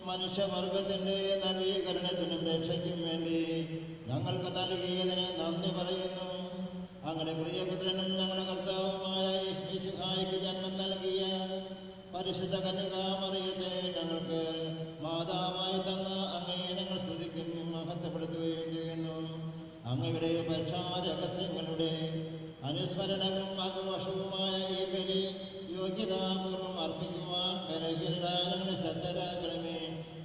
മനുഷ്യവർഗത്തിന്റെ നവീകരണത്തിനും രക്ഷയ്ക്കും വേണ്ടി ഞങ്ങൾക്ക് നൽകിയതിന് നന്ദി പറയുന്നു. അങ്ങനെ പ്രിയപുത്രനും ഞങ്ങളുടെ കർത്താവുമായ യേശുമിശിഹായ്ക്ക് ജന്മം നൽകിയ പരിശുദ്ധ കന്യകാമറിയത്തെ ഞങ്ങൾക്ക് മാതാവായി തന്ന അങ്ങേ ഞങ്ങൾ സ്തുതിക്കുന്നു, മഹത്വപ്പെടുത്തുകയും ചെയ്യുന്നു. അങ്ങയുടെ രഹസ്യങ്ങളുടെ അനുസ്മരണവും ആഘോഷവുമായ ഈ ബലി യോഗ്യതാപൂർവം അർപ്പിക്കുവാൻ ബലഹീനരായ ഞങ്ങളുടെ ശ്രദ്ധരാക്കണമേ.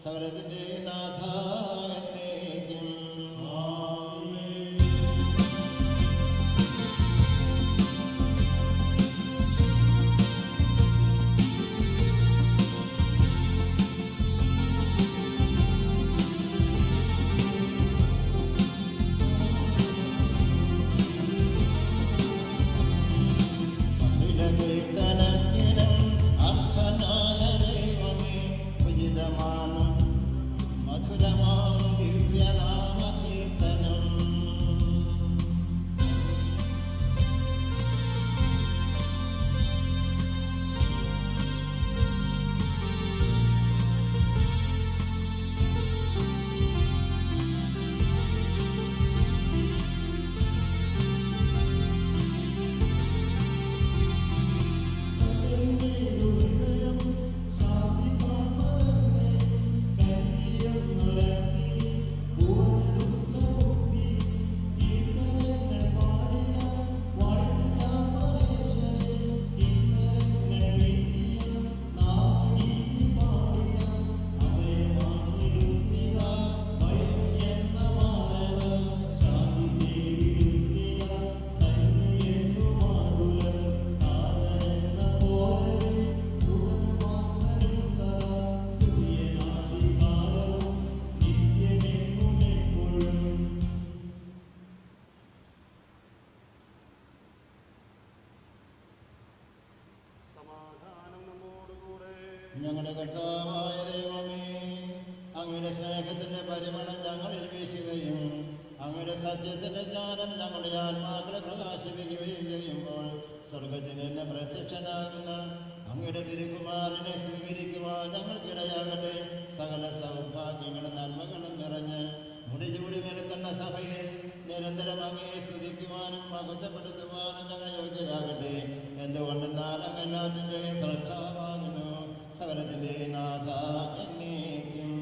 സകലത്തിന്റെ നാഥ എന്നേക്കും. ഞങ്ങളുടെ കർത്താവായ ദൈവമേ, അങ്ങയുടെ സ്നേഹത്തിന്റെ പരിമളം ഞങ്ങളിൽ വീശുകയും അങ്ങയുടെ സത്യത്തിന്റെ ജ്ഞാനം ഞങ്ങളുടെ ആത്മാക്കളെ പ്രകാശിപ്പിക്കുകയും ചെയ്യുമ്പോൾ സ്വർഗത്തിൽ നിന്ന് പ്രത്യക്ഷനാകുന്ന അങ്ങയുടെ തിരുകുമാരനെ സ്വീകരിക്കുവാൻ ഞങ്ങൾക്കിടയാകട്ടെ. സകല സൗഭാഗ്യങ്ങളും നന്മകളും നിറഞ്ഞ് മുടിചൂടി നിൽക്കുന്ന സഭയിൽ നിരന്തരം അങ്ങയെ സ്തുതിക്കുവാനും മഹത്വപ്പെടുത്തുവാനും ഞങ്ങൾ യോഗ്യരാകട്ടെ. എന്തുകൊണ്ടെന്നാൽ അങ്ങ് എല്ലാറ്റിൻ്റെയും സ്രഷ്ടാവാകുന്നു, സകലത്തിൻ്റെ നാഥ എന്നേക്കും.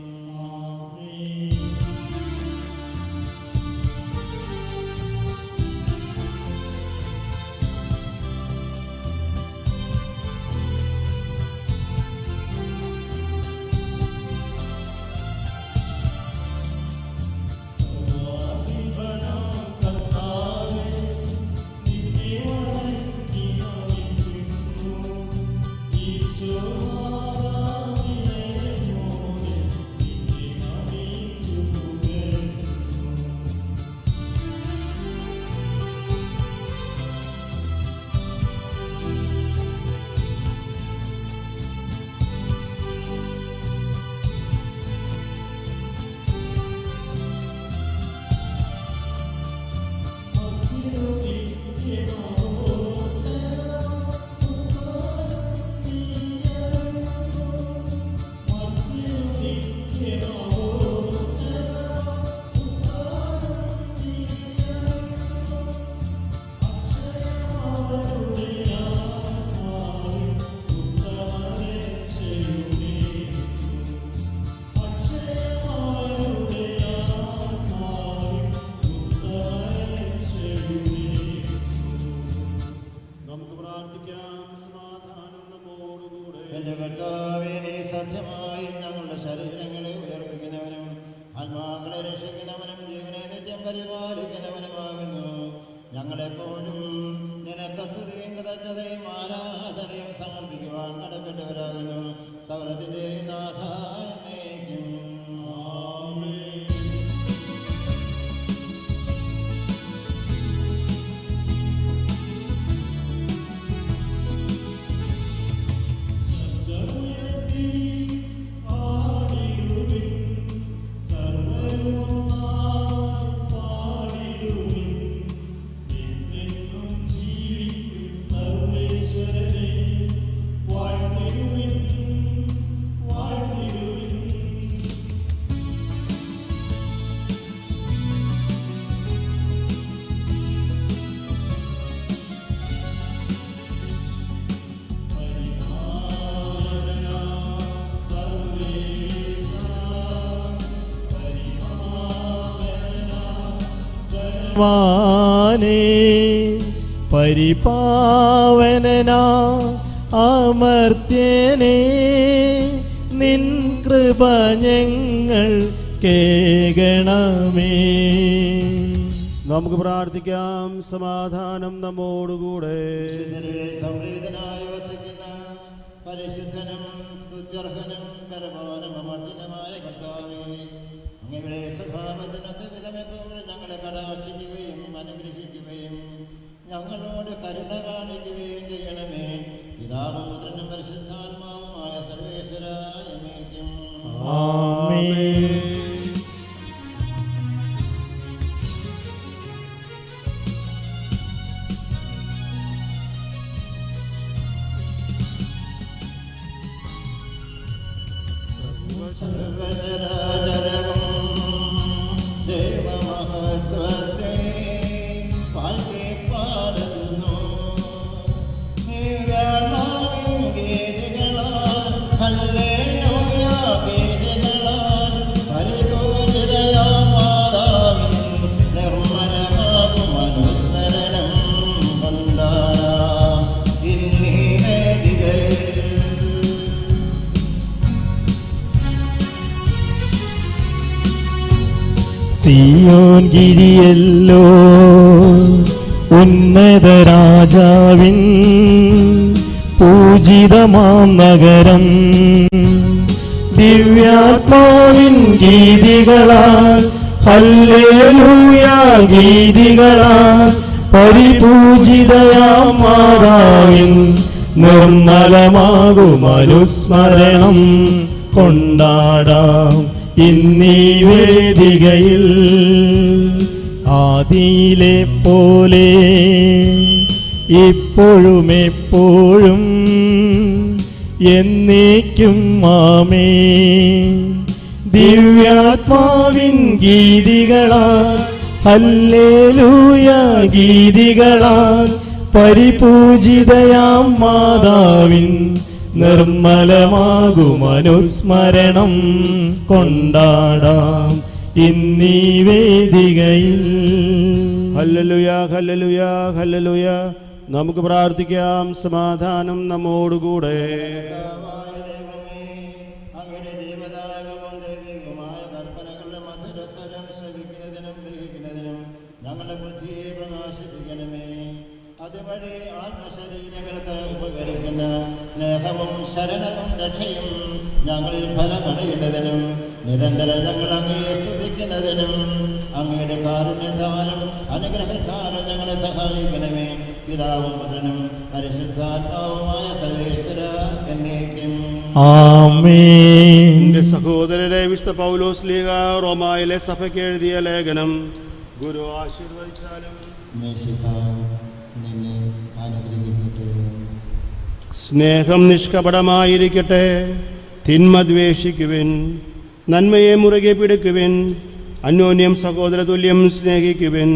വാനേ പരിപാവനനാ അമർത്യനേ നിൻ കൃപ ഞങ്ങൾ കേകണമേ. നമുക്ക് പ്രാർത്ഥിക്കാം. സമാധാനം നമ്മോടുകൂടെ. സംപ്രീതനായി വസിക്കുന്ന പരിശുദ്ധനും സ്തുത്യർഹനും പരമാനമർദ്ദിതമായ കർത്താവേ, അങ്ങയുടെ സ്വഭാവത്തിനൊത്ത വിധമെപ്പോഴും ഞങ്ങളെ കടാക്ഷിക്കുകയും അനുഗ്രഹിക്കുകയും ഞങ്ങളോട് കരുണ കാണിക്കുകയും ചെയ്യണമേ. പിതാവും പുത്രനും പരിശുദ്ധാത്മാവുമായ സർവേശ്വരായ എന്നേക്കും ആമേൻ. സിയോൻ ഗിരിയല്ലോ ഉന്നത രാജാവിൻ പൂജിതമാം നഗരം. ദിവ്യാത്മാവിൻ ഗീതികളാൽ ഹല്ലേലൂയ ഗീതികളാൽ പരിപൂജിതയാം മാതാവിൻ നിർമ്മലമാകും അനുസ്മരണം കൊണ്ടാടാം ഇന്നീ വേദികയിൽ. ആദിയിലെ പോലെ ഇപ്പോഴും എപ്പോഴും എന്നേക്കും ആമേൻ. ദിവ്യാത്മാവിൻ ഗീതികളാൽ ഹല്ലേലൂയ ഗീതികളാൽ പരിപൂജിതയാം മാതാവിൻ നിർമ്മലമാകും അനുസ്മരണം കൊണ്ടാടാം ഇന്നീ വേദികയിൽ. ഹല്ലേലൂയ ഹല്ലേലൂയ ഹല്ലേലൂയ. നമുക്ക് പ്രാർത്ഥിക്കാം. സമാധാനം നമ്മോടുകൂടെ. ഞങ്ങളുടെ ബുദ്ധിയെ പ്രകാശിപ്പിക്കണമേ. അതുവഴി ആത്മശരീരങ്ങൾക്ക് ഉപകരിക്കുന്ന സ്നേഹവും ശരണവും രക്ഷയും ഞങ്ങൾ ഫലമണിയുന്നതിനും നിരന്തരം ഞങ്ങൾ അങ്ങയെ സ്തുതിക്കുന്നതിനും അങ്ങയുടെ കാരുണ്യത്താലും അനുഗ്രഹത്താലും ഞങ്ങളെ സഹായിക്കണമേ. പിതാവും പുത്രനും പരിശുദ്ധാത്മാവുമായ സർവേശ്വര എന്നേക്കും ആമേൻ. എന്റെ സഹോദരരെ, വിശുദ്ധ പൗലോസ് ശ്ലീഹ റോമായിലെ സഭയ്ക്ക് എഴുതിയ ലേഖനം ഗുരു ആശീർവദിച്ചാലും നിന്നെ അനുഗ്രഹിക്കട്ടെ. സ്നേഹം നിഷ്കപടമായിരിക്കട്ടെ. തിന്മ ദ്വേഷിക്കുവിൻ, നന്മയെ മുറുകെ പിടിക്കുവിൻ, അന്യോന്യം സഹോദരതുല്യം സ്നേഹിക്കുവിൻ,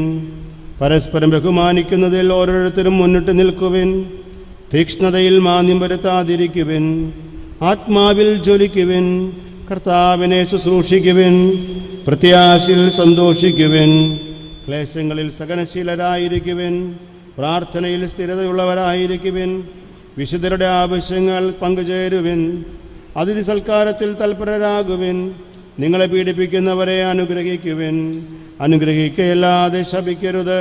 പരസ്പരം ബഹുമാനിക്കുന്നതിൽ ഓരോരുത്തരും മുന്നിട്ട് നിൽക്കുവിൻ, തീക്ഷ്ണതയിൽ മാന്യം വരുത്താതിരിക്കുവിൻ, ആത്മാവിൽ ജ്വലിക്കുവിൻ, കർത്താവിനെ ശുശ്രൂഷിക്കുവിൻ, പ്രത്യാശയിൽ സന്തോഷിക്കുവിൻ, ക്ലേശങ്ങളിൽ സഹനശീലരായിരിക്കുവിൻ, പ്രാർത്ഥനയിൽ സ്ഥിരതയുള്ളവരായിരിക്കുവിൻ, വിശുദ്ധരുടെ ആവശ്യങ്ങൾ പങ്കുചേരുവിൻ, അതിഥി സൽക്കാരത്തിൽ തൽപരരാകുവിൻ, നിങ്ങളെ പീഡിപ്പിക്കുന്നവരെ അനുഗ്രഹിക്കുവിൻ, അനുഗ്രഹിക്കയല്ലാതെ ശപിക്കരുത്,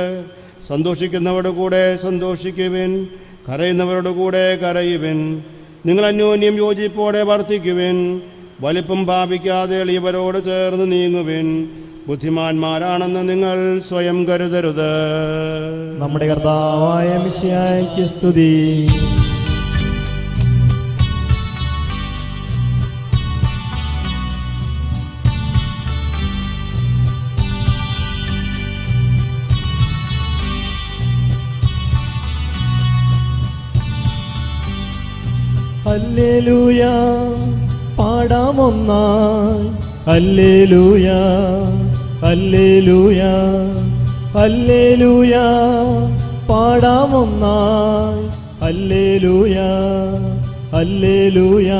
സന്തോഷിക്കുന്നവരുടെ കൂടെ സന്തോഷിക്കുവിൻ, കരയുന്നവരുടെ കൂടെ കരയുവിൻ, നിങ്ങൾ അന്യോന്യം യോജിപ്പോടെ വർദ്ധിക്കുവിൻ, വലിപ്പം ഭാവിക്കാതെ എളിയവരോട് ചേർന്ന് നീങ്ങുവിൻ, ബുദ്ധിമാന്മാരാണെന്ന് നിങ്ങൾ സ്വയം കരുതരുത്. നമ്മുടെ കർത്താവായ മിശിഹായ്ക്ക് സ്തുതി. ഹല്ലേലൂയ പാടാമൊന്നായി, ഹല്ലേലൂയ ഹല്ലേലൂയ ഹല്ലേലൂയ പാടാമൊന്നായി, ഹല്ലേലൂയ ഹല്ലേലൂയ.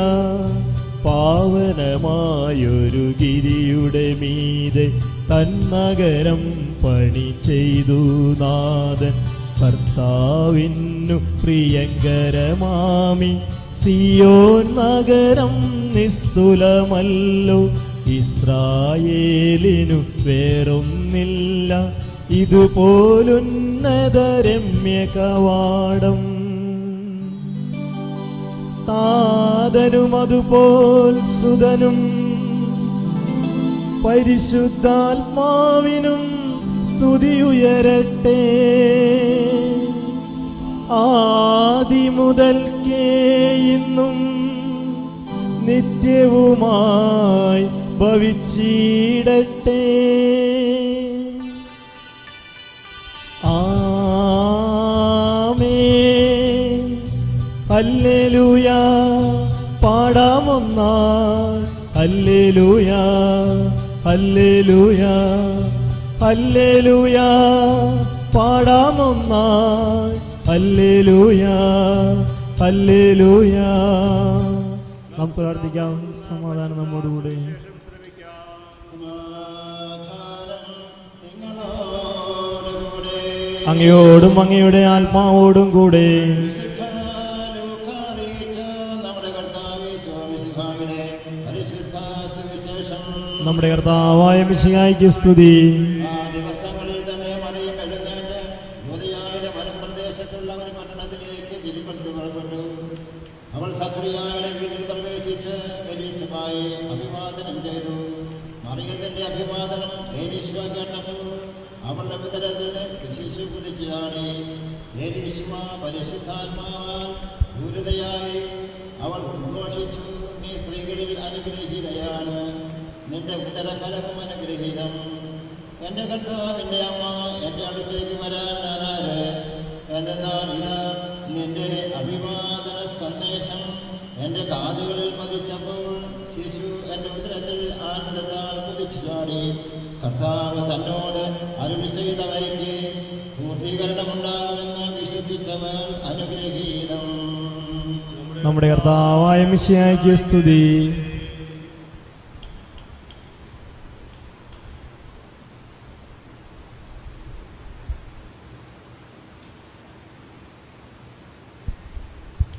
പാവനമായൊരു ഗിരിയുടെ മീതെ തന്നഗരം പണി ചെയ്തു നാഥൻ കർത്താവിന്നു പ്രിയങ്കരമാമി സിയോൻ നഗരം നിസ്തുലമല്ലോ ഇസ്രായേലിനു വേറൊന്നില്ല ഇതുപോലുന്നത രമ്യ കവാടം താതനും അതുപോൽ സുതനും പരിശുദ്ധാത്മാവിനും സ്തുതിയുയരട്ടെ ആദിമുതൽക്കേ ഇന്നും നിത്യവുമായി ഭവിച്ചിടട്ടെ. ആമേൻ. ഹല്ലേലൂയ. പാടാമൊന്നാൾ ഹല്ലേലൂയ ഹല്ലേലൂയ ഹല്ലേലൂയ. പാടാമൊന്നാൾ ഹല്ലേലൂയ ഹല്ലേലൂയ. നാം പ്രാർത്ഥിക്കാം. സമാധാനം നമ്മോടുകൂടെ. അങ്ങയോടും അങ്ങയുടെ ആത്മാവോടും കൂടെ. നമ്മുടെ കർത്താവായ മിശിഹായ്ക്ക് സ്തുതി. അവൾ സക്രിയായുടെ വീട്ടിൽ പ്രവേശിച്ച് എലീശുമായി അഭിവാദനം ചെയ്തു. മറിയത്തിന്റെ അഭിവാദനം എലീശ കേട്ടപ്പോൾ അവളുടെ ഉദരത്തിൽ ശിശു കുതിച്ചു ചാടി. എലീശ പരിശുദ്ധാത്മാവാൽ പൂരിതയായി അവൾ ഉദ്ഘോഷിച്ചു, നീ സ്ത്രീകളിൽ അനുഗ്രഹീതയാണ്, നിന്റെ ഉദരഫലവും അനുഗ്രഹീതം. എൻ്റെ കർത്താവിൻ്റെ അമ്മ എൻ്റെ അടുത്തേക്ക് വരാൻ ഞാനാര്? എന്നാൽ ഇത് നിന്റെ അഭിവാദന സന്ദേശം എൻ്റെ കാതുകളിൽ പതിച്ചപ്പോൾ ശിശു എൻ്റെ ഉദരത്തിൽ ആനന്ദത്താൽ കുതിച്ചു ചാടി. കർത്താവ് തന്നോട് അരുളി ചെയ്തവയ്ക്ക് പൂർത്തീകരണമുണ്ടാകുമെന്ന് വിശ്വസിച്ചവർ അനുഗ്രഹീതം. നമ്മുടെ കർത്താവായ മിശിഹായ്ക്ക് സ്തുതി.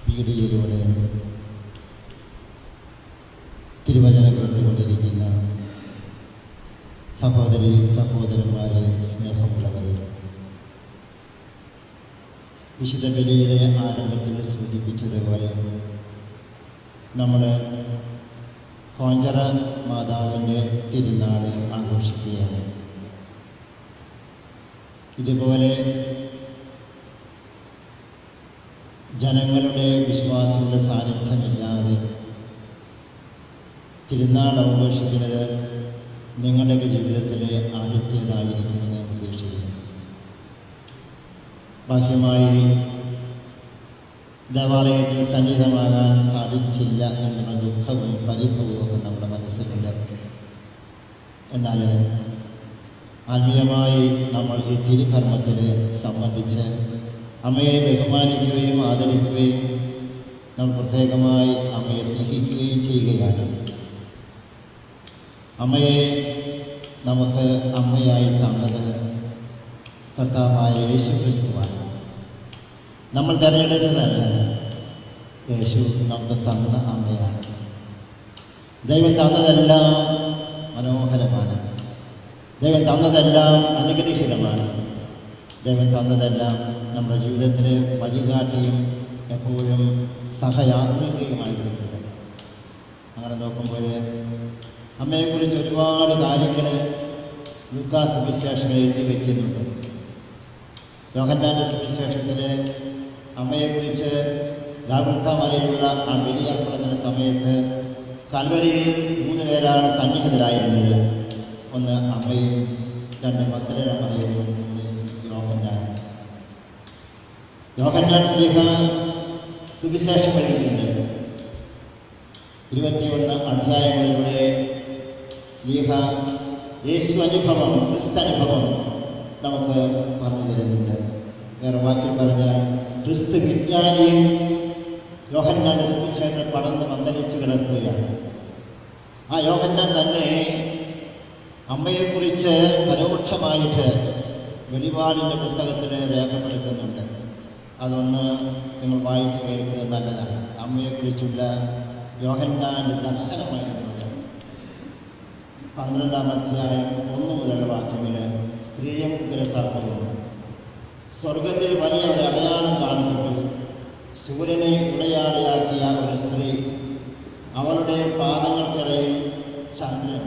വീഡിയോയിലൂടെ തിരുവചനം കേട്ടുകൊണ്ടിരിക്കുന്ന സഹോദരി സഹോദരന്മാരെ, സ്നേഹമുള്ളവരെ, വിശുദ്ധ ബലിയുടെ ആരംഭത്തിൽ സൂചിപ്പിച്ചതുപോലെ നമ്മൾ കോഞ്ചറ മാതാവിൻ്റെ തിരുനാൾ ആഘോഷിക്കുകയാണ്. ഇതുപോലെ ജനങ്ങളുടെ വിശ്വാസികളുടെ സാന്നിധ്യമില്ലാതെ തിരുനാൾ ആഘോഷിക്കുന്നത് നിങ്ങളുടെ ജീവിതത്തിലെ ആദ്യത്തേതായിരിക്കുമെന്ന് ഞാൻ പ്രതീക്ഷിക്കുന്നു. ബാഹ്യമായി ദേവാലയത്തിൽ സന്നിഹിതമാകാൻ സാധിച്ചില്ല എന്നുള്ള ദുഃഖവും പരിഭവവും ഒക്കെ നമ്മുടെ മനസ്സിലുണ്ട്. എന്നാൽ ആത്മീയമായി നമ്മൾ ഈ തിരുകർമ്മത്തിൽ സംബന്ധിച്ച് അമ്മയെ ബഹുമാനിക്കുകയും ആദരിക്കുകയും നമ്മൾ പ്രത്യേകമായി അമ്മയെ സ്നേഹിക്കുകയും ചെയ്യുകയാണ്. അമ്മയെ നമുക്ക് അമ്മയായി തന്നത് കർത്താവായ യേശു ക്രിസ്തുവാണ്. നമ്മൾ തിരഞ്ഞെടുത്തതല്ല, യേശു നമുക്ക് തന്ന അമ്മയാണ്. ദൈവം തന്നതെല്ലാം മനോഹരമാണ്. ദൈവം തന്നതെല്ലാം അനുഗ്രഹീതമാണ്. ദൈവം തന്നതെല്ലാം നമ്മുടെ ജീവിതത്തിൽ വഴികാട്ടിയും എപ്പോഴും സഹയാത്രികയുമായിരുന്നത്. അങ്ങനെ നോക്കുമ്പോൾ അമ്മയെക്കുറിച്ച് ഒരുപാട് കാര്യങ്ങൾ ലൂക്കാസ് സുവിശേഷം എഴുതി വയ്ക്കുന്നുണ്ട്. യോഹന്നാന്റെ സുവിശേഷത്തിൽ അമ്മയെക്കുറിച്ച് ഗാഗുൽത്താമലയിലുള്ള ആ ബലിയർപ്പണത്തിൻ്റെ സമയത്ത് കൽവരിയിൽ 3 പേരാണ് സന്നിഹിതരായിരുന്നത്. ഒന്ന് അമ്മയും, 2 മഗ്ദലേന മറിയവും, യോഹന്നാൻ. യോഹന്നാൻ ശ്ലീഹ സുവിശേഷം എഴുതിയിട്ടുണ്ട്. 21 അധ്യായങ്ങളിലൂടെ ശ്ലീഹ യേശു അനുഭവം, ക്രിസ്തനുഭവം നമുക്ക് പറഞ്ഞു തരുന്നുണ്ട്. വേറെ വാക്കിൽ പറഞ്ഞാൽ ക്രിസ്തു വിജ്ഞാനിയും യോഹന്നാന്റെ സുവിശേഷം പടർന്ന് പന്തലിച്ച് കിടക്കുകയാണ്. ആ യോഹന്നാൻ തന്നെ അമ്മയെക്കുറിച്ച് പരോക്ഷമായിട്ട് വെളിപാടിൻ്റെ പുസ്തകത്തിൽ രേഖപ്പെടുത്തുന്നുണ്ട്. അതൊന്ന് നിങ്ങൾ വായിച്ച് കേൾക്കുന്നത് നല്ലതാണ്. അമ്മയെക്കുറിച്ചുള്ള യോഹന്നാൻ്റെ ദർശനമായിരുന്നത് 12-ാം അധ്യായം 1 മുതലുള്ള വാക്യങ്ങൾ. സ്ത്രീയും ഉഗ്രസർപ്പവും. സ്വർഗത്തിൽ വലിയ ഒരു അടയാളം കാണപ്പെട്ടു. സൂര്യനെ ഉടയാടയാക്കിയ ഒരു സ്ത്രീ, അവളുടെ പാദങ്ങൾക്കിടയിൽ ചന്ദ്രൻ,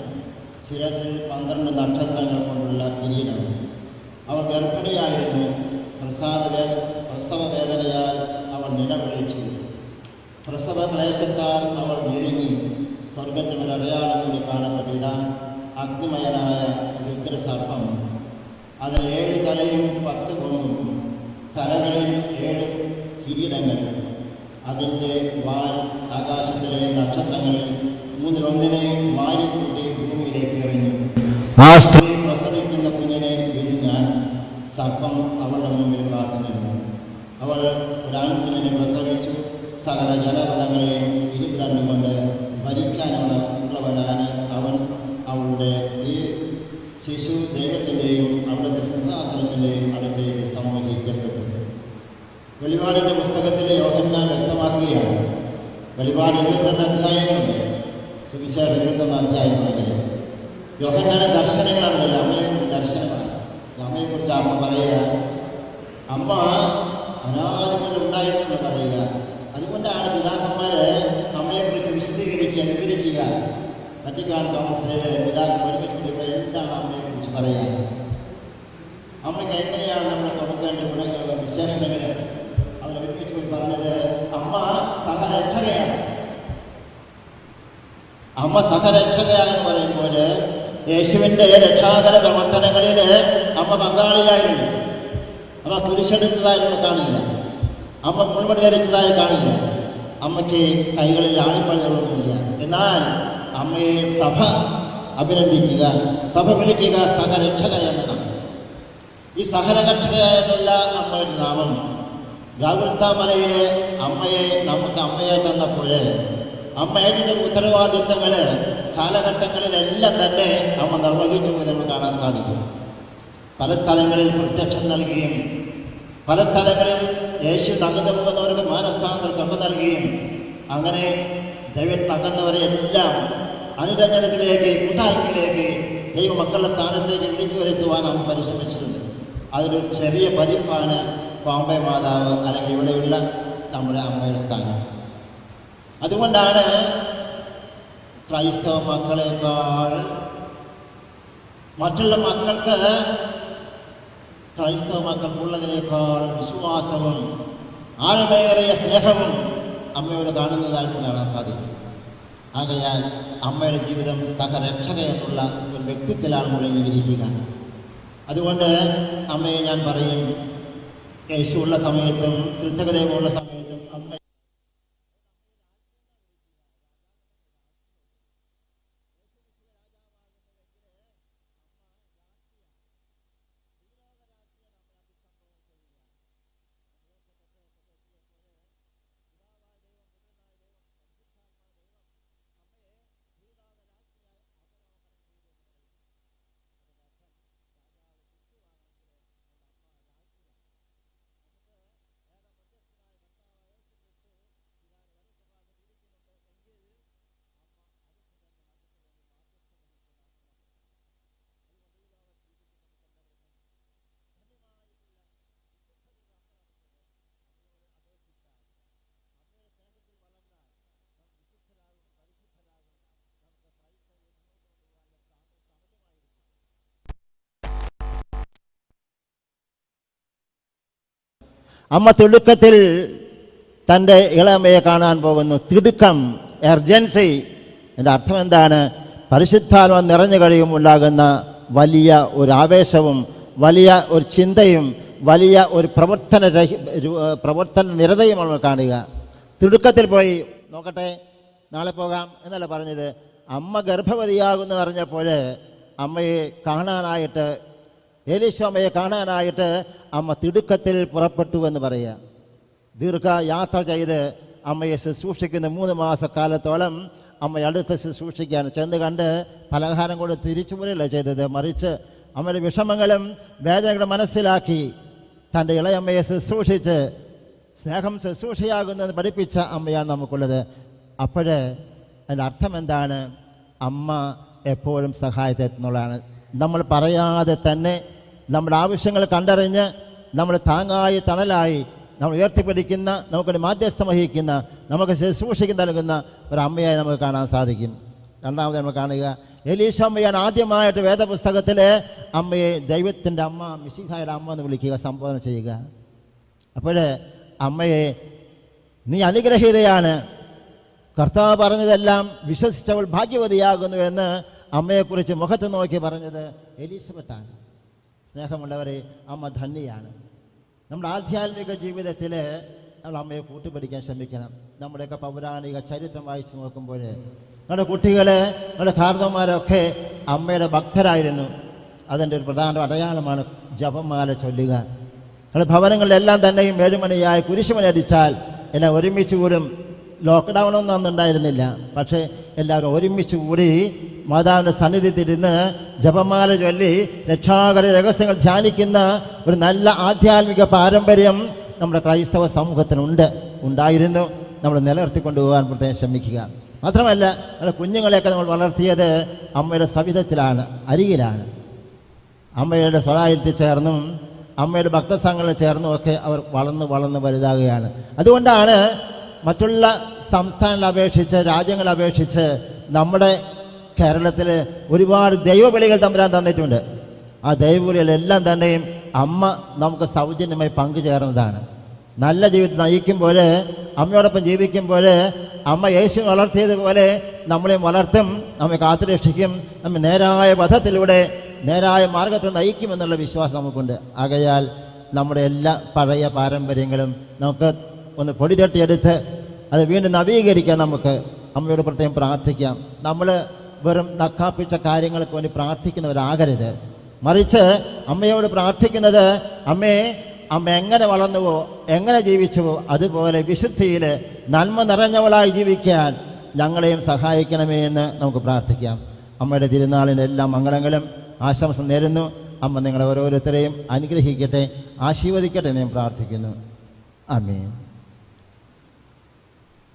ശിരസിൽ 12 നക്ഷത്രങ്ങൾ കൊണ്ടുള്ള കിരീടം. അവൾ ഗർഭിണിയായിരുന്നു. പ്രസവ വേദനയാൽ അവൾ നിലവിളിച്ചു. പ്രസവ ക്ലേശത്താൽ അവൾ ഞെരുങ്ങി. സ്വർഗത്തിൽ ഒരു അടയാളം കൂടി കാണപ്പെട്ടില്ല. അഗ്നിമയനായ ഒരു ഉഗ്രസർപ്പം, അതിൽ 7 തലയും 10 കൊമ്പും, തലകളിൽ 7 കിരീടങ്ങൾ. അതിൻ്റെ വാൽ ആകാശത്തിലെ നക്ഷത്രങ്ങളിൽ 3-1 വാരിക്കൂട്ടി ഭൂമിയിലേക്ക് എറിഞ്ഞു. ആ സ്ത്രീ പ്രസവിക്കുന്ന കുഞ്ഞിനെ വിരിഞ്ഞാൽ സർപ്പം അവളുടെ മുമ്പിൽ കാത്തു നിന്നു. അവൾ ഒരു ആൺകുഞ്ഞിനെ പ്രസവിച്ചു. സകല ജനപദങ്ങളെയും ഇരുതണ്ടുകൊണ്ട് ഭരിക്കാനുള്ളവനാണ് അവൻ. അവളുടെ ഈ ശിശു ദൈവത്തിൻ്റെയും അവിടുത്തെ സിംഹാസനത്തിൻ്റെയും അടുത്തേക്ക് സമൂഹിക്കപ്പെട്ടു. വെളിപാടിൻ്റെ പുസ്തകത്തിലെ യോഹന്നാൻ വ്യക്തമാക്കുകയാണ്. വെളിപാട് 22 അധ്യായങ്ങളുണ്ട്, സുവിശേഷം 21 അധ്യായങ്ങളുണ്ടെങ്കിൽ യോഹന്നാന്റെ ദർശനങ്ങളാണിതല്ല. അമ്മയെക്കുറിച്ച് ദർശനമാണ്. അമ്മയെക്കുറിച്ച് അമ്മ പറയുക, അമ്മ അനാദി മുതൽ ഉണ്ടായിരുന്നു പറയുക. അതുകൊണ്ടാണ് പിതാക്കന്മാർ അമ്മയെക്കുറിച്ച് വിശദീകരിക്കുക, വിവരിക്കുക. വത്തിക്കാൻ കൗൺസിലിൽ പിതാക്കൾ ഒരുമിച്ച് എന്താണ് അമ്മയെക്കുറിച്ച് പറയുക, അമ്മയ്ക്ക് എങ്ങനെയാണ് നമ്മൾ കൊടുക്കേണ്ട വിശേഷണങ്ങൾ അവർ ഒരുമിച്ച് പറഞ്ഞത്. അമ്മ സഹരക്ഷകയാണ്. അമ്മ സഹരക്ഷകയാണെന്ന് പറയുമ്പോൾ യേശുവിൻ്റെ രക്ഷാകര പ്രവർത്തനങ്ങളിൽ അമ്മ പങ്കാളിയായിരുന്നു. അമ്മ കുരിശെടുത്തതായി നമ്മൾ കാണില്ല. അമ്മ മുൾമുടി ധരിച്ചതായി കാണില്ല. അമ്മയ്ക്ക് കൈകളിൽ ആണിപ്പഴുകളൊന്നുമില്ല. എന്നാൽ അമ്മയെ സഭ അഭിനന്ദിക്കുക, സഭ വിളിക്കുക സഹരക്ഷക എന്നതാണ്. ഈ സഹരക്ഷക എന്നുള്ള അമ്മയുടെ നാമം ഗാഗുൽത്താമലയിലെ അമ്മയെ നമുക്ക് അമ്മയെ തന്നപ്പോൾ അമ്മ ഏറ്റെടുത്ത ഉത്തരവാദിത്തങ്ങൾ കാലഘട്ടങ്ങളിലെല്ലാം തന്നെ അമ്മ നിർവഹിച്ചു പോയി നമുക്ക് കാണാൻ സാധിക്കും. പല സ്ഥലങ്ങളിൽ പ്രത്യക്ഷം നൽകുകയും പല സ്ഥലങ്ങളിൽ യേശു തകർന്നു പോകുന്നവർക്ക് മാനസാന്തര കൃപ നൽകുകയും അങ്ങനെ ദൈവം തകർന്നവരെ എല്ലാം അനുരഞ്ജനത്തിലേക്ക്, കൂട്ടായ്മയിലേക്ക്, ദൈവമക്കളുടെ സ്ഥാനത്തേക്ക് വിളിച്ചു വരുത്തുവാൻ അമ്മ പരിശ്രമിച്ചിട്ടുണ്ട്. അതൊരു ചെറിയ പതിപ്പാണ് പാമ്പെ മാതാവ് അല്ലെങ്കിൽ ഇവിടെയുള്ള നമ്മുടെ അമ്മയുടെ സ്ഥാനം. അതുകൊണ്ടാണ് ക്രൈസ്തവ മക്കളെക്കാൾ മറ്റുള്ള മക്കൾക്ക് ക്രൈസ്തവ മക്കൾക്കുള്ളതിനേക്കാൾ വിശ്വാസവും ആഴമേറിയ സ്നേഹവും അമ്മയോട് കാണുന്നതായിട്ട് കാണാൻ സാധിക്കും. ആകയാൽ അമ്മയുടെ ജീവിതം സഹരക്ഷക എന്നുള്ള ഒരു വ്യക്തിത്വത്തിലാണ് മുഴങ്ങിയിരിക്കുക. അതുകൊണ്ട് അമ്മയെ ഞാൻ പറയും, യേശു ഉള്ള സമയത്തും ക്രിസ്തകദൈവമുള്ള സമയത്തും അമ്മ അമ്മ തിടുക്കത്തിൽ തൻ്റെ ഇളമയെ കാണാൻ പോകുന്നു. തിടുക്കം, എർജൻസി. എൻ്റെ അർത്ഥം എന്താണ്? പരിശുദ്ധാത്മ നിറഞ്ഞു കഴിയുമുണ്ടാകുന്ന വലിയ ഒരു ആവേശവും വലിയ ഒരു ചിന്തയും വലിയ ഒരു പ്രവർത്തന നിരതയും നമ്മൾ കാണുക. തിടുക്കത്തിൽ പോയി നോക്കട്ടെ, നാളെ പോകാം എന്നല്ല പറഞ്ഞത്. അമ്മ ഗർഭവതിയാകുമെന്ന് അറിഞ്ഞപ്പോൾ അമ്മയെ കാണാനായിട്ട്, എലീശോമ്മയെ കാണാനായിട്ട് അമ്മ തിടുക്കത്തിൽ പുറപ്പെട്ടു എന്ന് പറയുക. ദീർഘയാത്ര ചെയ്ത് അമ്മയെ ശുശ്രൂഷിക്കുന്ന 3 മാസക്കാലത്തോളം അമ്മ അടുത്ത് ശുശ്രൂഷിക്കാൻ ചെന്ന് കണ്ട് പലഹാരം കൊണ്ട് തിരിച്ചു പോലെയല്ല ചെയ്തത്, മറിച്ച് അമ്മയുടെ വിഷമങ്ങളും വേദനകളും മനസ്സിലാക്കി തൻ്റെ ഇളയമ്മയെ ശുശ്രൂഷിച്ച് സ്നേഹം ശുശ്രൂഷയാകുന്നത് പഠിപ്പിച്ച അമ്മയാണ് നമുക്കുള്ളത്. അപ്പോഴേ അതിൻ്റെ അർത്ഥം എന്താണ്? അമ്മ എപ്പോഴും സഹായത്തെത്തുന്നതാണ്. നമ്മൾ പറയാതെ തന്നെ നമ്മുടെ ആവശ്യങ്ങൾ കണ്ടറിഞ്ഞ് നമ്മൾ താങ്ങായി തണലായി നമ്മൾ ഉയർത്തിപ്പിടിക്കുന്ന, നമുക്കൊരു മാധ്യസ്ഥം വഹിക്കുന്ന, നമുക്ക് ശുശ്രൂഷയ്ക്ക് നൽകുന്ന ഒരു അമ്മയായി നമുക്ക് കാണാൻ സാധിക്കും. രണ്ടാമത് നമ്മൾ കാണുക എലീശ അമ്മയാണ് ആദ്യമായിട്ട് വേദപുസ്തകത്തിൽ അമ്മയെ ദൈവത്തിൻ്റെ അമ്മ, മിശിഹായുടെ അമ്മ എന്ന് വിളിക്കുക, സംബോധന ചെയ്യുക. അപ്പോൾ അമ്മയെ നീ അനുഗ്രഹീതയാണ്, കർത്താവ് പറഞ്ഞതെല്ലാം വിശ്വസിച്ചവൾ ഭാഗ്യവതിയാകുന്നു എന്ന് അമ്മയെക്കുറിച്ച് മുഖത്ത് നോക്കി പറഞ്ഞത് എലിസബത്താണ്. സ്നേഹമുള്ളവരെ, അമ്മ ധന്യയാണ്. നമ്മുടെ ആധ്യാത്മിക ജീവിതത്തിൽ നമ്മൾ അമ്മയെ കൂട്ടുപിടിക്കാൻ ശ്രമിക്കണം. നമ്മുടെയൊക്കെ പൗരാണിക ചരിത്രം വായിച്ചു നോക്കുമ്പോൾ നമ്മുടെ കുട്ടികൾ, നമ്മുടെ കാർന്നവന്മാരൊക്കെ അമ്മയുടെ ഭക്തരായിരുന്നു. അതിൻ്റെ ഒരു പ്രധാന അടയാളമാണ് ജപമാല ചൊല്ലുക. നമ്മുടെ ഭവനങ്ങളിലെല്ലാം തന്നെയും 7 മണിയായി കുരിശുമണി അടിച്ചാൽ എല്ലാം ഒരുമിച്ച് കൂടും. ലോക്ക്ഡൗണൊന്നും അന്ന് ഉണ്ടായിരുന്നില്ല. പക്ഷേ എല്ലാവരും ഒരുമിച്ച് കൂടി മാതാവിൻ്റെ സന്നിധിയിലിരുന്ന് ജപമാല ചൊല്ലി രക്ഷാകര രഹസ്യങ്ങൾ ധ്യാനിക്കുന്ന ഒരു നല്ല ആധ്യാത്മിക പാരമ്പര്യം നമ്മുടെ ക്രൈസ്തവ സമൂഹത്തിനുണ്ട്, ഉണ്ടായിരുന്നു. നമ്മൾ നിലനിർത്തിക്കൊണ്ടുപോകാൻ പ്രത്യേകം ശ്രമിക്കുക. മാത്രമല്ല, നമ്മുടെ കുഞ്ഞുങ്ങളെയൊക്കെ നമ്മൾ വളർത്തിയത് അമ്മയുടെ സവിധത്തിലാണ്, അരികിലാണ്. അമ്മയുടെ സ്വലായിട്ട് ചേർന്നും അമ്മയുടെ ഭക്തസംഘങ്ങളിൽ ചേർന്നും ഒക്കെ അവർ വളർന്ന് വലുതാകുകയാണ്. അതുകൊണ്ടാണ് മറ്റുള്ള സംസ്ഥാനങ്ങളെ അപേക്ഷിച്ച്, രാജ്യങ്ങളെ അപേക്ഷിച്ച് നമ്മുടെ കേരളത്തിൽ ഒരുപാട് ദൈവബലികൾ തമ്പുരാൻ തന്നിട്ടുണ്ട്. ആ ദൈവബലികളെല്ലാം തന്നെയും അമ്മ നമുക്ക് സൗജന്യമായി പങ്കുചേർന്നതാണ്. നല്ല ജീവിതം നയിക്കുമ്പോൾ, അമ്മയോടൊപ്പം ജീവിക്കുമ്പോൾ അമ്മ യേശു വളർത്തിയതുപോലെ നമ്മളെയും വളർത്തും, നമ്മെ കാത്തുരക്ഷിക്കും, നമ്മെ നേരായ പഥത്തിലൂടെ നേരായ മാർഗത്തെ നയിക്കുമെന്നുള്ള വിശ്വാസം നമുക്കുണ്ട്. ആകയാൽ നമ്മുടെ എല്ലാ പഴയ പാരമ്പര്യങ്ങളും നമുക്ക് ഒന്ന് പൊടി തട്ടിയെടുത്ത് അത് വീണ്ടും നവീകരിക്കാൻ നമുക്ക് അമ്മയോട് പ്രത്യേകം പ്രാർത്ഥിക്കാം. നമ്മൾ വെറും നക്കാപ്പിച്ച കാര്യങ്ങൾക്ക് വേണ്ടി പ്രാർത്ഥിക്കുന്നവരാകരുത്. മറിച്ച് അമ്മയോട് പ്രാർത്ഥിക്കുന്നത്, അമ്മ എങ്ങനെ വളർന്നുവോ, എങ്ങനെ ജീവിച്ചുവോ അതുപോലെ വിശുദ്ധിയിൽ നന്മ നിറഞ്ഞവളായി ജീവിക്കാൻ ഞങ്ങളെയും സഹായിക്കണമേ എന്ന് നമുക്ക് പ്രാർത്ഥിക്കാം. അമ്മയുടെ തിരുനാളിൻ്റെ എല്ലാ മംഗളങ്ങളും ആശംസ നേരുന്നു. അമ്മ നിങ്ങളെ ഓരോരുത്തരെയും അനുഗ്രഹിക്കട്ടെ, ആശീർവദിക്കട്ടെ എന്ന് ഞാൻ പ്രാർത്ഥിക്കുന്നു. ആമേൻ.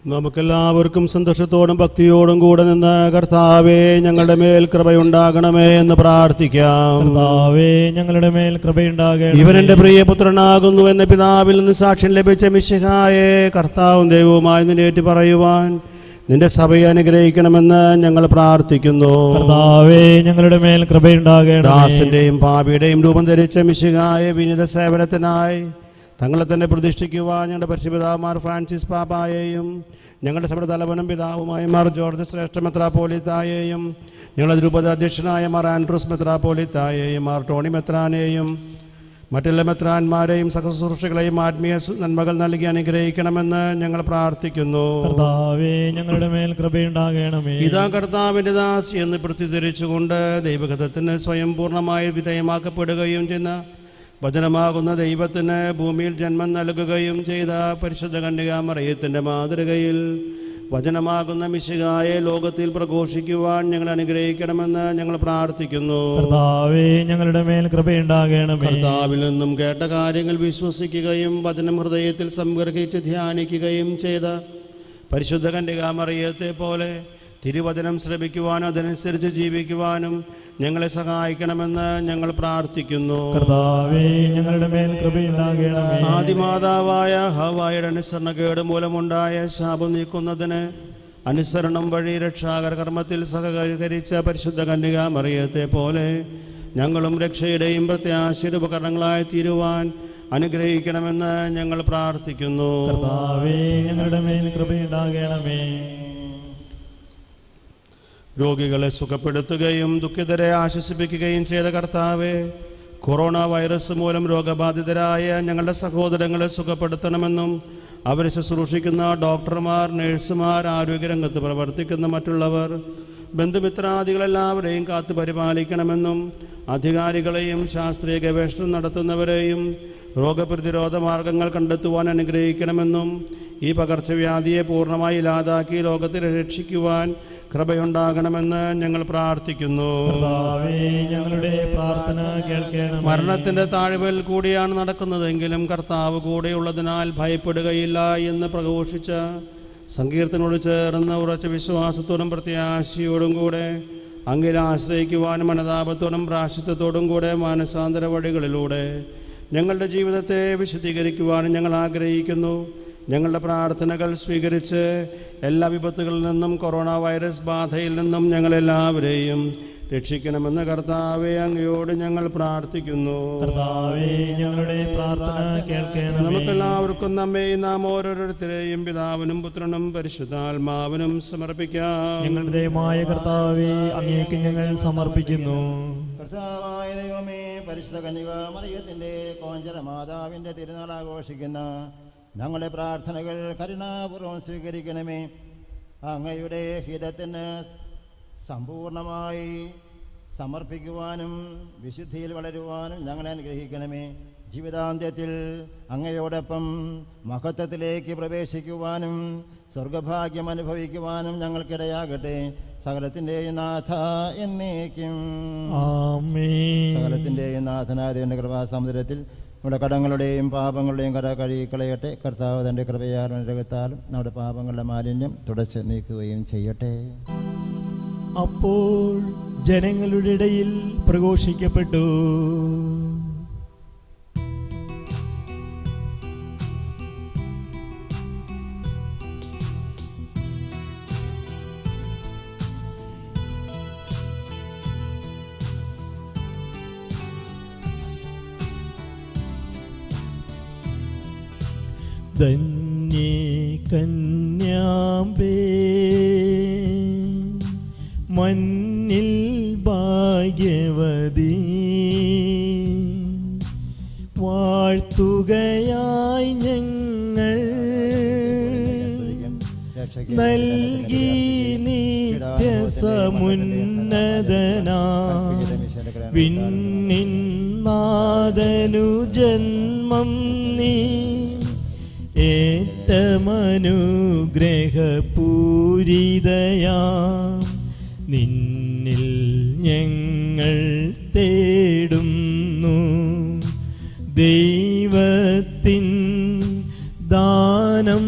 നമുക്കെല്ലാവർക്കും സന്തോഷത്തോടും ഭക്തിയോടും കൂടെ നിന്ന് കർത്താവേ ഞങ്ങളുടെ മേൽ കൃപയുണ്ടാകണമേ എന്ന് പ്രാർത്ഥിക്കാം. കർത്താവേ ഞങ്ങളുടെ മേൽ കൃപയുണ്ടാകണമേ. ഇവൻ എൻ്റെ പ്രിയപുത്രനാകുന്നു എന്ന പിതാവിൽ നിന്ന് സാക്ഷ്യം ലഭിച്ച മിശിഹായെ കർത്താവും ദൈവവുമായി നിന്നേറ്റ് പറയുവാൻ നിന്റെ സഭയെ അനുഗ്രഹിക്കണമെന്ന് ഞങ്ങൾ പ്രാർത്ഥിക്കുന്നു. കർത്താവേ ഞങ്ങളുടെ മേൽ കൃപയുണ്ടാകണമേ. ദാസന്റെയും പാപിയുടെയും രൂപം ധരിച്ച മിശിഹായെ വിനീത സേവനത്തിനായി തങ്ങളെ തന്നെ പ്രതിഷ്ഠിക്കുവാൻ ഞങ്ങളുടെ പരിശുദ്ധപിതാമാർ ഫ്രാൻസിസ് പാപ്പായെയും ഞങ്ങളുടെ സഭയുടെ തലവനും പിതാവുമായ മാർ ജോർജ് ശ്രേഷ്ഠ മെത്രാപ്പോലിത്തായെയും ഞങ്ങളുടെ രൂപത അധ്യക്ഷനായ മാർ ആൻഡ്രൂസ് മെത്രാപ്പോലിത്തായെയും മാർ ടോണി മെത്രാനെയും മറ്റെല്ലാ മെത്രാന്മാരെയും സഹശുശ്രൂഷകളെയും ആത്മീയ നന്മകൾ നൽകി അനുഗ്രഹിക്കണമെന്ന് ഞങ്ങൾ പ്രാർത്ഥിക്കുന്നു. കർത്താവേ ഞങ്ങളുടെ മേൽ കൃപയുണ്ടാകണമേ. ഇതാ കർത്താവിൻ്റെ ദാസി എന്ന് പ്രതിധരിച്ചുകൊണ്ട് ദൈവഗതത്തിന് സ്വയം പൂർണ്ണമായി വിധേയമാക്കപ്പെടുകയും ചെയ്യുന്ന വചനമാകുന്ന ദൈവത്തിന് ഭൂമിയിൽ ജന്മം നൽകുകയും ചെയ്ത പരിശുദ്ധ കന്യകാമറിയത്തിൻ്റെ മാതൃകയിൽ വചനമാകുന്ന മിശിഹായെ ലോകത്തിൽ പ്രഘോഷിക്കുവാൻ ഞങ്ങൾ അനുഗ്രഹിക്കണമെന്ന് ഞങ്ങൾ പ്രാർത്ഥിക്കുന്നു. കർത്താവേ ഞങ്ങളുടെ മേൽ കൃപയുണ്ടാകണമേ. കർത്താവിൽ നിന്നും കേട്ട കാര്യങ്ങൾ വിശ്വസിക്കുകയും വചനം ഹൃദയത്തിൽ സംഗ്രഹിച്ച് ധ്യാനിക്കുകയും ചെയ്ത പരിശുദ്ധ കന്യകാമറിയത്തെ പോലെ തിരുവചനം ശ്രമിക്കുവാനും അതനുസരിച്ച് ജീവിക്കുവാനും ഞങ്ങളെ സഹായിക്കണമെന്ന് ഞങ്ങൾ പ്രാർത്ഥിക്കുന്നു. കർത്താവേ ഞങ്ങളുടെ മേൽ കൃപയുണ്ടാകണമേ. ആദിമാതാവായ ഹവ്വായുടെ അനുസരണക്കേട് മൂലമുണ്ടായ ശാപം നീക്കുന്നതിന് അനുസരണം വഴി രക്ഷാകര കർമ്മത്തിൽ സഹകരിച്ച പരിശുദ്ധ കന്യകാമറിയത്തെ പോലെ ഞങ്ങളും രക്ഷയുടെയും പ്രത്യാശയുടെ ഉപകരണങ്ങളായി തീരുവാൻ അനുഗ്രഹിക്കണമെന്ന് ഞങ്ങൾ പ്രാർത്ഥിക്കുന്നു. കർത്താവേ ഞങ്ങളുടെ മേൽ കൃപയുണ്ടാകണമേ. രോഗികളെ സുഖപ്പെടുത്തുകയും ദുഃഖിതരെ ആശ്വസിപ്പിക്കുകയും ചെയ്ത കർത്താവേ, കൊറോണ വൈറസ് മൂലം രോഗബാധിതരായ ഞങ്ങളുടെ സഹോദരങ്ങളെ സുഖപ്പെടുത്തണമെന്നും അവരെ ശുശ്രൂഷിക്കുന്ന ഡോക്ടർമാർ, നഴ്സുമാർ, ആരോഗ്യരംഗത്ത് പ്രവർത്തിക്കുന്ന മറ്റുള്ളവർ, ബന്ധുമിത്രാദികളെല്ലാവരെയും കാത്തു പരിപാലിക്കണമെന്നും അധികാരികളെയും ശാസ്ത്രീയ ഗവേഷണം നടത്തുന്നവരെയും രോഗപ്രതിരോധ മാർഗങ്ങൾ കണ്ടെത്തുവാൻ അനുഗ്രഹിക്കണമെന്നും ഈ പകർച്ചവ്യാധിയെ പൂർണ്ണമായി ഇല്ലാതാക്കി ലോകത്തെ രക്ഷിക്കുവാൻ കൃപയുണ്ടാകണമെന്ന് ഞങ്ങൾ പ്രാർത്ഥിക്കുന്നു. കർത്താവേ, ഞങ്ങളുടെ പ്രാർത്ഥന കേൾക്കണമേ. മരണത്തിന്റെ താഴ്വരയിൽ കൂടിയാണ് നടക്കുന്നതെങ്കിലും കർത്താവ് കൂടെയുള്ളതിനാൽ ഭയപ്പെടുകയില്ല എന്ന് പ്രഘോഷിച്ച സങ്കീർത്തനോട് ചേർന്ന് ഉറച്ച വിശ്വാസത്തോടും പ്രത്യാശയോടും കൂടെ അങ്ങിൽ ആശ്രയിക്കുവാനും മനതാപത്തോടും പ്രാശ്ചിത്വത്തോടും കൂടെ മാനസാന്തര വഴികളിലൂടെ ഞങ്ങളുടെ ജീവിതത്തെ വിശുദ്ധീകരിക്കുവാനും ഞങ്ങൾ ആഗ്രഹിക്കുന്നു. ഞങ്ങളുടെ പ്രാർത്ഥനകൾ സ്വീകരിച്ച് എല്ലാ വിപത്തുകളിൽ നിന്നും കൊറോണ വൈറസ് ബാധയിൽ നിന്നും ഞങ്ങളെല്ലാവരെയും രക്ഷിക്കണമെന്ന് കർത്താവെ അങ്ങയോട് ഞങ്ങൾ പ്രാർത്ഥിക്കുന്നു. കർത്താവേ, ഞങ്ങളുടെ പ്രാർത്ഥന കേൾക്കണമേ. നമുക്കെല്ലാവർക്കും നമ്മെയും നാം ഓരോരുത്തരെയും പിതാവിനും പുത്രനും പരിശുദ്ധാത്മാവിനും സമർപ്പിക്കാം. ഞങ്ങളുടെ ദൈവമായ കർത്താവേ, അങ്ങേക്ക് ഞങ്ങൾ സമർപ്പിക്കുന്നു. കർത്താവായ ദൈവമേ, പരിശുദ്ധ കന്യക മറിയത്തിൻ്റെ കോഞ്ചര മാതാവിൻ്റെ തിരുനാൾ ആഘോഷിക്കുന്ന ഞങ്ങളുടെ പ്രാർത്ഥനകൾ കരുണാപൂർവ്വം സ്വീകരിക്കണമേ. അങ്ങയുടെ ഹിതത്തിന് സമ്പൂർണമായി സമർപ്പിക്കുവാനും വിശുദ്ധിയിൽ വളരുവാനും ഞങ്ങളെ അനുഗ്രഹിക്കണമേ. ജീവിതാന്ത്യത്തിൽ അങ്ങയോടൊപ്പം മഹത്വത്തിലേക്ക് പ്രവേശിക്കുവാനും സ്വർഗഭാഗ്യം അനുഭവിക്കുവാനും ഞങ്ങൾക്കിടയാകട്ടെ. സകലത്തിൻ്റെയും നാഥ എന്നേക്കും ആമേൻ. സകലത്തിൻ്റെയും നാഥനായ ദൈവന്റെ കൃപാസമുദ്രത്തിൽ നമ്മുടെ കടങ്ങളുടെയും പാപങ്ങളുടെയും കര കഴുകിക്കളയട്ടെ. കർത്താവ് തൻ്റെ കൃപയാലും അനുഗ്രഹത്താലും നമ്മുടെ പാപങ്ങളുടെ മാലിന്യം തുടച്ച് നീക്കുകയും ചെയ്യട്ടെ. അപ്പോൾ ജനങ്ങളുടെ ഇടയിൽ പ്രഘോഷിക്കപ്പെട്ടു, ധന്യേ കന്യാമ്പേ, മന്നിൽ ഭാഗ്യവതി, വാഴ്ത്തുകയായി ഞങ്ങൾ നൽകി നിത്യസമുന്നതനാ വിണ്ണിൻ നാദനു ജന്മം നീ ഏറ്റമനുഗ്രഹപൂരിതയാം നിന്നിൽ ഞങ്ങൾ തേടുന്നു. ദൈവത്തിൻ ദാനം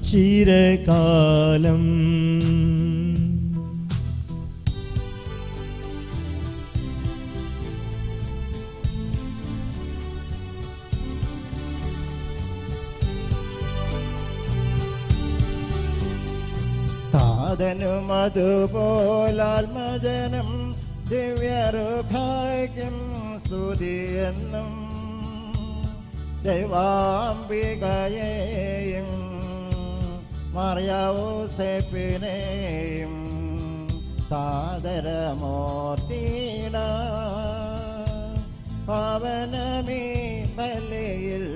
ചിരകാലം. താതനും അതുപോലാത്മജനം ദിവ്യരുഭാഗ്യം സ്തുതിയെന്നും ദൈവാംബികയെയും മറിയൗസേപ്പിനെയും സാദരമൂർത്തിയിട പാവനമീ ബലിയിൽ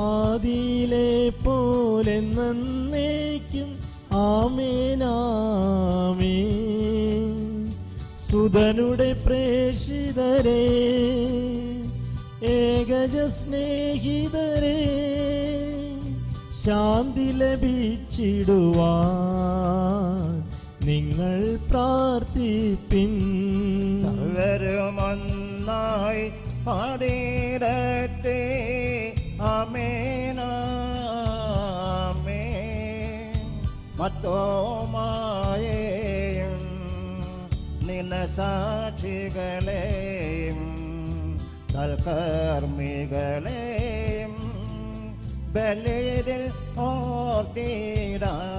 ആദിയിലെ പോലെ നന്നേക്കും ആമേനാമേൻ. സുതനുടെ പ്രേഷിതരെ, ഏകജ സ്നേഹിതരെ, ശാന്തി ലഭിച്ചിടുവാൻ നിങ്ങൾ പ്രാർത്ഥിപ്പിൻ. സർവരുമൊന്നായി പാടിടട്ടെ ആമേനാമേൻ. മത്തോമായേയും നിനസാക്ഷികളെയും സൽക്കർമ്മികളെയും ബലിയിൽ ഓർത്തിടാം.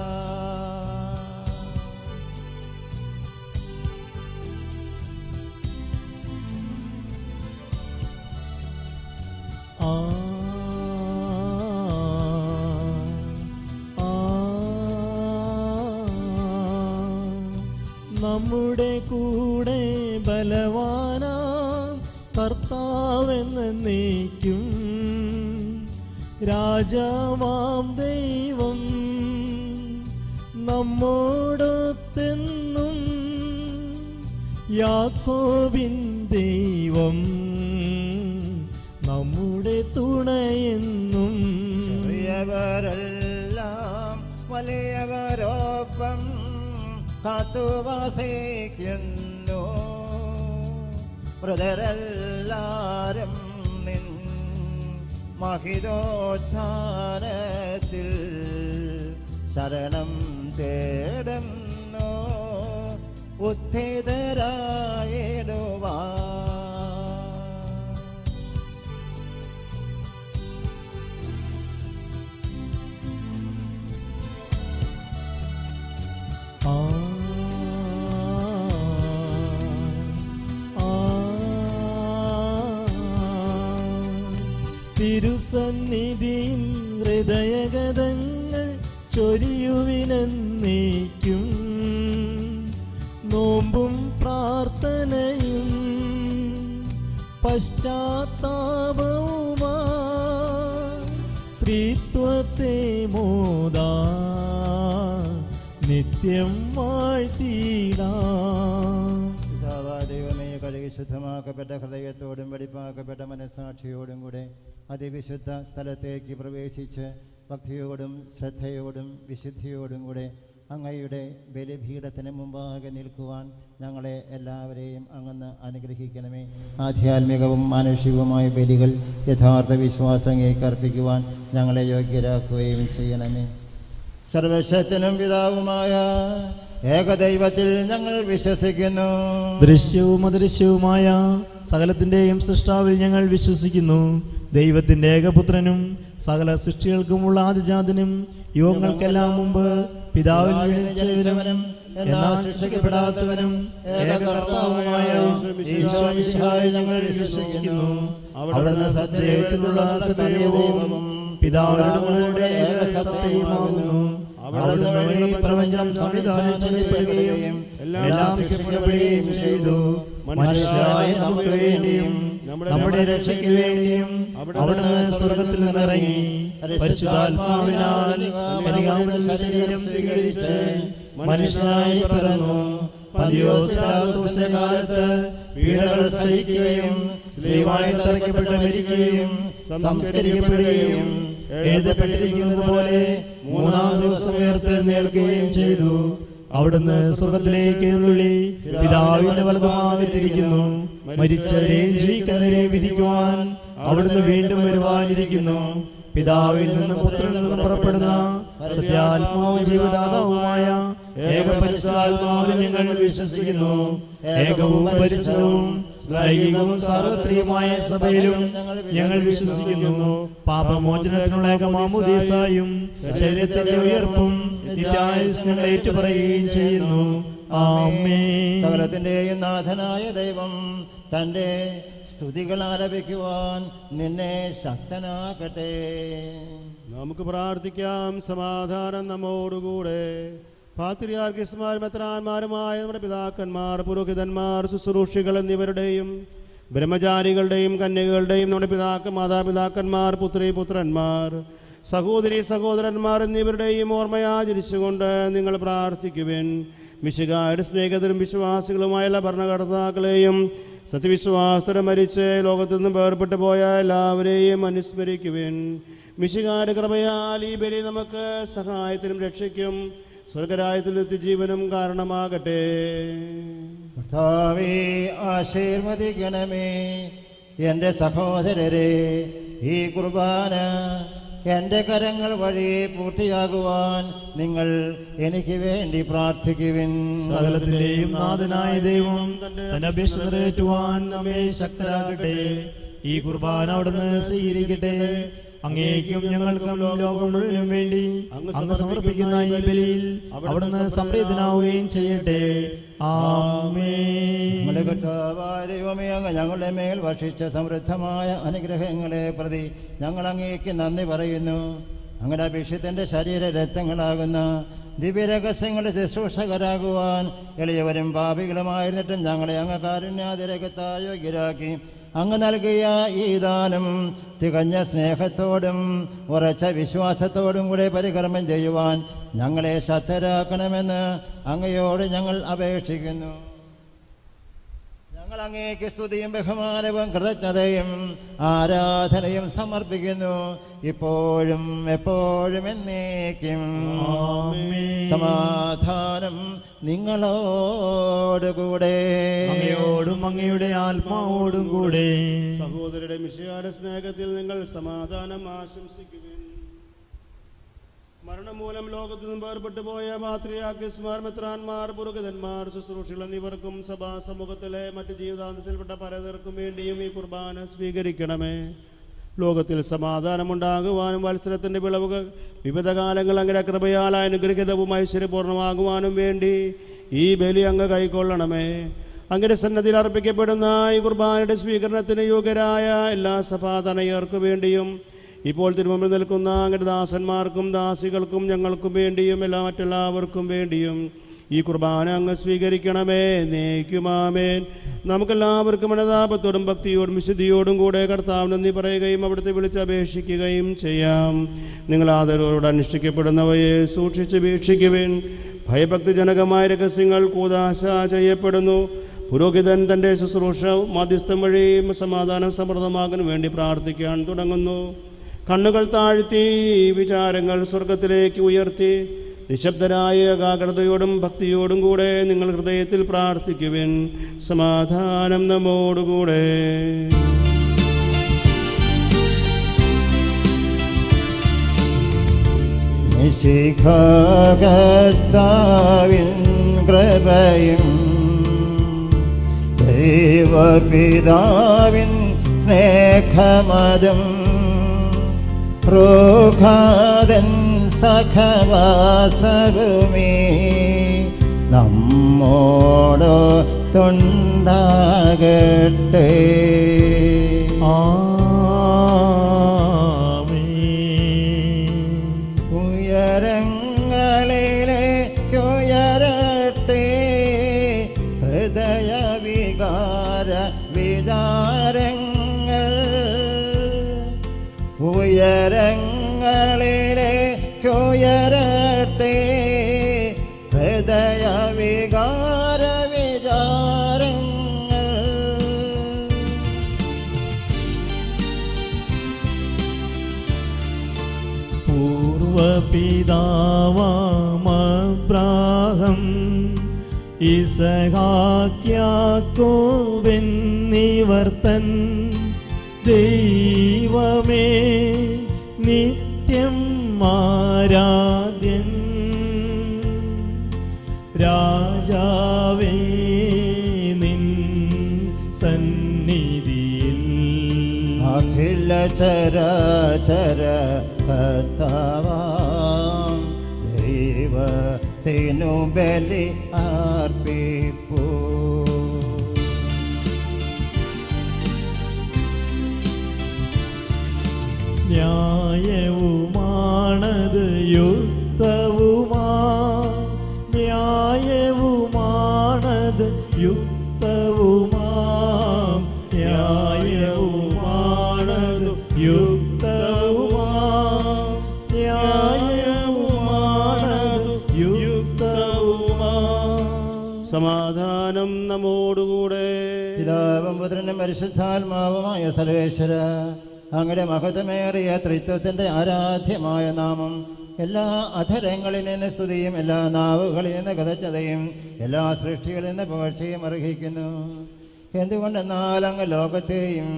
നമ്മുടെ കൂടെ ബലവാനാം കർത്താവെന്നേക്കും രാജാവാം ദൈവം നമ്മോടൊത്തെന്നും യാക്കോബിൻ ദൈവം നമ്മുടെ തുണയെന്നും. ചെറിയവരെല്ലാം വലിയവരൊപ്പം കാത്തുവസിക്കുന്നു. മൃതരെല്ലാരും നിൻ മഹിതോത്ഥാനത്തിൽ ശരണം തേടുന്നു. ഉദ്ധിതരായിടുവാ തിരുസന്നിധിയിൽ ഹൃദയഗതങ്ങൾ ചൊരിയുവിനെന്നേക്കും. നോമ്പും പ്രാർത്ഥനയും പശ്ചാത്താപവുമാ ത്രിത്വത്തെ മോദാ നിത്യം വാഴ്ത്തിടാം. ദൈവമേ, കഴുകി ശുദ്ധമാക്കപ്പെട്ട ഹൃദയത്തോടും വെടിപ്പാക്കപ്പെട്ട മനസ്സാക്ഷിയോടും കൂടെ അതിവിശുദ്ധ സ്ഥലത്തേക്ക് പ്രവേശിച്ച് ഭക്തിയോടും ശ്രദ്ധയോടും വിശുദ്ധിയോടും കൂടെ അങ്ങയുടെ ബലിപീഠത്തിന് മുമ്പാകെ നിൽക്കുവാൻ ഞങ്ങളെ എല്ലാവരെയും അങ്ങ് അനുഗ്രഹിക്കണമേ. ആധ്യാത്മികവും മാനുഷികവുമായ ബലികൾ യഥാർത്ഥ വിശ്വാസങ്ങൾക്ക് അർപ്പിക്കുവാൻ ഞങ്ങളെ യോഗ്യരാക്കുകയും ചെയ്യണമേ. സർവശക്തനും പിതാവുമായ ഏകദൈവത്തിൽ ഞങ്ങൾ വിശ്വസിക്കുന്നു. ദൃശ്യവും അദൃശ്യവുമായ സകലത്തിൻ്റെയും സൃഷ്ടാവിൽ ഞങ്ങൾ വിശ്വസിക്കുന്നു. ദൈവത്തിൻ്റെ ഏകപുത്രനും സകല സൃഷ്ടികൾക്കുമുള്ള ആദിജാതനും യുഗങ്ങൾക്കെല്ലാം മുമ്പ് പിതാവിൽ ജനിച്ചവനും എന്നാൽ സൃഷ്ടിക്കപ്പെടാത്തവനും ഏകകർത്താവുമായ ഈശോമിശിഹായിൽ ഞങ്ങൾ വിശ്വസിക്കുന്നു. അവിടുന്ന് സത്യത്തിലുള്ള സത്യദൈവവും പിതാവിനോടുകൂടെ ഏകസത്യവുമാകുന്നു. അവിടുന്ന് വഴി പ്രപഞ്ചം സംവിധാനം ചെയ്യപ്പെടുകയും എല്ലാം സൃഷ്ടിക്കപ്പെടുകയും ചെയ്തു. മനുഷ്യരായ നമുക്ക് വേണ്ടിയും നമ്മുടെ രക്ഷയ്ക്ക് വേണ്ടിയും അവിടുന്ന് സ്വർഗത്തിൽ നിന്നിറങ്ങി പരിശുദ്ധാത്മാവിനാൽ കന്യകാമറിയത്തിന്റെ ശരീരം സ്വീകരിച്ച് മനുഷ്യനായി പിറന്നു. പന്തിയോസ് പിലാത്തോസിന്റെ കാലത്ത് പീഡകൾ സഹിക്കുകയും സ്ലീവായിൽ തറയ്ക്കപ്പെട്ട് മരിക്കുകയും സംസ്കരിക്കപ്പെടുകയും എഴുതപ്പെട്ടിരിക്കുന്നത് പോലെ മൂന്നാം ദിവസം ഉയർത്തെഴുന്നേൽക്കുകയും ചെയ്തു. അവിടുന്ന് സ്വർഗത്തിലേക്ക് എഴുന്നള്ളി പിതാവിന്റെ വലതുഭാഗത്തിരിക്കുന്നു. മരിച്ചവരെയും ജീവിക്കുന്നവരെയും വിധിക്കുവാൻ അവിടുന്ന് വീണ്ടും വരുവാനിരിക്കുന്നു. പിതാവിൽ നിന്നും പുത്രനിൽ നിന്നും പുറപ്പെടുന്ന സത്യാത്മാവും ജീവദാതാവുമായ ഏകപരിശുദ്ധാത്മാവിൽ ഞങ്ങൾ വിശ്വസിക്കുന്നു. ഏകവും പരിശുദ്ധവും ലൈംഗികവും സാർവത്രികമായ സഭയിലും ഞങ്ങൾ വിശ്വസിക്കുന്നു. പാപമോചനത്തിനുള്ള ഏകമാമുദീസായും ശരീരത്തിന്റെ ഉയർപ്പും നിത്യായുസ്സും ഞങ്ങൾ ഏറ്റുപറയുകയും ചെയ്യുന്നു. ആമേൻ. സകലത്തിന്റെയും നാഥനായ ദൈവം തന്റെ സ്തുതികൾ ആലപിക്കുവാൻ നിന്നെ ശക്തനാക്കട്ടെ. നമുക്ക് പ്രാർത്ഥിക്കാം. സമാധാനം നമ്മോടുകൂടെ. പാത്രിയാർക്കീസുമാരും മെത്രാന്മാരുമായ നമ്മുടെ പിതാക്കന്മാർ, പുരോഹിതന്മാർ, ശുശ്രൂഷികൾ എന്നിവരുടെയും ബ്രഹ്മചാരികളുടെയും കന്യകളുടെയും നമ്മുടെ മാതാപിതാക്കന്മാർ, പുത്രന്മാർ, സഹോദരി സഹോദരന്മാർ എന്നിവരുടെയും ഓർമ്മയാചരിച്ചുകൊണ്ട് നിങ്ങൾ പ്രാർത്ഥിക്കുവിൻ. മിശിഹായുടെ സ്നേഹിതരും വിശ്വാസികളുമായ എല്ലാ ഭരണകർത്താക്കളെയും സത്യവിശ്വാസത്തോടെ മരിച്ച് ലോകത്തു നിന്നും വേർപെട്ടു പോയ എല്ലാവരെയും അനുസ്മരിക്കുവിൻ. മിശിഹായുടെ കൃപയാൽ ഈ ബലി നമുക്ക് സഹായത്തിനും രക്ഷയ്ക്കും സ്വർഗരാജ്യത്തിൽ നിത്യജീവനും കാരണമാകട്ടെ. കർത്താവേ, ആശീർവദിക്കണമേ. എൻ്റെ സഹോദരരെ, ഈ കുർബാന എൻ്റെ കരങ്ങൾ വഴി പൂർത്തിയാകുവാൻ നിങ്ങൾ എനിക്ക് വേണ്ടി പ്രാർത്ഥിക്കുവിൻ. സകലത്തിന്റെയും നാഥനായ ദൈവം തന്റെ അപേക്ഷ നിറവേറ്റുവാൻ നമ്മെ ശക്തരാകട്ടെ. ഈ കുർബാന അവിടുന്ന് സ്വീകരിക്കട്ടെ. അങ്ങേക്കും ഞങ്ങൾക്കും ലോകം മുഴുവനും വേണ്ടി അങ്ങ് സമർപ്പിക്കുന്ന ഈ ബലിയിൽ അവിടുന്ന് സംപ്രീതനാവുകയും ചെയ്യട്ടെ. ആമേൻ. നമ്മുടെ കർത്താവായ ദൈവമേ, അങ്ങ് ഞങ്ങളുടെ മേൽ വർഷിച്ച സമൃദ്ധമായ അനുഗ്രഹങ്ങളെ പ്രതി ഞങ്ങൾ അങ്ങേക്ക് നന്ദി പറയുന്നു. അങ്ങയുടെ അഭിഷിക്തന്റെ ശരീര രക്തങ്ങളാകുന്ന ദിവ്യരഹസ്യങ്ങളുടെ ശുശ്രൂഷകരാകുവാൻ എളിയവരും പാപികളുമായിരുന്നിട്ടും ഞങ്ങളെ അങ്ങ് കാരുണ്യാതിരകത്താൽ യോഗ്യരാക്കി അങ്ങ് നൽകിയ ഈ ദാനം തികഞ്ഞ സ്നേഹത്തോടും ഉറച്ച വിശ്വാസത്തോടും കൂടെ പരികർമ്മം ചെയ്യുവാൻ ഞങ്ങളെ ശക്തരാക്കണമെന്ന് അങ്ങയോട് ഞങ്ങൾ അപേക്ഷിക്കുന്നു. ഞങ്ങൾ അങ്ങേക്ക് സ്തുതിയും ബഹുമാനവും കൃതജ്ഞതയും ആരാധനയും സമർപ്പിക്കുന്നു, ഇപ്പോഴും എപ്പോഴും എന്നേക്കും. സമാധാനം നിങ്ങളോടുകൂടെ, അങ്ങയോടും അങ്ങയുടെ ആത്മാവോടും കൂടെ. സഹോദരരുടെ മിശിഹായുടെ സ്നേഹത്തിൽ നിങ്ങൾ സമാധാനം ആശംസിക്കുവിൻ. മരണം മൂലം ലോകത്തു നിന്നും വേർപെട്ടു പോയ പാത്രിയാർക്കീസുമാർ, മെത്രാന്മാർ, പുരോഹിതന്മാർ, ശുശ്രൂഷികൾ എന്നിവർക്കും സഭാ സമൂഹത്തിലെ മറ്റ് ജീവിതാന്തസ്സിൽപ്പെട്ട പലതർക്കും വേണ്ടിയും ഈ കുർബാന സ്വീകരിക്കണമേ. ലോകത്തിൽ സമാധാനമുണ്ടാകുവാനും വത്സരത്തിൻ്റെ വിളവുകൾ വിവിധ കാലങ്ങൾ അങ്ങയുടെ കൃപയാൽ അനുഗ്രഹിതവും ഐശ്വര്യപൂർണ്ണമാകുവാനും വേണ്ടി ഈ ബലി അങ്ങ് കൈക്കൊള്ളണമേ. അങ്ങയുടെ സന്നദ്ധിയിൽ അർപ്പിക്കപ്പെടുന്ന ഈ കുർബാനയുടെ സ്വീകരണത്തിന് യോഗ്യരായ എല്ലാ സഭാതനയർക്കു വേണ്ടിയും ഇപ്പോൾ തിരുമുമ്പിൽ നിൽക്കുന്ന അങ്ങയുടെ ദാസന്മാർക്കും ദാസികൾക്കും ഞങ്ങൾക്കും വേണ്ടിയും മറ്റെല്ലാവർക്കും വേണ്ടിയും ഈ കുർബാന അങ്ങ് സ്വീകരിക്കണമേ. നേക്കുമാമേൻ. നമുക്കെല്ലാവർക്കും അനുതാപത്തോടും ഭക്തിയോടും വിശുദ്ധിയോടും കൂടെ കർത്താവ് നന്ദി പറയുകയും അവിടുത്തെ വിളിച്ചപേക്ഷിക്കുകയും ചെയ്യാം. നിങ്ങൾ ആദരവോട് അനുഷ്ഠിക്കപ്പെടുന്നവയെ സൂക്ഷിച്ച് വീക്ഷിക്കുവിൻ. ഭയഭക്തിജനകമായ രഹസ്യങ്ങൾ കൂദാശ ചെയ്യപ്പെടുന്നു. പുരോഹിതൻ തൻ്റെ ശുശ്രൂഷ മാധ്യസ്ഥം വഴി സമാധാനം സമൃദ്ധമാകാൻ വേണ്ടി പ്രാർത്ഥിക്കാൻ തുടങ്ങുന്നു. കണ്ണുകൾ താഴ്ത്തി വിചാരങ്ങൾ സ്വർഗത്തിലേക്ക് ഉയർത്തി നിശബ്ദരായ ഏകാഗ്രതയോടും ഭക്തിയോടും കൂടെ നിങ്ങൾ ഹൃദയത്തിൽ പ്രാർത്ഥിക്കുവിൻ. സമാധാനം നമ്മോടുകൂടെ. കർത്താവിൻ കൃപയും ദൈവപിതാവിൻ സ്നേഹമതും പ്രഖാദൻ സഖവാസവുമേ നമ്മോടൊത്തുണ്ടാകട്ടെ. ഉയരങ്ങളിലേക്കുയരട്ടെ ഹൃദയവികാര വിചാരങ്ങൾ, ഉയരങ്ങളിലേക്കുയരട്ടെ ഹൃദയവികാര വിചാരങ്ങൾ. പൂർവപിതാവാമബ്രാഹം ഇസഹാക്യാക്കോബെന്നിവർത്തൻ ദൈവമേ നിത്യം ആരാധ്യൻ, രാജാവേ നിൻ സന്നിധിയിൽ അഖില ചരാചര കർത്താവാം ദൈവത്തിനു ബലി അർപ്പിപ്പൂ. ന്യായവുമാണത് യുക്തവുമാ, ന്യായവുമാണത് യുക്തവുമാ, ന്യായവുമാണത് യുക്തവുമാ, ന്യായവുമാണത് യുക്തവുമാ. സമാധാനം നമ്മോടുകൂടെ. പിതാവും പുത്രനും പരിശുദ്ധാത്മാവുമായ സർവേശ്വര, അങ്ങയുടെ മഹത്വമേറിയ ത്രിത്വത്തിൻ്റെ ആരാധ്യമായ നാമം എല്ലാ അധരങ്ങളിൽ നിന്ന് സ്തുതിയും എല്ലാ നാവുകളിൽ നിന്ന് കഥച്ചതയും എല്ലാ സൃഷ്ടികളിൽ നിന്ന് പുകഴ്ചയും അർഹിക്കുന്നു. എന്തുകൊണ്ടെന്നാൽ അങ്ങ് ലോകത്തെയും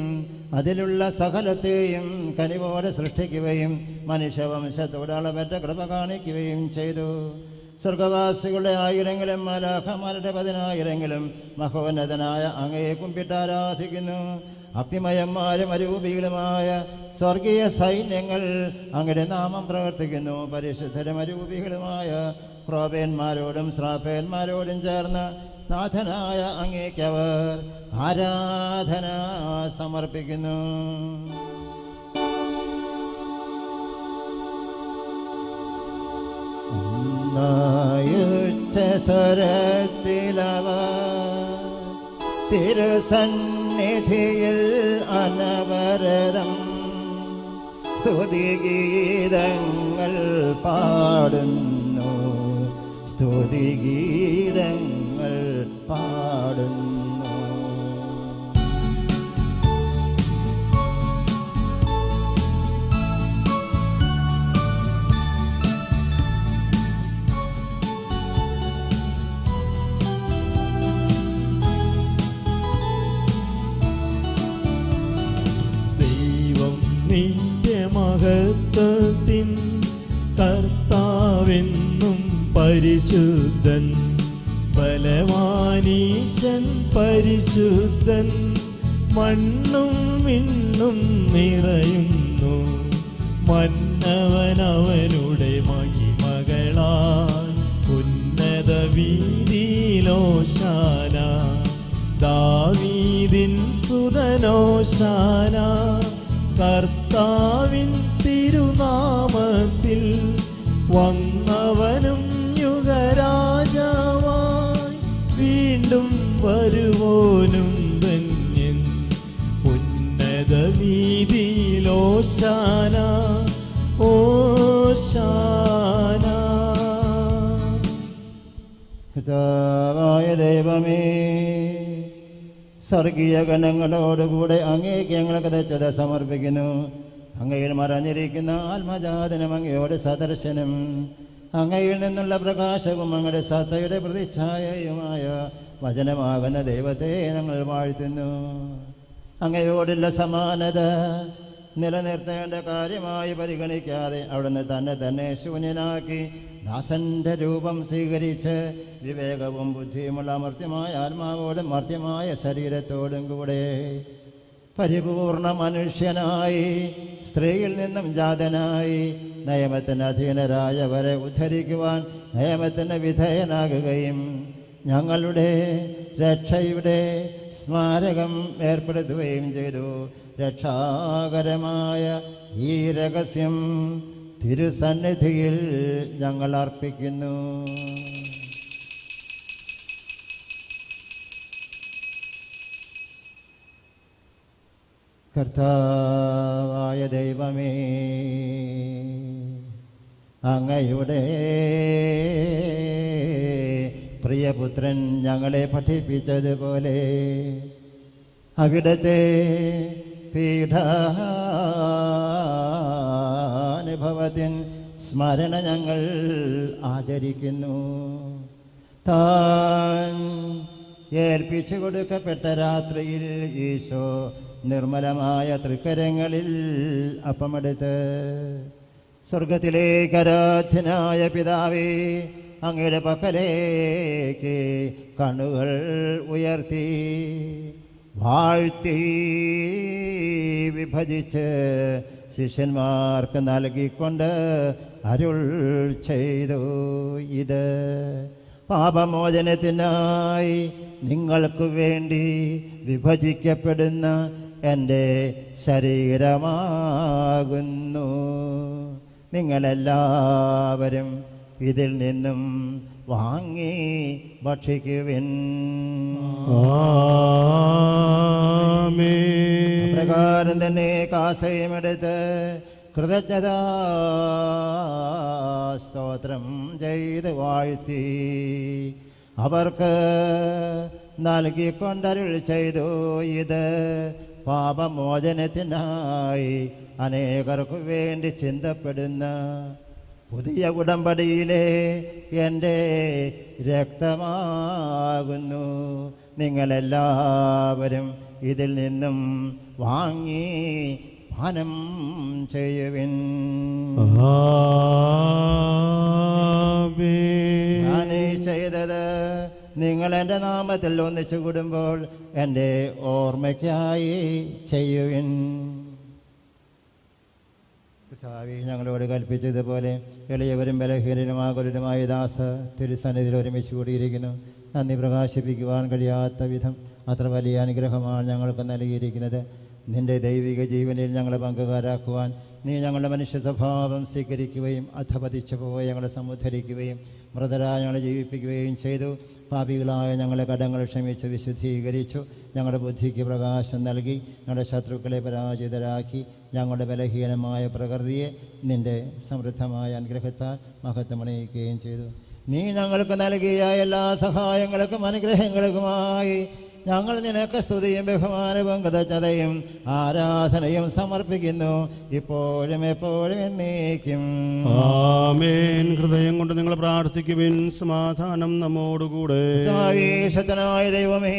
അതിലുള്ള സകലത്തെയും കനിവോടെ സൃഷ്ടിക്കുകയും മനുഷ്യവംശത്തോട് അളവറ്റ കൃപ കാണിക്കുകയും ചെയ്തു. സ്വർഗവാസികളുടെ ആയിരങ്ങളും മാലാഖമാരുടെ 10,000 മഹോന്നതനായ അങ്ങയെ കുമ്പിട്ട് ആരാധിക്കുന്നു. അഗ്നിമയന്മാരും അരൂപികളുമായ സ്വർഗീയ സൈന്യങ്ങൾ അങ്ങയുടെ നാമം പ്രവർത്തിക്കുന്നു. പരിശുദ്ധരും അരൂപികളുമായ ക്രോപേന്മാരോടും ശ്രാപ്പേന്മാരോടും ചേർന്ന് നാഥനായ അങ്ങേക്കവർ ആരാധന സമർപ്പിക്കുന്നു. സ്വരത്തിലവർ തിരുസന്നിധിയിൽ സന്നിധിയിൽ അനവരതം സ്തുതിഗീതങ്ങൾ പാടുന്നു, സ്തുതിഗീതങ്ങൾ പാടുന്നു. നിന്റെ മഹത്വത്തിൻ കർത്താവെന്നും പരിശുദ്ധൻ, ബലവാനീശൻ പരിശുദ്ധൻ, മണ്ണും വിണ്ണും നിറയുന്നു. മന്നവനവനുടെ മഹിമകളാൽ ഉന്നത വീതിയിലോശാന, ദാവീദിൻ സുതനോശാന. കർത്താവിൻ തിരുനാമത്തിൽ വന്നവനും യുഗരാജാവായി വീണ്ടും വരുവോനും ധന്യൻ. ഉന്നത വീതിയിലോശാന, ഓശാന. കർത്താവായ ദൈവമേ, സ്വർഗീയ ഗണങ്ങളോടുകൂടെ അങ്ങേക്ക് ഞങ്ങൾ കഥച്ചത് സമർപ്പിക്കുന്നു. അങ്ങയിൽ മറഞ്ഞിരിക്കുന്ന ആത്മജാതനം അങ്ങയോട് സദർശനം, അങ്ങയിൽ നിന്നുള്ള പ്രകാശവും അങ്ങയുടെ സത്തയുടെ പ്രതിച്ഛായയുമായ വചനമാകുന്ന ദൈവത്തെ ഞങ്ങൾ വാഴ്ത്തുന്നു. അങ്ങയോടുള്ള സമാനത നിലനിർത്തേണ്ട കാര്യമായി പരിഗണിക്കാതെ അവിടുന്ന് തന്നെ ശൂന്യനാക്കി ദാസന്റെ രൂപം സ്വീകരിച്ച് വിവേകവും ബുദ്ധിയുമുള്ള മർത്യമായ ആത്മാവോടും മർത്യമായ ശരീരത്തോടും കൂടെ പരിപൂർണ മനുഷ്യനായി സ്ത്രീയിൽ നിന്നും ജാതനായി നിയമത്തിന് അധീനരായവരെ ഉദ്ധരിക്കുവാൻ നിയമത്തിന് വിധേയനാകുകയും ഞങ്ങളുടെ രക്ഷയുടെ സ്മാരകം ഏർപ്പെടുത്തുകയും ചെയ്തു. രക്ഷാകരമായ ഈ രഹസ്യം തിരുസന്നിധിയിൽ ഞങ്ങൾ അർപ്പിക്കുന്നു. കർത്താവായ ദൈവമേ, അങ്ങയുടെ പ്രിയപുത്രൻ ഞങ്ങളെ പഠിപ്പിച്ചതുപോലെ അവിടുത്തെ പീഠാനുഭവത്തിൻ സ്മരണ ഞങ്ങൾ ആചരിക്കുന്നു. താൻ ഏൽപ്പിച്ചു കൊടുക്കപ്പെട്ട രാത്രിയിൽ ഈശോ നിർമ്മലമായ തൃക്കരങ്ങളിൽ അപ്പമെടുത്ത് സ്വർഗത്തിലേക്ക് ആരാധ്യനായ പിതാവേ, അങ്ങയുടെ പക്കലേക്ക് കണ്ണുകൾ ഉയർത്തി വാഴ്ത്തി വിഭജിച്ച് ശിഷ്യന്മാർക്ക് നൽകിക്കൊണ്ട് അരുൾ ചെയ്തു, ഇത് പാപമോചനത്തിനായി നിങ്ങൾക്ക് വേണ്ടി വിഭജിക്കപ്പെടുന്ന എൻ്റെ ശരീരമാകുന്നു. നിങ്ങളെല്ലാവരും ഇതിൽ നിന്നും വാങ്ങി ഭക്ഷിക്കുവിൻ. പ്രകാരം തന്നെ കാസയുമെടുത്ത് കൃതജ്ഞതാ സ്തോത്രം ചെയ്ത് വാഴ്ത്തി അവർക്ക് നൽകിക്കൊണ്ടരുൾ ചെയ്തു, ഇത് പാപമോചനത്തിനായി അനേകർക്കു വേണ്ടി ചിന്തപ്പെടുന്ന പുതിയ ഉടമ്പടിയിലെ എൻ്റെ രക്തമാകുന്നു. നിങ്ങളെല്ലാവരും ഇതിൽ നിന്നും വാങ്ങി പാനം ചെയ്യുവിൻ. ഞാനീ ചെയ്തത് നിങ്ങൾ എൻ്റെ നാമത്തിൽ ഒന്നിച്ചു കൂടുമ്പോൾ എൻ്റെ ഓർമ്മയ്ക്കായി ചെയ്യുവിൻ. കർത്താവേ, ഞങ്ങളോട് കൽപ്പിച്ചതുപോലെ എളിയവരും ബലഹീനരുമാകുലരുമായ ദാസ തിരുസന്നിധിയിൽ ഒരുമിച്ച് കൂടിയിരിക്കുന്നു. നന്ദി പ്രകാശിപ്പിക്കുവാൻ കഴിയാത്ത വിധം അത്ര വലിയ അനുഗ്രഹമാണ് ഞങ്ങൾക്ക് നൽകിയിരിക്കുന്നത്. നിന്റെ ദൈവിക ജീവനിൽ ഞങ്ങളെ പങ്കുകാരാക്കുവാൻ നീ ഞങ്ങളുടെ മനുഷ്യ സ്വഭാവം സ്വീകരിക്കുകയും അധപതിച്ചു പോയി ഞങ്ങളെ സമുദ്ധരിക്കുകയും മൃതരായ ഞങ്ങളെ ജീവിപ്പിക്കുകയും ചെയ്തു. പാപികളായ ഞങ്ങളെ കടങ്ങൾ ക്ഷമിച്ച് വിശുദ്ധീകരിച്ചു. ഞങ്ങളുടെ ബുദ്ധിക്ക് പ്രകാശം നൽകി. ഞങ്ങളുടെ ശത്രുക്കളെ പരാജിതരാക്കി. ഞങ്ങളുടെ ബലഹീനമായ പ്രകൃതിയെ നിന്റെ സമൃദ്ധമായ അനുഗ്രഹത്താൽ മഹത്വമണിയിക്കുകയും ചെയ്തു. നീ ഞങ്ങൾക്ക് നൽകിയ എല്ലാ സഹായങ്ങൾക്കും അനുഗ്രഹങ്ങൾക്കുമായി ഞങ്ങൾ നിനക്ക് സ്തുതിയും ബഹുമാനവും കൃതജ്ഞതയും ആരാധനയും സമർപ്പിക്കുന്നു, ഇപ്പോഴും എപ്പോഴും എന്നേക്കും. ആമേൻ. ഹൃദയം കൊണ്ട് നിങ്ങൾ പ്രാർത്ഥിക്കുവിൻ. സമാധാനം നമ്മോടുകൂടെ. ശക്തനായ ദൈവമേ,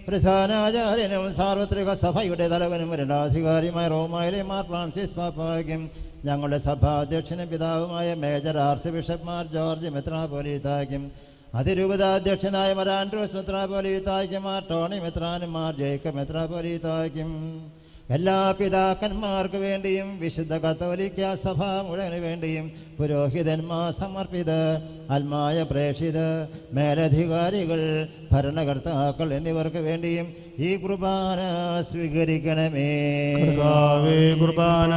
പ്രധാനാചാര്യനും സാർവത്രിക സഭയുടെ തലവനും ഭരണാധികാരിയുമായ റോമായിലെ മാർ ഫ്രാൻസിസ് പാപ്പായ്ക്കും ഞങ്ങളുടെ സഭാധ്യക്ഷനും പിതാവുമായ major archbishop Mar George മെത്രാപ്പൊലീത്തായ്ക്കും അതിരൂപതാധ്യക്ഷനായ മാർ ആൻഡ്രൂസ് മെത്രാപ്പൊലീത്തായ്ക്കും മാർ ടോണി മെത്രാനും മാർ ജേക്കബ് മെത്രാപ്പൊലീത്തായ്ക്കും എല്ലാ പിതാക്കന്മാർക്ക് വേണ്ടിയും വിശുദ്ധ കത്തോലിക്ക സഭ മുഴുവന് വേണ്ടിയും പുരോഹിതന്മാർ സമർപ്പിത ആത്മായ പ്രേക്ഷിത മേലധികാരികൾ ഭരണകർത്താക്കൾ എന്നിവർക്ക് വേണ്ടിയും ഈ കുർബാന സ്വീകരിക്കണമേ. കുർബാന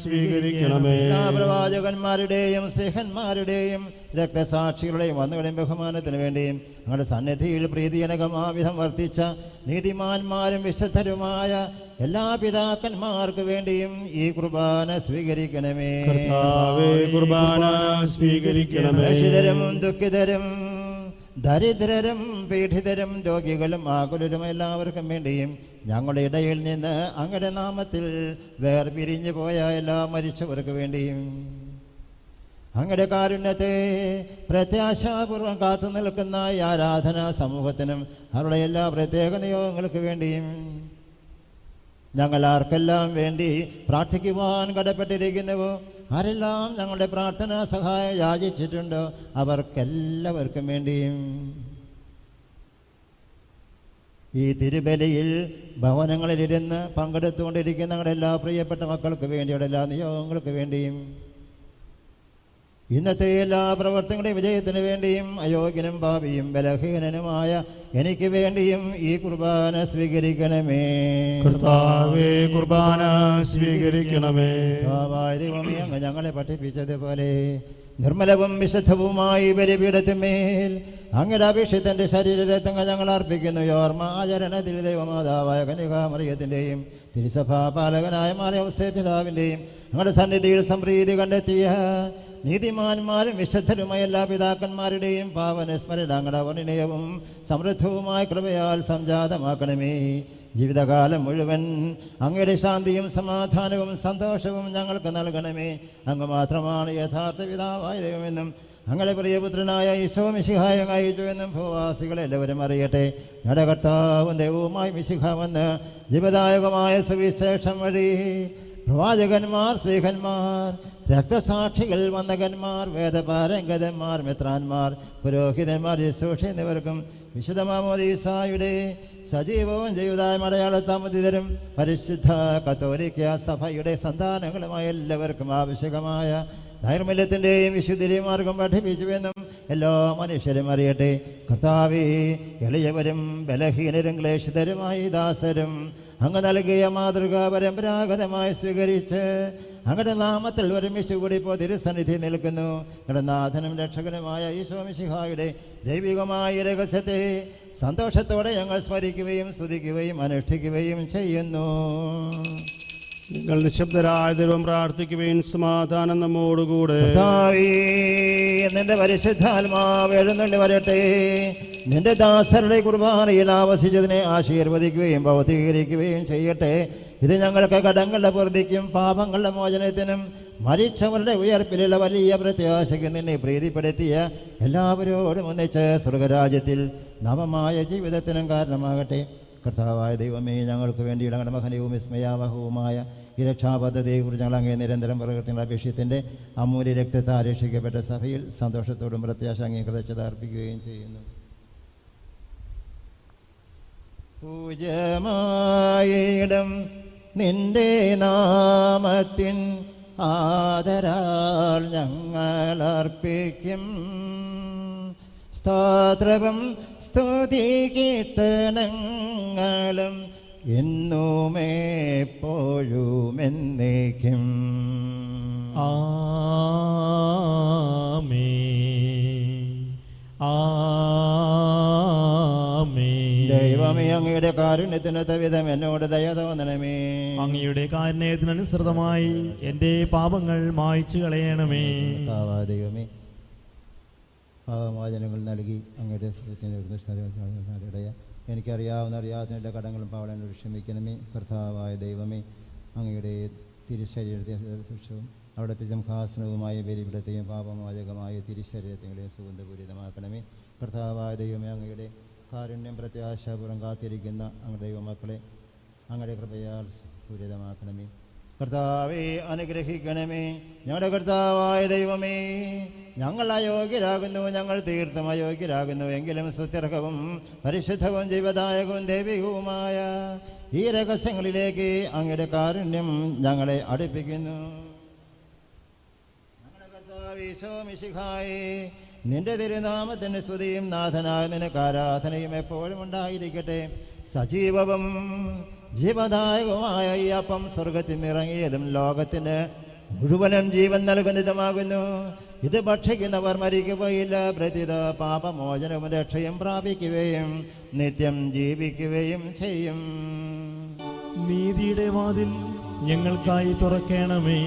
സ്വീകരിക്കണമേ. എല്ലാ പ്രവാചകന്മാരുടെയും സ്നേഹന്മാരുടെയും രക്തസാക്ഷികളുടെയും വന്നുകളുടെയും ബഹുമാനത്തിന് വേണ്ടിയും ഞങ്ങളുടെ സന്നിധിയിൽ പ്രീതിജനകമാവിധം വർത്തിച്ച നീതിമാന്മാരും വിശുദ്ധരുമായ എല്ലാ പിതാക്കന്മാർക്ക് വേണ്ടിയും ഈ കുർബാന സ്വീകരിക്കണമേ. കുർബാന സ്വീകരിക്കണമേ. രക്ഷിതരും ദുഃഖിതരും ദരിദ്രരും പീഡിതരും രോഗികളും ആകുലരും എല്ലാവർക്കും വേണ്ടിയും ഞങ്ങളുടെ ഇടയിൽ നിന്ന് അങ്ങയുടെ നാമത്തിൽ വേർപിരിഞ്ഞു പോയ എല്ലാ മരിച്ചവർക്ക് വേണ്ടിയും അങ്ങയുടെ കാരുണ്യത്തെ പ്രത്യാശാപൂർവം കാത്തു നിൽക്കുന്ന ഈ ആരാധനാ സമൂഹത്തിനും അവരുടെ എല്ലാ പ്രത്യേക നിയോഗങ്ങൾക്ക് വേണ്ടിയും ഞങ്ങൾ ആർക്കെല്ലാം വേണ്ടി പ്രാർത്ഥിക്കുവാൻ കടപ്പെട്ടിരിക്കുന്നുവോ, ആരെല്ലാം ഞങ്ങളുടെ പ്രാർത്ഥനാ സഹായം യാചിച്ചിട്ടുണ്ടോ അവർക്കെല്ലാവർക്കും വേണ്ടിയും ഈ തിരുബലിയിൽ ഭവനങ്ങളിലിരുന്ന് പങ്കെടുത്തുകൊണ്ടിരിക്കുന്ന ഞങ്ങളുടെ എല്ലാ പ്രിയപ്പെട്ട മക്കൾക്ക് വേണ്ടിയുള്ള എല്ലാ നിയോഗങ്ങൾക്ക് വേണ്ടിയും ഇന്നത്തെ എല്ലാ പ്രവർത്തനങ്ങളുടെയും വിജയത്തിന് വേണ്ടിയും അയോഗ്യനും പാപിയും ബലഹീനനുമായ എനിക്ക് വേണ്ടിയും ഈ കുർബാന സ്വീകരിക്കണമേ. കുർബാന സ്വീകരിക്കണമേ. ദൈവമേ, അങ്ങ് ഞങ്ങളെ പഠിപ്പിച്ചതുപോലെ നിർമ്മലവും വിശുദ്ധവുമായി ബലിപീഠത്തിന്മേൽ അങ്ങയുടെ അഭിഷേകത്തിന്റെ ശരീരരത്നങ്ങൾ ഞങ്ങൾ അർപ്പിക്കുന്നു. ഓർമ്മ ആചരണത്തിൽ ദൈവമാതാവായ കന്യകാമറിയത്തിൻ്റെയും തിരുസഭാ പാലകനായ മാർ യോസേപ്പ് പിതാവിൻ്റെയും ഞങ്ങളുടെ സന്നിധിയിൽ സംപ്രീതി കണ്ടെത്തിയ നീതിമാന്മാരും വിശുദ്ധരുമായ എല്ലാ പിതാക്കന്മാരുടെയും പാവന സ്മരണങ്ങളുടെ വർണ്ണനീയവും സമൃദ്ധവുമായ കൃപയാൽ സംജാതമാക്കണമേ. ജീവിതകാലം മുഴുവൻ അങ്ങയുടെ ശാന്തിയും സമാധാനവും സന്തോഷവും ഞങ്ങൾക്ക് നൽകണമേ. അങ്ങ് മാത്രമാണ് യഥാർത്ഥ പിതാവായ ദൈവമെന്നും അങ്ങയുടെ പ്രിയപുത്രനായ ഈശോ മിശിഹായ അയച്ചുവെന്നും ഭൂവാസികളെല്ലാവരും അറിയട്ടെ. ഞങ്ങളുടെ കർത്താവും ദൈവവുമായി മിശിഹാവെന്ന് ജീവദായകമായ സുവിശേഷം വഴി പ്രവാചകന്മാർ, സ്നേഹന്മാർ, രക്തസാക്ഷികൾ, വന്ദകന്മാർ, വേദപാരംഗതന്മാർ, മെത്രാന്മാർ, പുരോഹിതന്മാർ, ശുശ്രൂഷ എന്നിവർക്കും വിശുദ്ധ മാമോദീസായുടെ സജീവവും ജീവിതമായ അടയാളത്താമതിതരും പരിശുദ്ധ കത്തോലിക്ക സഭയുടെ സന്താനങ്ങളുമായ എല്ലാവർക്കും ആവശ്യകമായ നൈർമല്യത്തിൻ്റെയും വിശുദ്ധിയുടെയും മാർഗം പഠിപ്പിച്ചുവെന്നും എല്ലാ മനുഷ്യരും അറിയട്ടെ. കർത്താവേ, എളിയവരും ബലഹീനരും ക്ലേശിതരുമായി ദാസരും അങ്ങ് നൽകിയ മാതൃക പരമ്പരാഗതമായി സ്വീകരിച്ച് അങ്ങയുടെ നാമത്തിൽ ഒരുമിച്ച് കൂടി ഇപ്പോൾ തിരുസന്നിധി നിൽക്കുന്നു. ഞങ്ങളുടെ നാഥനും രക്ഷകനുമായ ഈശോ മിശിഹായുടെ ദൈവികമായ രഹസ്യത്തെ സന്തോഷത്തോടെ ഞങ്ങൾ സ്മരിക്കുകയും സ്തുതിക്കുകയും അനുഷ്ഠിക്കുകയും ചെയ്യുന്നു. നിങ്ങൾ നിശബ്ദരായ ദൈവം പ്രാർത്ഥിക്കുകയും സമാധാനം നമ്മോടുകൂടെ. നിന്റെ പരിശുദ്ധാത്മാവ് എഴുന്നള്ളി വരട്ടെ. നിന്റെ ദാസരുടെ കുർബാനയിൽ ആവസിച്ചതിനെ ആശീർവദിക്കുകയും ഭൗതീകരിക്കുകയും ചെയ്യട്ടെ. ഇത് ഞങ്ങൾക്ക് കടങ്ങളുടെ പൂർത്തിക്കും പാപങ്ങളുടെ മോചനത്തിനും മരിച്ചവരുടെ ഉയർപ്പിലുള്ള വലിയ പ്രത്യാശയ്ക്ക് നിന്നെ പ്രീതിപ്പെടുത്തിയ എല്ലാവരോടും ഒന്നിച്ച് സ്വർഗരാജ്യത്തിൽ നവമായ ജീവിതത്തിനും കാരണമാകട്ടെ. കർത്താവായ ദൈവമേ, ഞങ്ങൾക്ക് വേണ്ടി ഞങ്ങളുടെ മഹനവും വിസ്മയാവഹവുമായ ഈ രക്ഷാപദ്ധതിയെക്കുറിച്ച് ഞങ്ങൾ അങ്ങേ നിരന്തരം പ്രകൃതിയുടെ അപേക്ഷത്തിൻ്റെ അമൂല്യ രക്തത്താൽ രക്ഷിക്കപ്പെട്ട സഭയിൽ സന്തോഷത്തോടും പ്രത്യാശ അംഗീകൃത അർപ്പിക്കുകയും ചെയ്യുന്നു. പൂജ്യമായിടം നിന്റെ നാമത്തിൻ ആദരാൽ ഞങ്ങൾ അർപ്പിക്കും സ്തോത്രവും സ്തുതി കീർത്തനങ്ങളും എന്നും എപ്പോഴും എന്നേക്കും. ആമേൻ. ആമേൻ. ദൈവമേ, അങ്ങയുടെ കാരുണ്യത്തിനൊത്ത വിധം എന്നോട് ദയ തോന്നണമേ. അങ്ങയുടെ കാരുണ്യത്തിനനുസൃതമായി എൻ്റെ പാപങ്ങൾ മായ്ച്ചു കളയണമേ. കർത്താവായ ദൈവമേ, പാപമോചനങ്ങൾ നൽകി അങ്ങയുടെ ഇടയ എനിക്കറിയാവുന്ന അറിയാവുന്ന എല്ലാ കടങ്ങളും പാവനോട് ക്ഷമിക്കണമേ. കർത്താവായ ദൈവമേ, അങ്ങയുടെ തിരുശരീരത്തെ സൂക്ഷിച്ചും അവിടുത്തെ ജംഹാസനവുമായ ബലിപീഠത്തെയും പാപമോചകമായ തിരുശരീരത്തെയും സുഗന്ധപൂരിതമാക്കണമേ. കർത്താവായ ദൈവമേ, അങ്ങയുടെ കാരുണ്യം പ്രത്യാശാപൂർവ്വം കാത്തിരിക്കുന്ന അങ്ങയുടെ ദൈവമക്കളെ അങ്ങയുടെ കൃപയാൽ പൂരിതമാക്കണമേ. കർത്താവെ അനുഗ്രഹിക്കണമേ. ഞങ്ങളുടെ കർത്താവായ ദൈവമേ, ഞങ്ങൾ അയോഗ്യരാകുന്നു, ഞങ്ങൾ തീർത്തും അയോഗ്യരാകുന്നു. എങ്കിലും സുത്യർഹവും പരിശുദ്ധവും ജീവദായകവും ദൈവികവുമായ ഈ രഹസ്യങ്ങളിലേക്ക് അങ്ങയുടെ കാരുണ്യം ഞങ്ങളെ അടുപ്പിക്കുന്നു. ഞങ്ങളുടെ കർത്താവ് ഈശോ മിശിഹായേ, നിന്റെ തിരുനാമത്തിന് സ്തുതിയും നാഥനായ നിനക്ക് ആരാധനയും എപ്പോഴും ഉണ്ടായിരിക്കട്ടെ. സജീവവും ജീവദായകവുമായ ഈ അപ്പം സ്വർഗത്തിൽ നിറങ്ങിയതും ലോകത്തിന് മുഴുവനും ജീവൻ നൽകുന്നതുമാകുന്നു. ഇത് ഭക്ഷിക്കുന്നവർ മരിക്കുകയില്ല, പ്രത്യുത പാപമോചനവും രക്ഷയും പ്രാപിക്കുകയും നിത്യം ജീവിക്കുകയും ചെയ്യും. നീതിയുടെ വാതിൽ ഞങ്ങൾക്കായി തുറക്കണമേ.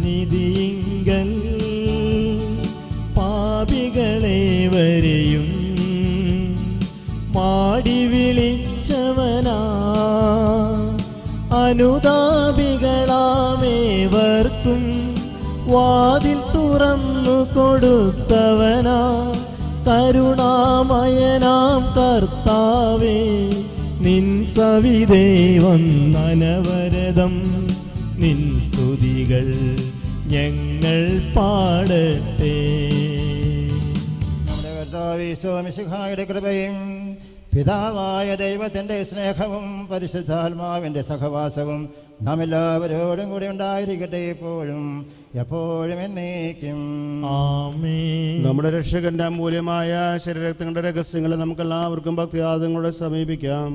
തിരുസന്നിധിയിങ്കൽ പാപികളെ വരെയും മാടി വിളിച്ചവനാ, അനുതാപികളാമേവർക്കും വാതിൽ തുറന്നു കൊടുത്തവനാ, കരുണാമയനാം കർത്താവേ, നിൻ സവിധേ വന്നനവരതം നിൻ സ്തുതികൾ ഞങ്ങൾ പാടട്ടെ. നമ്മുടെ കർത്താവ് ഈശോ മിശിഹായുടെ കൃപയും പിതാവായ ദൈവത്തിൻ്റെ സ്നേഹവും പരിശുദ്ധാത്മാവിൻ്റെ സഹവാസവും നാം എല്ലാവരോടും കൂടി ഉണ്ടായിരിക്കട്ടെ, എപ്പോഴും എപ്പോഴും എന്നേക്കും. ആമേൻ. നമ്മുടെ രക്ഷകന്റെ അമൂല്യമായ ശരീരത്തിന്റെ രഹസ്യങ്ങളെ നമുക്കെല്ലാവർക്കും ഭക്തിയാദങ്ങളോടെ സമീപിക്കാം.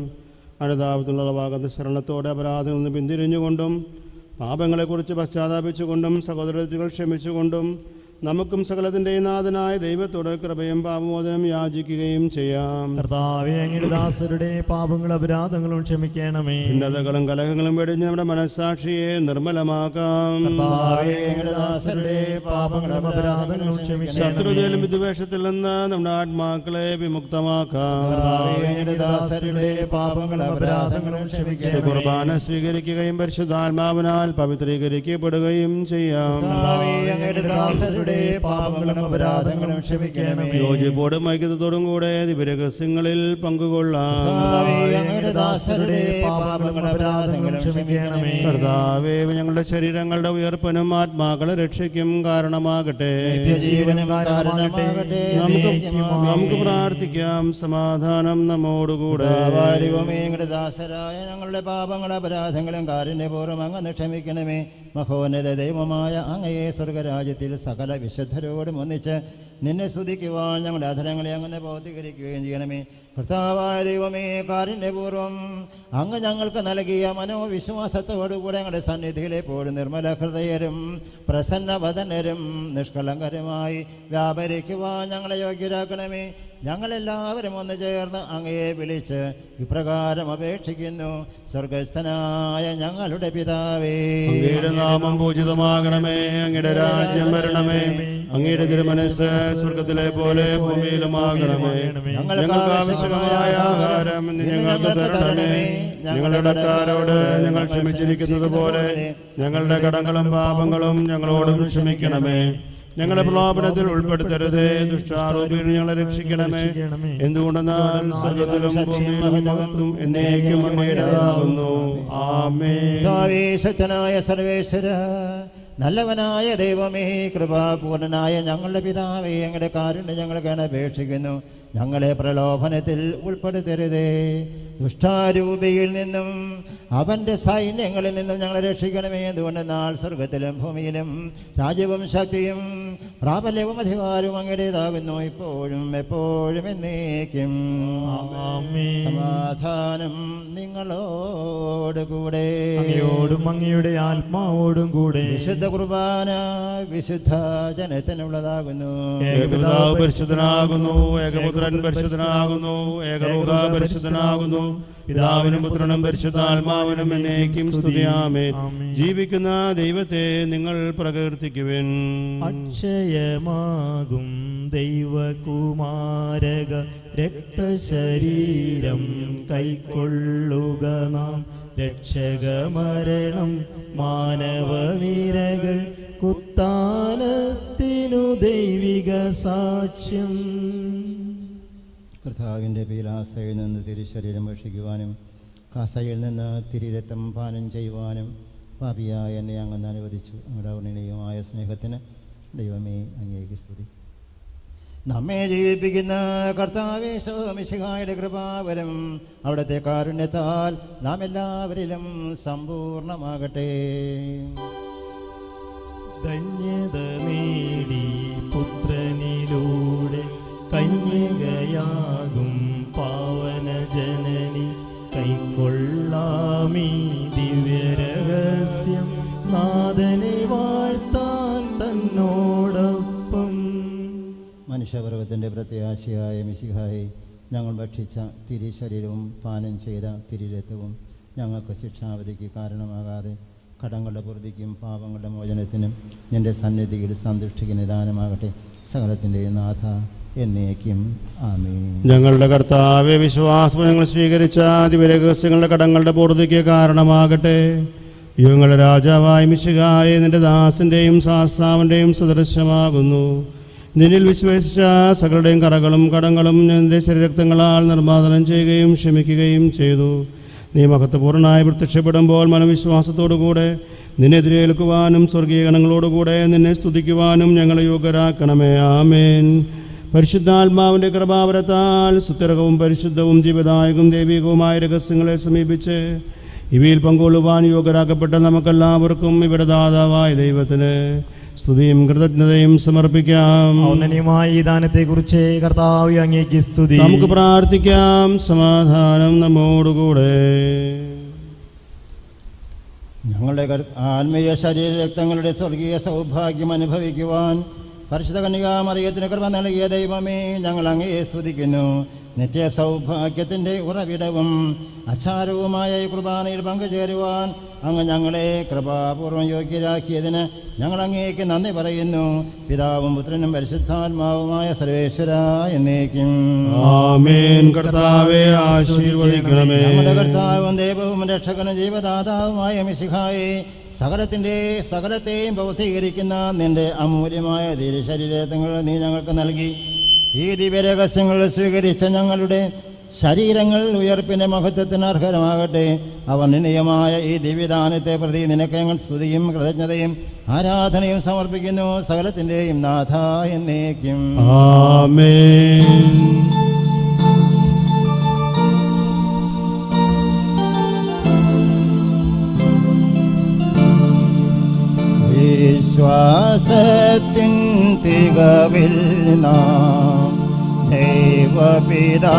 അനുതാപത്തിനുള്ള ഭാഗത്ത് ശരണത്തോടെ അപരാധങ്ങളിൽ നിന്ന് പിന്തിരിഞ്ഞുകൊണ്ടും പാപങ്ങളെക്കുറിച്ച് പശ്ചാത്താപിച്ചുകൊണ്ടും സഹോദരങ്ങൾ ക്ഷമിച്ചുകൊണ്ടും നമുക്കും സകലത്തിൻ്റെയും നാഥനായ ദൈവത്തോട് കൃപയും പാപമോചനം യാചിക്കുകയും ചെയ്യാം. കർത്താവേ, അങ്ങയുടെ ദാസരുടെ പാപങ്ങളും അപരാധങ്ങളും ക്ഷമിക്കണമേ. ഭിന്നതകളും കലഹങ്ങളും വെടിഞ്ഞ് നമ്മുടെ മനസ്സാക്ഷിയെ നിർമ്മലമാക്കാം. കർത്താവേ, അങ്ങയുടെ ദാസരുടെ പാപങ്ങളും അപരാധങ്ങളും ക്ഷമിക്കണമേ. ശത്രുതയിലും വിദ്വേഷത്തിൽ നിന്ന് നമ്മുടെ ആത്മാക്കളെ വിമുക്തമാക്കാം. കർത്താവേ, അങ്ങയുടെ ദാസരുടെ പാപങ്ങളും അപരാധങ്ങളും ക്ഷമിക്കണമേ. കുർബാന സ്വീകരിക്കുകയും പരിശുദ്ധാത്മാവിനാൽ പവിത്രീകരിക്കപ്പെടുകയും ചെയ്യാം. കർത്താവേ, അങ്ങയുടെ ദാസരുടെ പാപങ്ങളും അപരാധങ്ങളും ക്ഷമിക്കണമേ. യോജിപ്പോടും ഐക്യത്തോടും കൂടെ ദിവ്യരഹസ്യങ്ങളിൽ പങ്കുകൊള്ളാം. കർത്താവേ, അങ്ങയുടെ ദാസരുടെ പാപങ്ങളും അപരാധങ്ങളും ക്ഷമിക്കണമേ. കർത്താവേ, ഞങ്ങളുടെ ശരീരങ്ങളുടെ ഉയർപ്പനും ആത്മാക്കളെ രക്ഷയ്ക്കും കാരണമാകട്ടെ. നിത്യജീവനും കാരണമാകട്ടെ. നമുക്ക് പ്രാർത്ഥിക്കാം. സമാധാനം നമ്മോടുകൂടെ. ദൈവമേ, അങ്ങയുടെ ദാസരായ ഞങ്ങളുടെ പാപങ്ങളും അപരാധങ്ങളും കാരുണ്യപൂർവ്വം അങ്ങ് ക്ഷമിക്കണമേ. മഹോന്നത ദൈവമായ അങ്ങയെ സ്വർഗരാജ്യത്തിൽ സകല വിശുദ്ധരോടും ഒന്നിച്ച് നിന്നെ സ്തുതിക്കുവാൻ ഞങ്ങളുടെ അധരങ്ങളെ അങ്ങനെ ബോധീകരിക്കുകയും ചെയ്യണമേ. കർത്താവായ ദൈവമേ, കാരുണ്യപൂർവ്വം അങ്ങ് ഞങ്ങൾക്ക് നൽകിയ മനോവിശ്വാസത്തോടുകൂടെ ഞങ്ങളുടെ സന്നിധിയിൽ എപ്പോഴും നിർമ്മല ഹൃദയരും പ്രസന്നവദനരും നിഷ്കളങ്കരുമായി വ്യാപരിക്കുവാൻ ഞങ്ങളെ യോഗ്യരാക്കണമേ. ഞങ്ങളെല്ലാവരും ഒന്ന് ചേർന്ന് അങ്ങയെ വിളിച്ച് ഇപ്രകാരം അപേക്ഷിക്കുന്നു. സ്വർഗസ്ഥനായ ഞങ്ങളുടെ പിതാവേ, അങ്ങയുടെ നാമം പൂജിതമാകണമേ. അങ്ങയുടെ രാജ്യം വരണമേ. അങ്ങയുടെ തിരുമനസ്സ് സ്വർഗത്തിലെ പോലെ ഭൂമിയിലുമാകണമേ. ഞങ്ങൾക്ക് ആവശ്യമായ ആഹാരം ഞങ്ങൾക്ക് തരണമേ. ഞങ്ങളുടെ കടക്കാരോട് ഞങ്ങൾ ക്ഷമിച്ചിരിക്കുന്നത് പോലെ ഞങ്ങളുടെ കടങ്ങളും പാപങ്ങളും ഞങ്ങളോടും ക്ഷമിക്കണമേ. ഞങ്ങളുടെ പ്രലോഭനത്തിൽ ഉൾപ്പെടുത്തരുതേ, ദുഷ്ടാരൂപിയിൽ ഞങ്ങളെ രക്ഷിക്കണമേ. എന്തുകൊണ്ടെന്നാൽ സ്വർഗത്തിലും ഭൂമിയിലും മഹത്വം എന്നേക്കും അങ്ങയുടേതാകുന്നു. ആമേൻ. ശക്തനായ സർവേശ്വര, നല്ലവനായ ദൈവമേ, കൃപാപൂർണനായ ഞങ്ങളുടെ പിതാവേ, ഞങ്ങളുടെ കാരുണ്യം ഞങ്ങൾക്ക് അപേക്ഷിക്കുന്നു. ഞങ്ങളെ പ്രലോഭനത്തിൽ ഉൾപ്പെടുത്തരുതേ. ദുഷ്ടാരൂപിയിൽ നിന്നും അവൻ്റെ സൈന്യങ്ങളിൽ നിന്നും ഞങ്ങളെ രക്ഷിക്കണമേ. എന്തുകൊണ്ടെന്നാൽ സ്വർഗത്തിലും ഭൂമിയിലും രാജ്യവും ശക്തിയും പ്രാബല്യവും അധികാരവും അങ്ങയുടേതാകുന്നു, ഇപ്പോഴും എപ്പോഴും എന്നേക്കും. ആമേൻ. സമാധാനം നിങ്ങളോടുകൂടെ. അങ്ങയോടും അങ്ങയുടെ ആത്മാവോടും കൂടെ. വിശുദ്ധ കുർബാന വിശുദ്ധ ജനത്തിനുള്ളതാകുന്നു. ഏകപിതാവ് പരിശുദ്ധനാകുന്നു, ഏകപുത്രൻ പരിശുദ്ധനാകുന്നു, ഏകരൂഹ പരിശുദ്ധനാകുന്നു. പിതാവിനും പുത്രനും പരിശുദ്ധാത്മാവിനും എന്നേക്കും സ്തുതി. ആമേൻ. ജീവിക്കുന്ന ദൈവത്തെ നിങ്ങൾ പ്രകീർത്തിക്കുവിൻ. അക്ഷയമാകും ദൈവകുമാരക രക്തശരീരം കൈക്കൊള്ളുക നാം. രക്ഷകമരണം മാനവനിരകൾ കുത്താനത്തിനു ദൈവിക സാക്ഷ്യം. കർത്താവിൻ്റെ പീലാസയിൽ നിന്ന് തിരുശരീരം ഭക്ഷിക്കുവാനും കാസയിൽ നിന്ന് തിരുരക്തം പാനം ചെയ്യുവാനും പാപിയായ എന്നെ അങ്ങ് അനുവദിച്ചു. അങ്ങയുടെ അവർണ്ണനീയമായ സ്നേഹത്തിന് ദൈവമേ അങ്ങേക്ക് സ്തുതി. നമ്മെ ജീവിപ്പിക്കുന്ന കർത്താവേ മിശിഹായുടെ കൃപാവരം അവിടുത്തെ കാരുണ്യത്താൽ നാം എല്ലാവരിലും സമ്പൂർണ്ണമാകട്ടെ. ധന്യത നേടി പുത്രനിലൂടെ കന്യകയാകും പാവന ജനനി കൈക്കൊള്ളാമീ ദിവ്യരഹസ്യം. നാഥനെ വാഴ്ത്താൻ തന്നോടൊപ്പം. മനുഷ്യവർഗത്തിൻ്റെ പ്രത്യാശയായ മിശിഹായെ, ഞങ്ങൾ ഭക്ഷിച്ച തിരുശരീരവും പാനം ചെയ്ത തിരുരക്തവും ഞങ്ങൾക്ക് ശിക്ഷാവധിക്ക് കാരണമാകാതെ കടങ്ങളുടെ പൂർത്തിക്കും പാപങ്ങളുടെ മോചനത്തിനും നിന്റെ സന്നിധിയിൽ സന്തുഷ്ടിക്ക് നിദാനമാകട്ടെ. സകലത്തിൻ്റെ നാഥ എന്നേക്കും ആമേൻ. ഞങ്ങളുടെ കർത്താവെ, വിശ്വാസം ഞങ്ങൾ സ്വീകരിച്ച ദിവ്യരഹസ്യങ്ങളുടെ കടങ്ങളുടെ പൂർത്തിക്ക് കാരണമാകട്ടെ. യുഗങ്ങളുടെ രാജാവായ മിശിഹായെ, നിന്റെ ദാസന്റെയും ശാസ്ത്രാവിൻ്റെയും സദൃശമാകുന്നു. നിന്നിൽ വിശ്വസിച്ച സകലരുടെയും കറകളും കടങ്ങളും നിന്റെ ശരീരരക്തങ്ങളാൽ നിർമ്മാർജ്ജനം ചെയ്യുകയും ക്ഷമിക്കുകയും ചെയ്തു. നീ മഹത്വപൂർണ്ണനായി പ്രത്യക്ഷപ്പെടുമ്പോൾ മനവിശ്വാസത്തോടുകൂടെ നിന്നെതിരേൽക്കുവാനും സ്വർഗീയ ഗണങ്ങളോടുകൂടെ നിന്നെ സ്തുതിക്കുവാനും ഞങ്ങളെ യോഗ്യരാക്കണമേ. ആമേൻ. പരിശുദ്ധാത്മാവിൻ്റെ കൃപാവരത്താൽ സുസ്ഥിരവും പരിശുദ്ധവും ജീവദായകവും ദൈവികവുമായ രഹസ്യങ്ങളെ സമീപിച്ച് ഇവയിൽ പങ്കുകൊള്ളുവാൻ യോഗ്യരാക്കപ്പെട്ട നമുക്കെല്ലാവർക്കും ഇവിടെ ദാതാവായ ദൈവത്തിന് സ്തുതിയും കൃതജ്ഞതയും സമർപ്പിക്കാം. ഔന്നന്യമായ ഈ ദാനത്തെക്കുറിച്ച് കർത്താവേ അങ്ങേക്ക് സ്തുതി. നമുക്ക് പ്രാർത്ഥിക്കാം. സമാധാനം നമ്മോടുകൂടെ. ഞങ്ങളുടെ ആത്മീയ ശരീര രക്തങ്ങളുടെ സ്വർഗീയ സൗഭാഗ്യം അനുഭവിക്കുവാൻ പരിശുദ്ധ കന്യകാമറിയത്തിന് കൃപ നൽകിയ ദൈവമേ, ഞങ്ങൾ അങ്ങയെ സ്തുതിക്കുന്നു. നിത്യ സൗഭാഗ്യത്തിൻ്റെ ഉറവിടവും അച്ചാരവുമായ ഈ കുർബാനയിൽ പങ്കുചേരുവാൻ അങ്ങ് ഞങ്ങളെ കൃപാപൂർവ്വം യോഗ്യരാക്കിയതിന് ഞങ്ങൾ അങ്ങേക്ക് നന്ദി പറയുന്നു. പിതാവും പുത്രനും പരിശുദ്ധാത്മാവുമായ സർവേശ്വര എന്നേക്കും ആമേൻ. കർത്താവേ, ആശീർവദിക്കണമേ. നമ്മുടെ കർത്താവും ദൈവവും രക്ഷകനും ജീവദാതാവുമായ മിശിഹായെ, സകലത്തെയും ഭൗതീകരിക്കുന്ന നിന്റെ അമൂല്യമായ തിരുശരീരങ്ങൾ നീ ഞങ്ങൾക്ക് നൽകി. ഈ ദിവ്യരഹസ്യങ്ങൾ സ്വീകരിച്ച ഞങ്ങളുടെ ശരീരങ്ങൾ ഉയർപ്പിൻ്റെ മഹത്വത്തിന് അർഹരമാകട്ടെ. അവർ നിന്ദയമായ ഈ ദിവ്യദാനത്തെ പ്രതി നിനക്ക് ഞങ്ങൾ സ്തുതിയും കൃതജ്ഞതയും ആരാധനയും സമർപ്പിക്കുന്നു. സകലത്തിൻ്റെയും നാഥ എന്നേക്കും ആമേൻ. വിശ്വാസത്തിൻ തികവിൽ നാം ദൈവപിതാവിനെ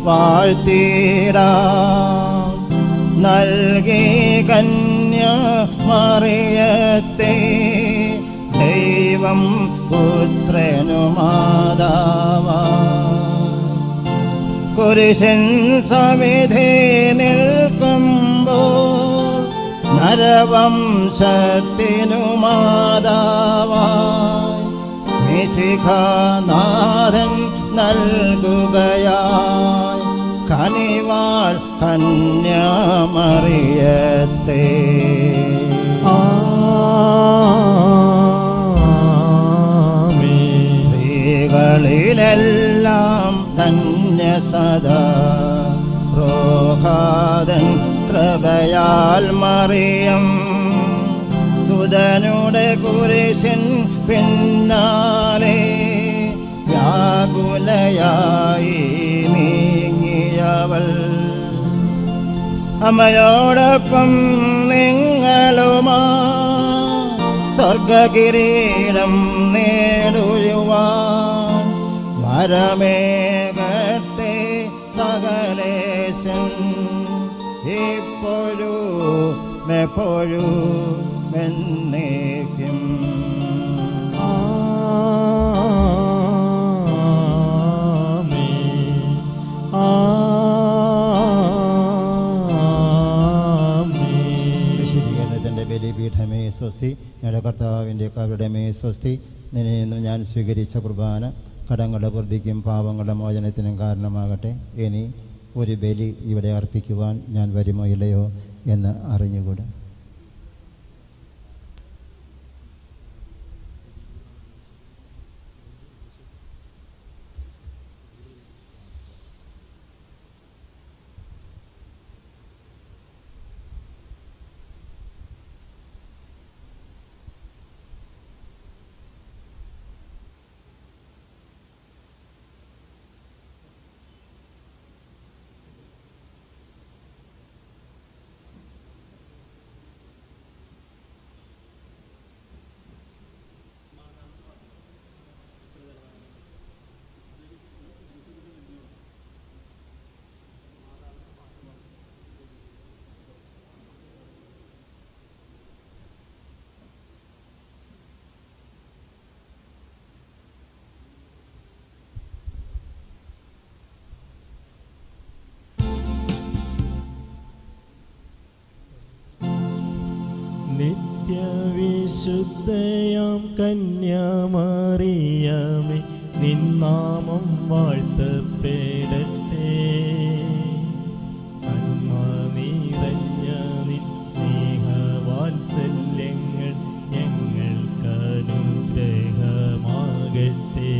വാഴ്ത്തിടാം. നൽകി കന്യ മറിയത്തെ ദൈവം പുത്രനു മാതാവാ. കുരിശൻ സവിധി നിൽക്കുമ്പോൾ നരവംശത്തിനു മാതാവായി മിശിഹാനാഥൻ നൽകുകയായി കനിവാൾ കന്യാമറിയത്തെ. സ്ത്രീകളിലെല്ലാം ധന്യസദാ രോഹാദൻ കൃപയാൽ മറിയം സുതനുടെ കുരിശിൻ പിന്നാലെ വ്യാകുലയായി വ്യാകുലയായി നീങ്ങിയവൾ അമ്മയോടൊപ്പം നിങ്ങളുമാ സ്വർഗകിരീടം നേടുവാൻ വരമേകത്തെ സകലേശൻ ഇപ്പോഴും എപ്പോഴും എന്നേക്കും. വിശുദ്ധീകരണത്തിൻ്റെ ബലിപീഠമേ സ്വസ്തി, ഞങ്ങളുടെ കർത്താവിൻ്റെ കവരുടെമേ സ്വസ്തി. നിന്നെന്നും ഞാൻ സ്വീകരിച്ച കുർബാന കടങ്ങളുടെ വൃദ്ധിക്കും പാപങ്ങളുടെ മോചനത്തിനും കാരണമാകട്ടെ. ഇനി ഒരു ബലി ഇവിടെ അർപ്പിക്കുവാൻ ഞാൻ വരുമോ ഇല്ലയോ എന്ന് അറിഞ്ഞുകൂടാ. നിത്യവിശുദ്ധയാം കന്യാമറിയമേ, നിന്നാമം വാഴ്ത്തപ്പെടട്ടെ. നന്മ നിറഞ്ഞ നിൻ സ്നേഹവാത്സല്യങ്ങൾ ഞങ്ങൾക്കനുഗ്രഹമാകട്ടെ.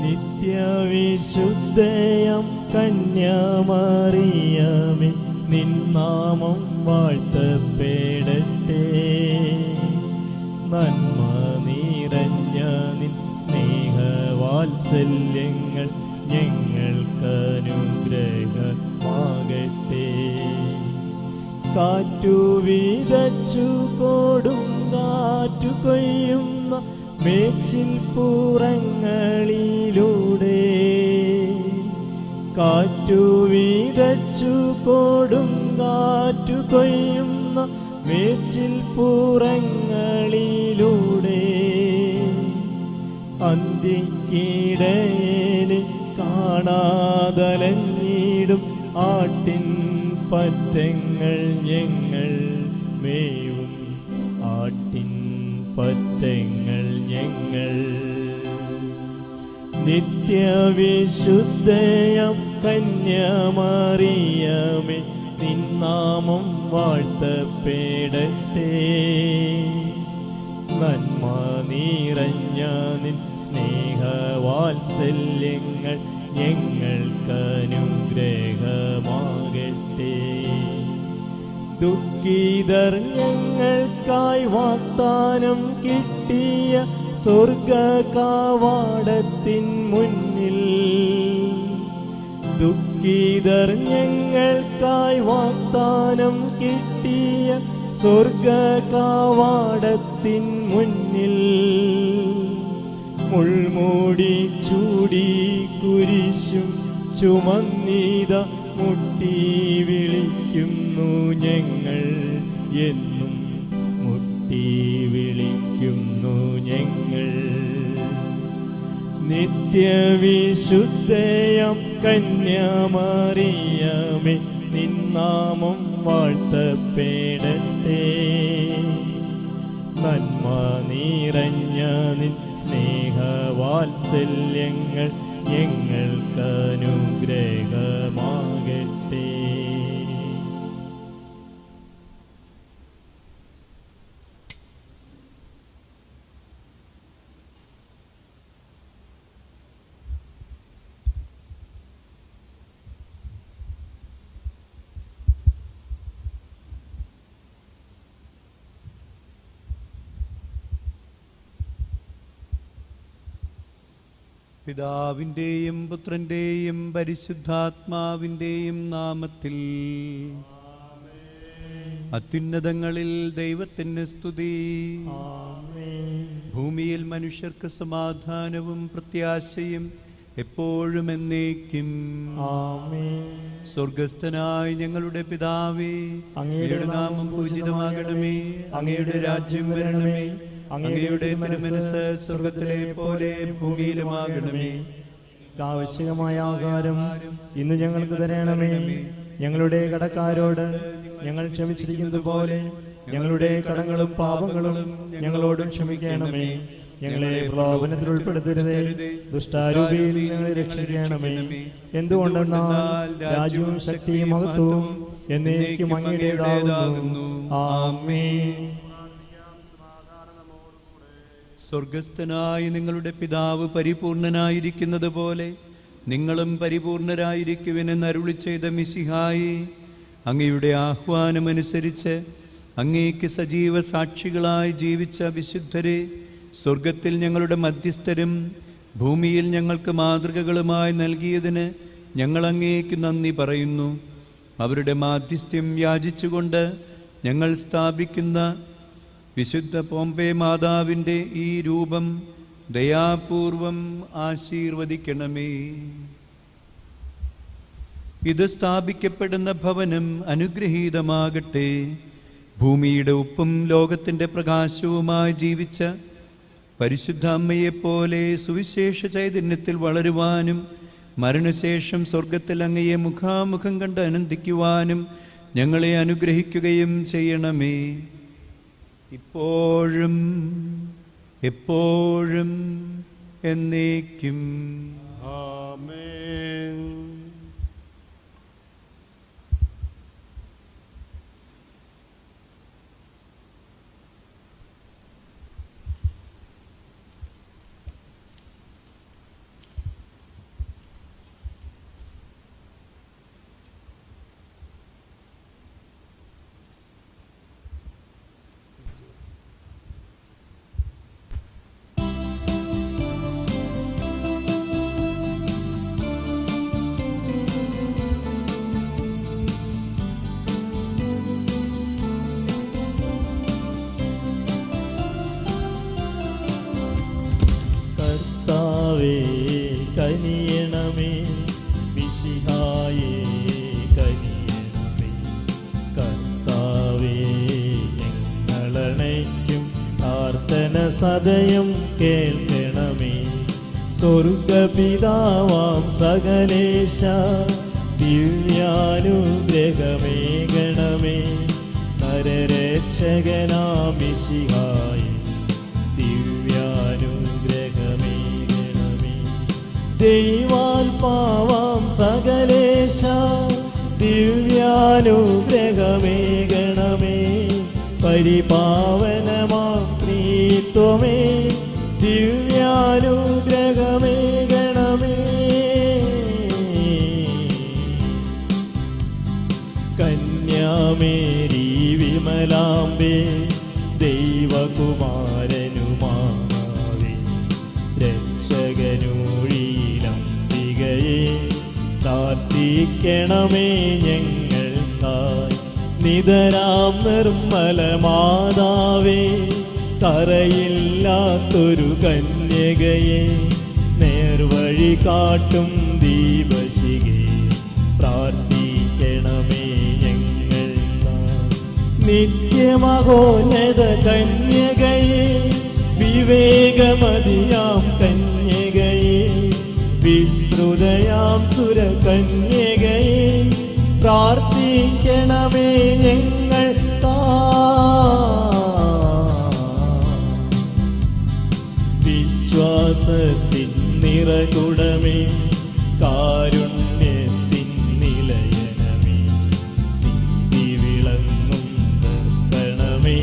നിത്യവിശുദ്ധയാം കന്യാമറിയമേ, നിന്നാമം വാഴ്ത്തപ്പെടട്ടെ. നന്മ നിറഞ്ഞ നിൻ സ്നേഹവാത്സല്യങ്ങൾ ഞങ്ങൾക്കനുഗ്രഹമാകട്ടെ. കാറ്റു വിതച്ചു കൊടും കാറ്റു കൊയ്യുന്ന മേച്ചിൽ പുറങ്ങളിലൂടെ, കാറ്റു വിതച്ചു കൊടും കാറ്റു കൊയ്യുന്ന മേച്ചിൽ പുറങ്ങളിലൂടെ, അന്തിക്കിടയിലെ കാണാതലഞ്ഞിടും ആട്ടിൻ പറ്റങ്ങൾ ഞങ്ങൾ മേവും ആട്ടിൻ പറ്റങ്ങൾ ഞങ്ങൾ. നിത്യവിശുദ്ധയാം കന്യാമറിയമേ, നിന്നാമം വാഴ്ത്തപ്പെടട്ടെ. നന്മ നിറഞ്ഞ നിൻ സ്നേഹവാത്സല്യങ്ങൾ ഞങ്ങൾക്കനുഗ്രഹമാകട്ടെ. ദുഃഖിതർ ഞങ്ങൾക്കായി വാഗ്ദാനം കിട്ടിയ സ്വർഗകവാടത്തിൻ മുന്നിൽ, ദുഃഖിതർ ഞങ്ങൾക്കായി വാഗ്ദാനം കിട്ടിയ സ്വർഗകവാടത്തിൻ മുന്നിൽ, മുൾമൂടി ചൂടി കുരിശും ചുമന്നീത മുട്ടി വിളിക്കുന്നു ഞങ്ങൾ എന്നും മുട്ടി വിളിക്കുന്നു ഞങ്ങൾ. നിത്യവിശുദ്ധയാം കന്യാമറിയമേ, നിന്നാമം വാഴ്ത്തപ്പെടട്ടെ. നന്മ നിറഞ്ഞ നിൻ സ്നേഹവാത്സല്യങ്ങൾ ഞങ്ങൾക്കനുഗ്രഹമാകട്ടെ. പിതാവിൻ്റെയും പുത്രൻ്റെയും പരിശുദ്ധാത്മാവിൻ്റെയും നാമത്തിൽ അത്യുന്നതങ്ങളിൽ ദൈവത്തിന് സ്തുതി. ഭൂമിയിൽ മനുഷ്യർക്ക് സമാധാനവും പ്രത്യാശയും എപ്പോഴും എന്നേക്കും. സ്വർഗസ്ഥനായ ഞങ്ങളുടെ പിതാവേ, അങ്ങയുടെ നാമം പൂജിതമാകണമേ. അങ്ങയുടെ രാജ്യം വരണമേ. അങ്ങയുടെ തിരുമനസ്സ് സ്വർഗത്തിലെ പോലെ ഭൂമിയിലുമാകണമേ. ആവശ്യമായ ആഹാരം ഇന്ന് ഞങ്ങൾക്ക് തരണമേ. ഞങ്ങളുടെ കടക്കാരോട് ഞങ്ങൾ ക്ഷമിച്ചിരിക്കുന്നത് പോലെ ഞങ്ങളുടെ കടങ്ങളും പാപങ്ങളും ഞങ്ങളോടും ക്ഷമിക്കണമേ. ഞങ്ങളെ പ്രലോഭനത്തിൽ ഉൾപ്പെടുത്തരുതേ, ദുഷ്ടാരൂപിയിൽ ഞങ്ങളെ രക്ഷിക്കണമേ. എന്തുകൊണ്ടെന്നാൽ രാജ്യവും ശക്തിയും മഹത്വവും എന്നേക്കും അങ്ങയുടേതാകുന്നു. ആമേൻ. സ്വർഗസ്ഥനായ നിങ്ങളുടെ പിതാവ് പരിപൂർണനായിരിക്കുന്നത് പോലെ നിങ്ങളും പരിപൂർണരായിരിക്കുവിനെന്ന് അരുളി ചെയ്ത മിശിഹായി, അങ്ങയുടെ ആഹ്വാനമനുസരിച്ച് അങ്ങേക്ക് സജീവ സാക്ഷികളായി ജീവിച്ച വിശുദ്ധരെ സ്വർഗത്തിൽ ഞങ്ങളുടെ മധ്യസ്ഥരും ഭൂമിയിൽ ഞങ്ങൾക്ക് മാതൃകകളുമായി നൽകിയതിന് ഞങ്ങൾ അങ്ങേക്ക് നന്ദി പറയുന്നു. അവരുടെ മാധ്യസ്ഥ്യം യാചിച്ചുകൊണ്ട് ഞങ്ങൾ സ്ഥാപിക്കുന്ന വിശുദ്ധ പോംപേ മാതാവിൻ്റെ ഈ രൂപം ദയാപൂർവം ആശീർവദിക്കണമേ. ഇത് സ്ഥാപിക്കപ്പെടുന്ന ഭവനം അനുഗ്രഹീതമാകട്ടെ. ഭൂമിയുടെ ഉപ്പും ലോകത്തിൻ്റെ പ്രകാശവുമായി ജീവിച്ച പരിശുദ്ധ അമ്മയെപ്പോലെ സുവിശേഷ ചൈതന്യത്തിൽ വളരുവാനും മരണശേഷം സ്വർഗത്തിൽ അങ്ങയെ മുഖാമുഖം കണ്ട് ആനന്ദിക്കുവാനും ഞങ്ങളെ അനുഗ്രഹിക്കുകയും ചെയ്യണമേ. ഇപ്പോഴും എപ്പോഴും എന്നേക്കും. ആമേൻ. കനിയണമേ, മിശിഹായേ കനിയണമേ. കർത്താവേ, ഞങ്ങളണയ്ക്കും പ്രാർത്ഥന സദയം കേൾക്കണമേ. സ്വർഗപിതാവാം സകലേശ ദിവ്യാനുഗ്രഹമേകണമേ. നരരക്ഷകനാം മിശിഹായേ ദിവ്യാനുഗ്രഹമേകണമേ. ദൈവാത്മാവാം സകലേശ ദിവ്യാനുഗ്രഹമേകണമേ. പരിപാവനമാം ത്രിത്വമേ ദിവ്യാനുഗ്രഹമേകണമേ. കന്യാമേരി വിമലാംബേ ദൈവകുമാരനുമാവേ രക്ഷകനൂഴിലംബികയെ പ്രാർത്ഥിക്കണമേ ഞങ്ങൾക്കായി. നിതരാം നിർമ്മല മാതാവേ, കറയില്ലാത്തൊരു കന്യകയെ നേർവഴി കാട്ടും ദീപശികെ പ്രാർത്ഥിക്കണമേ ഞങ്ങൾക്കായി. നിത്യമഹോന്നത കന്യകയെ വിവേകമതിയാം കന്യകയെ വിശ്രുതയാം സുരകന്യകയെ പ്രാർത്ഥിക്കണമേ ഞങ്ങൾക്കാ. വിശ്വാസത്തിൻ നിറകുടമേ, കാരുണ്യത്തിൻ നിലയനമേ, നീതി വിളങ്ങും ദർപ്പണമേ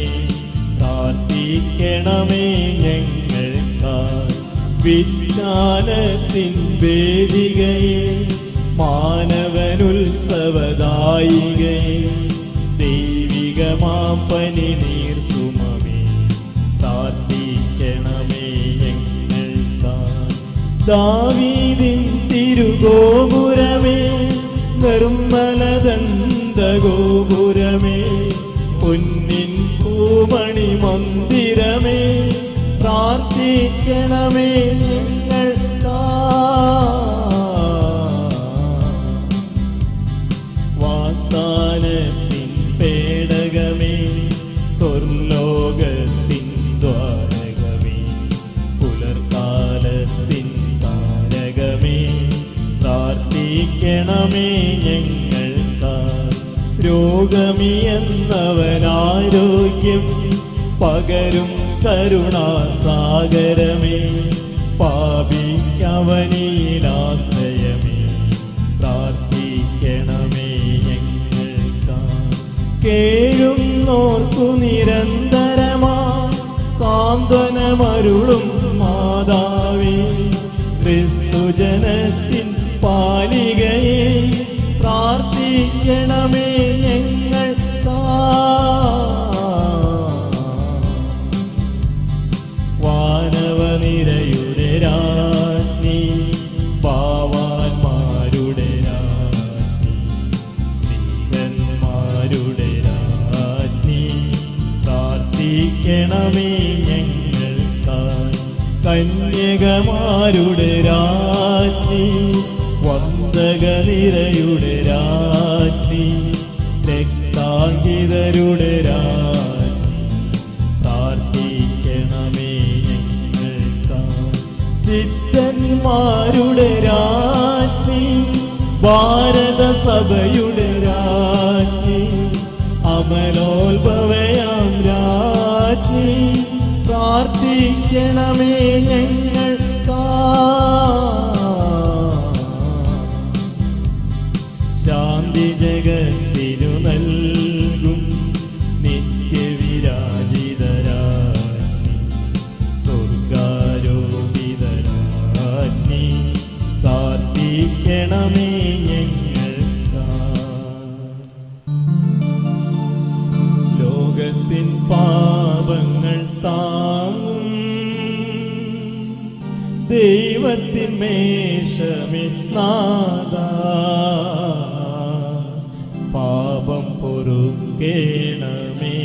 പ്രാർത്ഥിക്കണമേ ഞങ്ങൾക്കായി. വിജ്ഞാനത്തിൻ വേദികയെ മാനവനുത്സവദായികയെ ദൈവികമാപ്പനി നീർസുമമേ പ്രാർത്ഥിക്കണമേ ഞങ്ങൾക്കായി. ദാവീദിൻ തിരുഗോപുരമേ, നിർമ്മലദന്തഗോപുരമേ, പൊന്നിൻ പൂമണി മന്ദിരമേ, പ്രാർത്ഥിക്കണമേ ഞങ്ങൾക്കാ. വാഗ്ദാനത്തിൻ പേടകമേ, സ്വർലോകത്തിൻ ദ്വാരകമേ, പുലർക്കാലത്തിൻ താരകമേ, പ്രാർത്ഥിക്കണമേ ഞങ്ങൾക്കായി. രോഗമിയെന്നവനാരോഗ്യം പകരും കരുണാസാഗരമേ, പാപിക്കവനിലാശ്രയമേ, പ്രാർത്ഥിക്കണമേ ഞങ്ങൾക്കായി. കേഴുന്നോർക്കു നിരന്തരമാ സാന്ത്വനമരുളും മാതാവേ, ക്രിസ്തുജനത്തിൻ പാലികയെ, പ്രാർത്ഥിക്കണമേ ഞങ്ങൾക്കായി. വാനവനിരയുടെ രാജ്ഞി, പാവാന്മാരുടെ രാജ്ഞി, സ്ത്രീകന്മാരുടെ രാജ്ഞി, പ്രാർത്ഥിക്കണമേ ഞങ്ങൾക്കായി. കന്യകമാരുടെ രാജ്ഞി, വന്ദകനിരയുടെ രാജ്ഞി, രക്താങ്കിതരുടെ രാജ്ഞി, പ്രാർത്ഥിക്കണമേ ഞങ്ങൾക്കായി. സിദ്ധന്മാരുടെ രാജ്ഞി, ഭാരത സഭയുടെ രാജ്ഞി, അമലോത്ഭവയാം രാജ്ഞി, പ്രാർത്ഥിക്കണമേ ഞങ്ങൾക്കായി. ശാന്തി ജഗത്തിനു നൽകും നിത്യവിരാജിതരാജ്ഞി, സ്വർഗാരോപിതരാജ്ഞി, പ്രാർത്ഥിക്കണമേ ഞങ്ങൾക്കായി. ലോകത്തിൻ പാപങ്ങൾ താങ്ങും ദൈവത്തിൻ മേശമിന്നാദാ, പാപം പൊറുക്കേണമേ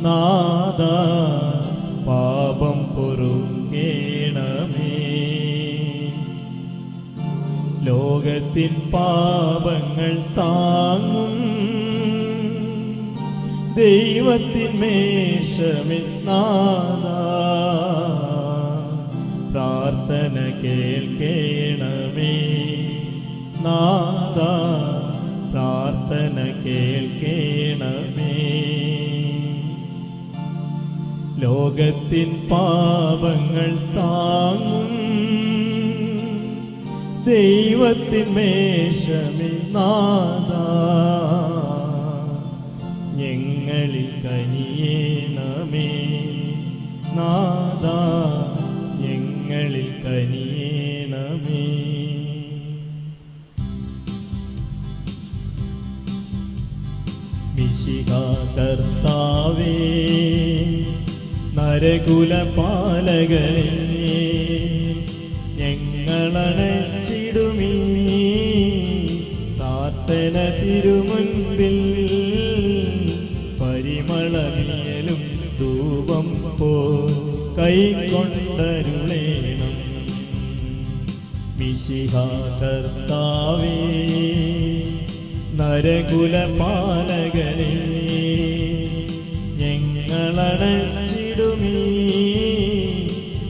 നാദാ, പാപം പൊറുക്കേണമേ. ലോകത്തിൻ പാപങ്ങൾ താങ്ങും ദൈവത്തിൻ മേശമിന്നാദാ, പ്രാർത്ഥന കേൾക്കേണമേ നാദാ, പ്രാർത്ഥന കേൾക്കേണമേ. ലോകത്തിൻ പാപങ്ങൾ താങ്ങും ദൈവത്തിൻ മേശമിന്നാദാ, ഞങ്ങളിൽ കനിയേണമേ നാദാ, ഞങ്ങളിൽ കനിയേണമേ. മിശിഹാ കർത്താവേ, നരകുലപാലകനേ, ഞങ്ങളണച്ചിടുമീ പ്രാർത്ഥന തിരുമുൻപിൽ, പരിമളമിയലും ധൂപം പോ കൈക്കൊണ്ടരുളേണം. മിശിഹാ കർത്താവേ, നരകുലപാലകനേ, ഞങ്ങളണച്ചിടുമീ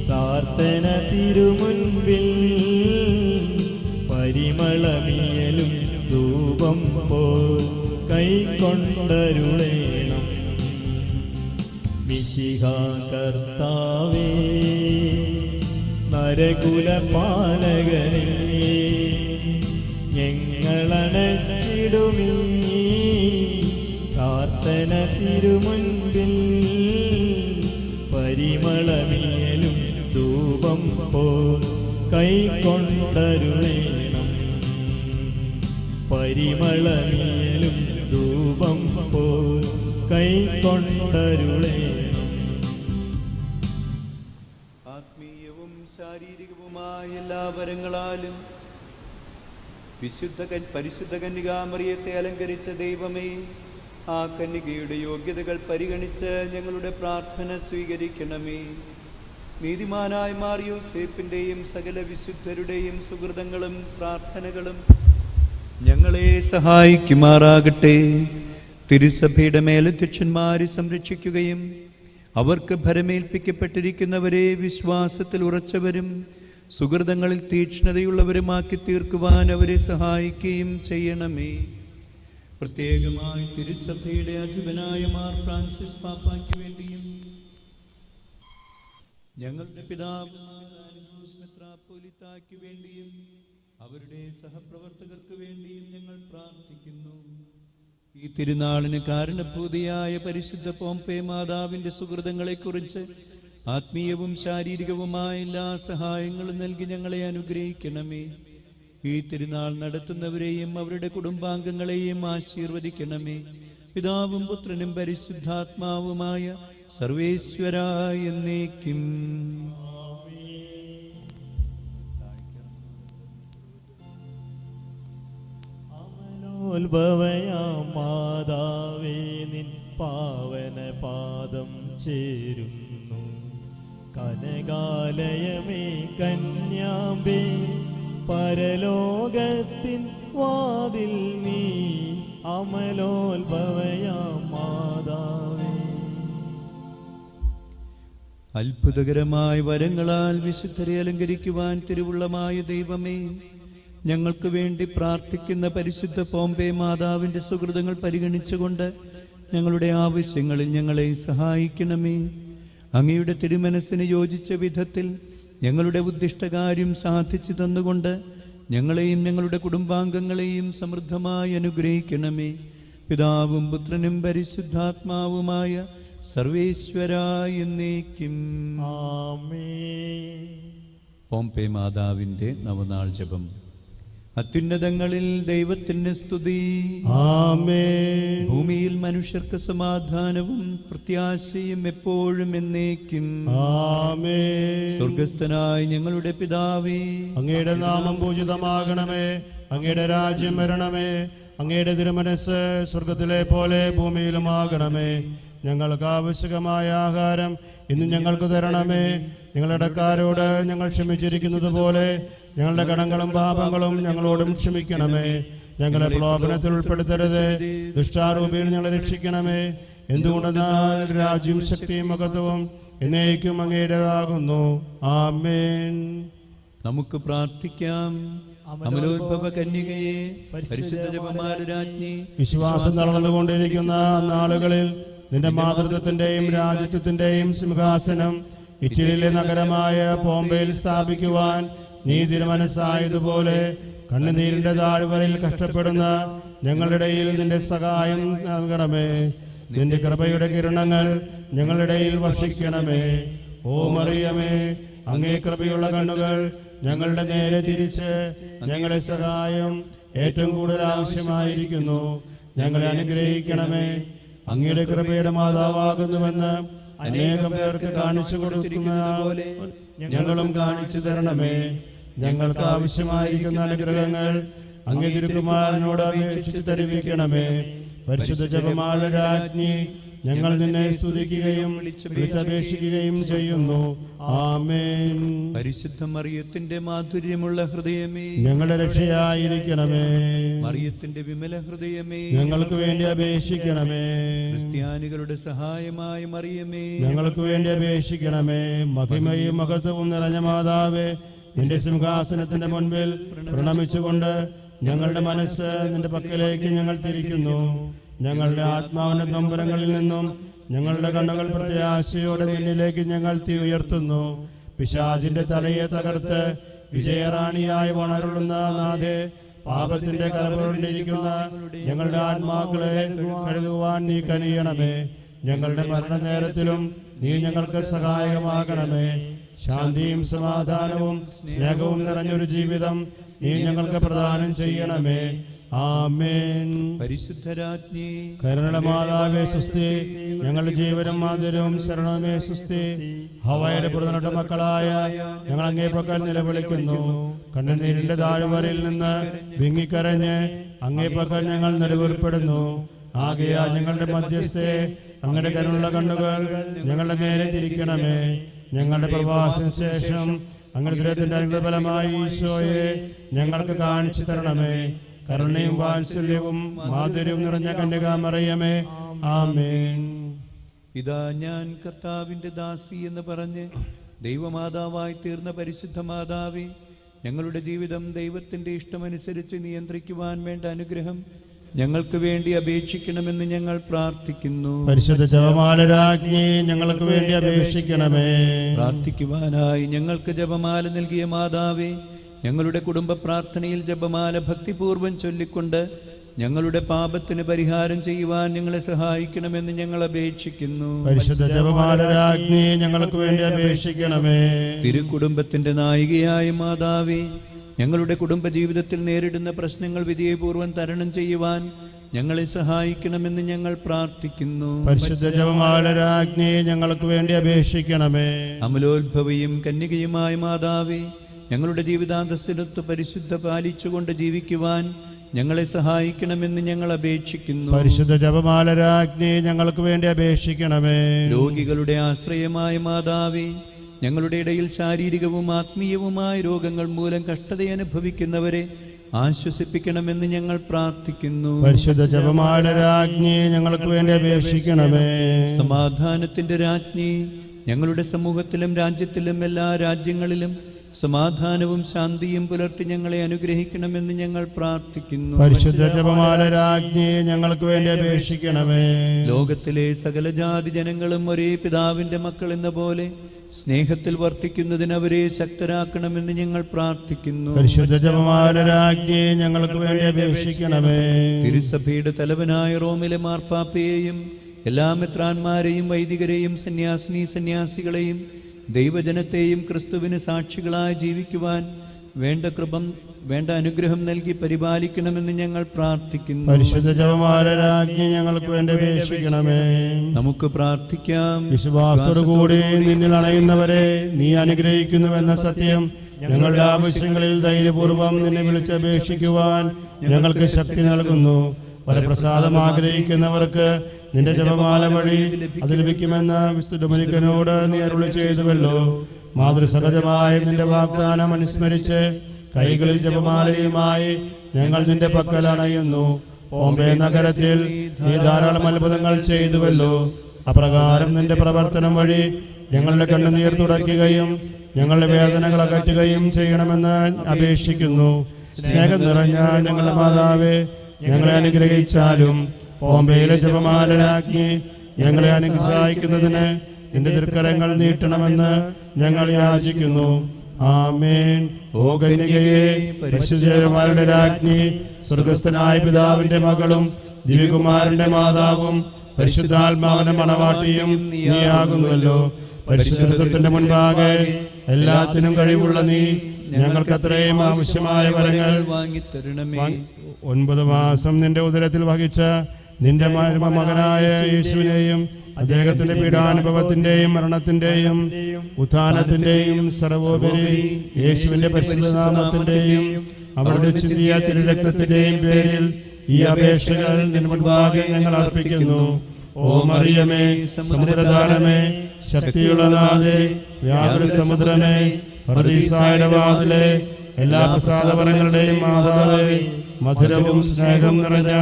പ്രാർത്ഥന തിരുമുൻപിൽ, പരിമളമിയലും ധൂപം പോ കൈക്കൊണ്ടരുളേണം. മിശിഹാ കർത്താവേ, നരകുലപാലകനേ, ഞങ്ങളണച്ചിടുമീ പ്രാർത്ഥന തിരുമുൻപിൽ, പരിമളമിയലും ധൂപം പോ കൈക്കൊണ്ടരുളേണം. പരിമളമിയലും ധൂപം പോ കൈക്കൊണ്ടരുളേണം. ആത്മീയവും ശാരീരിക ശാരീരികവുമായ എല്ലാ വരങ്ങളാലും പരിശുദ്ധ കന്യകാമറിയത്തെ അലങ്കരിച്ച ദൈവമേ, ആ കന്യകയുടെ യോഗ്യതകൾ പരിഗണിച്ച് ഞങ്ങളുടെ പ്രാർത്ഥന സ്വീകരിക്കണമേ. നീതിമാനായ മാർ യോസേപ്പിൻ്റെയും സകല വിശുദ്ധരുടെയും സുഹൃതങ്ങളും പ്രാർത്ഥനകളും ഞങ്ങളെ സഹായിക്കുമാറാകട്ടെ. തിരുസഭയുടെ മേലധ്യക്ഷന്മാരെ സംരക്ഷിക്കുകയും അവർക്ക് ഭരമേൽപ്പിക്കപ്പെട്ടിരിക്കുന്നവരെ വിശ്വാസത്തിൽ ഉറച്ചവരും സുഹൃതങ്ങളിൽ തീക്ഷ്ണതയുള്ളവരുമാക്കി തീർക്കുവാൻ അവരെ സഹായിക്കുകയും ചെയ്യണമേ. പ്രത്യേകമായി തിരുസഭയുടെ അധിപനായ മാർ ഫ്രാൻസിസ് പാപ്പായ്ക്ക് വേണ്ടിയും ഞങ്ങളുടെ പിതാവ് മെത്രാപ്പോലീത്തായ്ക്ക് വേണ്ടിയും അവരുടെ സഹപ്രവർത്തകർക്ക് വേണ്ടിയും ഞങ്ങൾ പ്രാർത്ഥിക്കുന്നു. ഈ തിരുനാളിന് കാരണഭൂതിയായ പരിശുദ്ധ പോംപേ മാതാവിന്റെ സുഹൃതങ്ങളെക്കുറിച്ച് ആത്മീയവും ശാരീരികവുമായ എല്ലാ സഹായങ്ങളും നൽകി ഞങ്ങളെ അനുഗ്രഹിക്കണമേ. ഈ തിരുനാൾ നടത്തുന്നവരെയും അവരുടെ കുടുംബാംഗങ്ങളെയും ആശീർവദിക്കണമേ. പിതാവും പുത്രനും പരിശുദ്ധാത്മാവുമായ സർവേശ്വരായ എന്നേക്കും. ഉത്ഭവയാം മാതാവേ, നിൻ പാവന പാദം ചേരുന്നു. കനകാലയമേ കന്യാമ്പേ, പരലോകത്തിൻ വാതിൽ നീ അമലോത്ഭവയാം മാതാവേ. അത്ഭുതകരമായ വരങ്ങളാൽ വിശുദ്ധരെ അലങ്കരിക്കുവാൻ തിരുവുള്ളമായ ദൈവമേ, ഞങ്ങൾക്ക് വേണ്ടി പ്രാർത്ഥിക്കുന്ന പരിശുദ്ധ പോംപേ മാതാവിന്റെ സുഹൃതങ്ങൾ പരിഗണിച്ചുകൊണ്ട് ഞങ്ങളുടെ ആവശ്യങ്ങളിൽ ഞങ്ങളെ സഹായിക്കണമേ. അങ്ങയുടെ തിരുമനസ്സിന് യോജിച്ച വിധത്തിൽ ഞങ്ങളുടെ ഉദ്ദിഷ്ടകാര്യം സാധിച്ചു തന്നുകൊണ്ട് ഞങ്ങളെയും ഞങ്ങളുടെ കുടുംബാംഗങ്ങളെയും സമൃദ്ധമായി അനുഗ്രഹിക്കണമേ. പിതാവും പുത്രനും പരിശുദ്ധാത്മാവുമായ സർവേശ്വരായ എന്നേക്കും. ആമേൻ. പോംപേ മാതാവിന്റെ നവനാൾ ജപം. അത്യുന്നതങ്ങളിൽ ദൈവത്തിന് സ്തുതി. ആമേൻ. ഭൂമിയിൽ മനുഷ്യർക്ക് സമാധാനവും പ്രത്യാശയും എപ്പോഴും എന്നേക്കും. ആമേൻ. സ്വർഗസ്ഥനായ ഞങ്ങളുടെ പിതാവേ, അങ്ങയുടെ നാമം പൂജിതമാകണമേ. അങ്ങയുടെ രാജ്യം വരണമേ. അങ്ങയുടെ തിരുമനസ് സ്വർഗത്തിലെ പോലെ ഭൂമിയിലുമാകണമേ. ഞങ്ങൾക്ക് ആവശ്യമായ ആഹാരം ഇന്ന് ഞങ്ങൾക്ക് തരണമേ. ഞങ്ങളുടെ ഇടക്കാരോട് ഞങ്ങൾ ക്ഷമിച്ചിരിക്കുന്നത് പോലെ ഞങ്ങളുടെ കടങ്ങളും പാപങ്ങളും ഞങ്ങളോടും ക്ഷമിക്കണമേ. ഞങ്ങളെ പ്രലോഭനത്തിൽ ഉൾപ്പെടുത്തരുത്, ദുഷ്ടാരൂപിയിൽ ഞങ്ങളെ രക്ഷിക്കണമേ. എന്തുകൊണ്ടെന്നാൽ രാജ്യം ശക്തിയും മഹത്വവും എന്നേക്കും അങ്ങയുടേതാകുന്നു. ആമേൻ. നമുക്ക് പ്രാർത്ഥിക്കാം. അമലോത്ഭവ കന്യകയെ, പരിശുദ്ധ ജപമാല രാജ്ഞി, വിശ്വാസം നടന്നുകൊണ്ടിരിക്കുന്ന നാളുകളിൽ നിന്റെ മാതൃത്വത്തിന്റെയും രാജ്യത്വത്തിന്റെയും സിംഹാസനം ഇറ്റലിയിലെ നഗരമായ പോംപെയിൽ സ്ഥാപിക്കുവാൻ നീ തിരുമനസ്സായതുപോലെ കണ്ണുനീരിന്റെ താഴ്വരയിൽ കഷ്ടപ്പെടുന്ന ഞങ്ങളുടെ ഇടയിൽ നിന്റെ സഹായം നൽകണമേ. നിന്റെ കൃപയുടെ കിരണങ്ങൾ ഞങ്ങളുടെ ഇടയിൽ വർഷിക്കണമേ. ഓ മറിയമേ, അങ്ങേ കൃപയുള്ള കണ്ണുകൾ ഞങ്ങളുടെ നേരെ തിരിച്ച് ഞങ്ങളെ സഹായം ഏറ്റവും കൂടുതൽ ആവശ്യമായിരിക്കുന്നു. ഞങ്ങളെ അനുഗ്രഹിക്കണമേ. അങ്ങയുടെ കൃപയുടെ മാതാവാകുന്നുവെന്ന് അനേകം പേർക്ക് കാണിച്ചു കൊടുക്കുന്ന ഞങ്ങളും കാണിച്ചു തരണമേ. ഞങ്ങൾക്ക് ആവശ്യമായിരിക്കുന്ന അനുഗ്രഹങ്ങൾ അങ്ങേ തിരുക്കുമാരനോട് അപേക്ഷിച്ച് തരുവിക്കണമേ. പരിശുദ്ധ ജപമാല രാജ്ഞി, ഞങ്ങൾ നിന്നെ സ്തുതിക്കുകയും വിളിച്ചപേക്ഷിക്കുകയും ചെയ്യുന്നു. ആമേൻ. പരിശുദ്ധ മറിയത്തിന്റെ മാധുര്യമുള്ള ഹൃദയമേ, ഞങ്ങളുടെ രക്ഷയായിരിക്കണമേ. മറിയത്തിന്റെ വിമല ഹൃദയമേ, ഞങ്ങൾക്ക് വേണ്ടി അപേക്ഷിക്കണമേ. ക്രിസ്ത്യാനികളുടെ സഹായമായ മറിയമേ, ഞങ്ങൾക്ക് വേണ്ടി അപേക്ഷിക്കണമേ. മഹിമയും മഹത്വവും നിറഞ്ഞ മാതാവേ, നിന്റെ സിംഹാസനത്തിന്റെ മുൻപിൽ പ്രണമിച്ചുകൊണ്ട് ഞങ്ങളുടെ മനസ്സ് നിന്റെ പക്കലേക്ക് ഞങ്ങൾ തിരിക്കുന്നു. ഞങ്ങളുടെ ആത്മാവിന്റെ നൊമ്പരങ്ങളിൽ നിന്നും ഞങ്ങളുടെ കണ്ണുകൾ പ്രത്യാശയോടെ നിന്നിലേക്ക് ഞങ്ങൾ തീ ഉയർത്തുന്നു. പിശാചിന്റെ തലയെ തകർത്ത് വിജയറാണിയായി വണരുളുന്ന നാഥേ, പാപത്തിന്റെ കലപുരണ്ടിരിക്കുന്ന ഞങ്ങളുടെ ആത്മാക്കളെ കഴുകുവാൻ നീ കനിയണമേ. ഞങ്ങളുടെ മരണനേരത്തിലും നീ ഞങ്ങൾക്ക് സഹായകമാകണമേ. ശാന്തിയും സമാധാനവും സ്നേഹവും നിറഞ്ഞൊരു ജീവിതം നീ ഞങ്ങൾക്ക് പ്രദാനം ചെയ്യണമേ. ആമേൻ. പരിശുദ്ധരാജ്ഞി കരുണയുടെ മാതാവേ സുസ്തി, ഞങ്ങളുടെ ജീവനും മാതരവും ശരണമേ സുസ്തി. ഹവയുടെ പുറത്തുനട്ട മക്കളായ ഞങ്ങൾ അങ്ങേ പക്കൽ നിലവിളിക്കുന്നു. കണ്ണുനീരിന്റെ താഴ്വരയിൽ നിന്ന് വിങ്ങിക്കരഞ്ഞ് അങ്ങേ പക്കൽ ഞങ്ങൾ നെടുവേർപ്പെടുന്നു. ആകയാ ഞങ്ങളുടെ മധ്യസ്ഥെ അങ്ങയുടെ കരുണയുള്ള കണ്ണുകൾ ഞങ്ങളുടെ നേരെ തിരിക്കണമേ. ഞങ്ങളുടെ പ്രവാസത്തിന് ശേഷം അങ്ങയുടെ ദുരിതത്തിന്റെ അനുഗ്രഹഫലമായി ഈശോയെ ഞങ്ങൾക്ക് കാണിച്ചു തരണമേ. കരുണയും വാത്സല്യവും മാധുര്യവും നിറഞ്ഞ കന്യകാമറിയമേ, ആമേൻ. ഇതാ ഞാൻ കർത്താവിന്റെ ദാസി എന്ന് പറഞ്ഞ് ദൈവമാതാവായി തീർന്ന പരിശുദ്ധ മാതാവേ, ഞങ്ങളുടെ ജീവിതം ദൈവത്തിന്റെ ഇഷ്ടമനുസരിച്ച് നിയന്ത്രിക്കുവാൻ വേണ്ട അനുഗ്രഹം ഞങ്ങൾക്ക് വേണ്ടി അപേക്ഷിക്കണമെന്ന് ഞങ്ങൾ പ്രാർത്ഥിക്കുന്നു. പരിശുദ്ധ ജപമാലരാജ്ഞി ഞങ്ങൾക്ക് വേണ്ടി അപേക്ഷിക്കണമേ. പ്രാർത്ഥിക്കുവാനായി ഞങ്ങൾക്ക് ജപമാല നൽകിയ മാതാവേ, ഞങ്ങളുടെ കുടുംബ പ്രാർത്ഥനയിൽ ജപമാല ഭക്തിപൂർവ്വം ചൊല്ലിക്കൊണ്ട് ഞങ്ങളുടെ പാപത്തിന് പരിഹാരം ചെയ്യുവാൻ ഞങ്ങളെ സഹായിക്കണമെന്ന് ഞങ്ങൾ അപേക്ഷിക്കുന്നു. പരിശുദ്ധ ജപമാലരാജ്ഞി ഞങ്ങൾക്ക് വേണ്ടി അപേക്ഷിക്കണമേ. തിരുക്കുടുംബത്തിന്റെ നായികയായ മാതാവേ, ഞങ്ങളുടെ കുടുംബജീവിതത്തിൽ നേരിടുന്ന പ്രശ്നങ്ങൾ വിജയപൂർവ്വം തരണം ചെയ്യുവാൻ ഞങ്ങളെ സഹായിക്കണമെന്ന് ഞങ്ങൾ പ്രാർത്ഥിക്കുന്നു. പരിശുദ്ധ ജപമാലരാജ്ഞി ഞങ്ങൾക്ക് വേണ്ടി അപേക്ഷിക്കണമേ. അമലോത്ഭവയും കന്യകയുമായ മാതാവേ, ഞങ്ങളുടെ ജീവിതാന്തസ്സിലൊത്ത് പരിശുദ്ധ പാലിച്ചുകൊണ്ട് ജീവിക്കുവാൻ ഞങ്ങളെ സഹായിക്കണമെന്ന് ഞങ്ങൾ അപേക്ഷിക്കുന്നു. പരിശുദ്ധ ജപമാലരാജ്ഞി ഞങ്ങൾക്ക് വേണ്ടി അപേക്ഷിക്കണമേ. രോഗികളുടെ ആശ്രയമായ മാതാവേ, ഞങ്ങളുടെ ഇടയിൽ ശാരീരികവും ആത്മീയവുമായ രോഗങ്ങൾ മൂലം കഷ്ടതയനുഭവിക്കുന്നവരെ ആശ്വസിപ്പിക്കണമെന്ന് ഞങ്ങൾ പ്രാർത്ഥിക്കുന്നു. പരിശുദ്ധ ജപമാലരാജ്ഞി ഞങ്ങൾക്ക് വേണ്ടി അപേക്ഷിക്കണമേ. സമാധാനത്തിന്റെ രാജ്ഞി, ഞങ്ങളുടെ സമൂഹത്തിലും രാജ്യത്തിലും എല്ലാ രാജ്യങ്ങളിലും സമാധാനവും ശാന്തിയും പുലർത്തി ഞങ്ങളെ അനുഗ്രഹിക്കണമെന്ന് ഞങ്ങൾ പ്രാർത്ഥിക്കുന്നു. പരിശുദ്ധ ജപമാലരാജ്ഞി ഞങ്ങൾക്ക് വേണ്ടി അപേക്ഷിക്കണമേ. ലോകത്തിലെ സകല ജാതി ജനങ്ങളും ഒരേ പിതാവിന്റെ മക്കൾ എന്ന പോലെ സ്നേഹത്തിൽ വർത്തിക്കുന്നതിന് അവരെ ശക്തരാക്കണമെന്ന് ഞങ്ങൾ പ്രാർത്ഥിക്കുന്നു. പരിശുദ്ധ ജപമാലരാജ്ഞി ഞങ്ങൾക്ക് വേണ്ടി അപേക്ഷിക്കണമേ. തിരുസഭയുടെ തലവനായ റോമിലെ മാർപ്പാപ്പയെയും എല്ലാ മെത്രാന്മാരെയും വൈദികരെയും സന്യാസികളെയും ദൈവജനത്തെയും ക്രിസ്തുവിന് സാക്ഷികളായി ജീവിക്കുവാൻ വേണ്ട അനുഗ്രഹം നൽകി പരിപാലിക്കണമെന്ന് ഞങ്ങൾ പ്രാർത്ഥിക്കുന്നു. പരിശുദ്ധ ജപമാലരാജ്ഞി ഞങ്ങൾക്ക് വേണ്ടി അപേക്ഷിക്കണമേ. നമുക്ക് പ്രാർത്ഥിക്കാം. വിശ്വാസത്തോടുകൂടി നിന്നിൽ അണയുന്നവരെ നീ അനുഗ്രഹിക്കുന്നുവെന്ന സത്യം ഞങ്ങളുടെ ആവശ്യങ്ങളിൽ ധൈര്യപൂർവ്വം നിന്നെ വിളിച്ചപേക്ഷിക്കുവാൻ ഞങ്ങൾക്ക് ശക്തി നൽകുന്നു. വരപ്രസാദം ആഗ്രഹിക്കുന്നവർക്ക് നിന്റെ ജപമാല വഴി അത് ലഭിക്കുമെന്ന് വിശുദ്ധ ഡൊമിനിക്കനോട് നീ അരുളി ചെയ്തുവല്ലോ. മാതൃസഹജമായ നിന്റെ വാഗ്ദാനം അനുസ്മരിച്ച് കൈകളിൽ ജപമാലയുമായി ഞങ്ങൾ നിന്റെ പക്കൽ അണയുന്നു. ബോംബെ നഗരത്തിൽ നീ ധാരാളം അത്ഭുതങ്ങൾ ചെയ്തുവല്ലോ. അപ്രകാരം നിന്റെ പ്രവർത്തനം വഴി ഞങ്ങളുടെ കണ്ണുനീർ തുടയ്ക്കുകയും ഞങ്ങളുടെ വേദനകൾ അകറ്റുകയും ചെയ്യണമെന്ന് അപേക്ഷിക്കുന്നു. സ്നേഹം നിറഞ്ഞ ഞങ്ങളുടെ മാതാവേ, ഞങ്ങളെ അനുഗ്രഹിച്ചാലും ബോംബെയിലെ ജപമാലരാജ്ഞി ഞങ്ങളെ അനുഗ്രഹിക്കുന്നതിന് നിന്റെ തൃക്കരങ്ങൾ നീട്ടണമെന്ന് ഞങ്ങൾ യാചിക്കുന്നു. ആമേൻ. ഓ കന്യകയെ, പരിശുദ്ധമാരുടെ രാജ്ഞി, സ്വർഗസ്ഥനായ പിതാവിന്റെ മകളും ദിവ്യകുമാരന്റെ മാതാവും പരിശുദ്ധാത്മാവിന്റെ മണവാട്ടിയും നീയാകുന്നുവല്ലോ. പരിശുദ്ധത്തിന്റെ മുൻപാകെ എല്ലാത്തിനും കഴിവുള്ള നീ ഞങ്ങൾക്ക് അത്രയും ആവശ്യമായ വരങ്ങൾ വാങ്ങിത്തരണമേ. 9 മാസം നിന്റെ ഉദരത്തിൽ വഹിച്ച നിന്റെ മകനായ യേശുവിനെയും അദ്ദേഹത്തിന്റെ പീഡാനുഭവത്തിന്റെയും മരണത്തിന്റെയും ഉത്ഥാനത്തിന്റെയും സർവോപരി യേശുവിന്റെ പരിശുദ്ധനാമത്തിന്റെയും അവിടുത്തെ ചിന്തിയ തിരുരക്തത്തിന്റെയും പേരിൽ ഈ അപേക്ഷകൾ നിന്റെ മുൻപാകെ ഞങ്ങൾ അർപ്പിക്കുന്നു. ഓ മറിയമേ, സമുദ്രധാരമേ, ശക്തിയുള്ള നാഥേ, വ്യാകുല സമുദ്രമേ, പറുദീസായുടെ വാതിലേ, എല്ലാ പ്രസാദവരങ്ങളുടെയും മാതാവേ, മധുരവും സ്നേഹം നിറഞ്ഞ